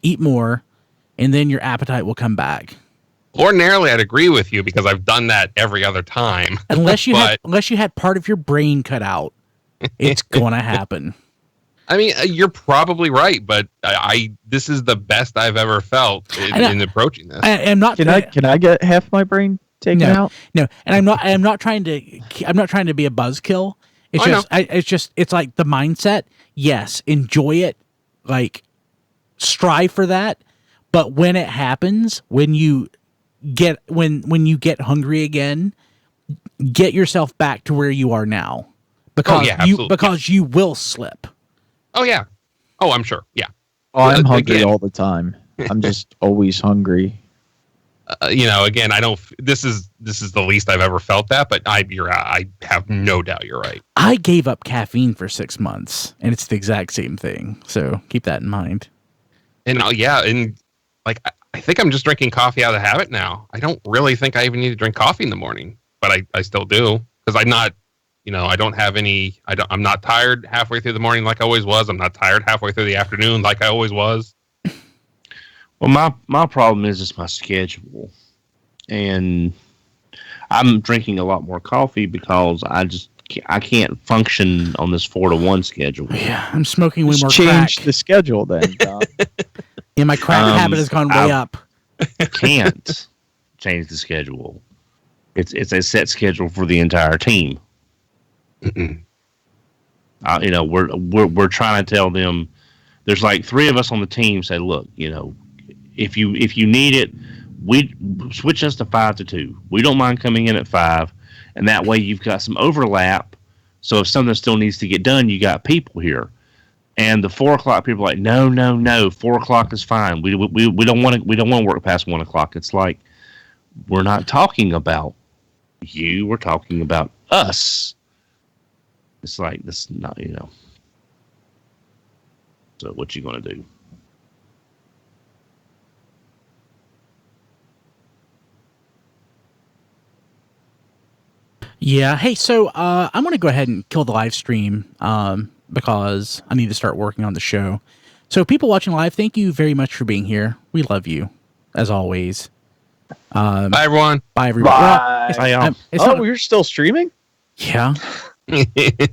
eat more and then your appetite will come back. Ordinarily, I'd agree with you because I've done that every other time. Unless you had part of your brain cut out, it's going to happen. I mean, you're probably right, but this is the best I've ever felt in approaching this. I'm not. Can I get half my brain taken out? No, and I'm not trying to be a buzzkill. It's like the mindset. Yes, enjoy it, like strive for that. But when it happens, when you get hungry again, get yourself back to where you are now, because you will slip. Oh yeah. Oh, I'm sure. Yeah. Oh, I'm hungry all the time. I'm just always hungry. Again, I don't. This is the least I've ever felt that, but I have no doubt you're right. I gave up caffeine for 6 months, and it's the exact same thing. So keep that in mind. And I think I'm just drinking coffee out of habit now. I don't really think I even need to drink coffee in the morning, but I still do because I'm not. I don't have any. I'm not tired halfway through the morning like I always was. I'm not tired halfway through the afternoon like I always was. Well, my problem is just my schedule, and I'm drinking a lot more coffee because I can't function on this 4-to-1 schedule. Yeah, I'm smoking way more crack. Change the schedule then. Yeah, my crack habit has gone way up. Can't change the schedule. It's a set schedule for the entire team. We're trying to tell them. There's like 3 of us on the team. Say, look, if you need it, we switch us to 5 to 2. We don't mind coming in at 5, and that way you've got some overlap. So if something still needs to get done, you got people here. And the 4 o'clock people are like, no, 4 o'clock is fine. We don't want to work past 1 o'clock. It's like, we're not talking about you. We're talking about us. It's like, this, not So what you gonna do? Yeah. Hey, so I'm going to go ahead and kill the live stream because I need to start working on the show. So people watching live, thank you very much for being here. We love you, as always. Bye, everyone. Bye, everyone. Bye. Well, You're still streaming? Yeah.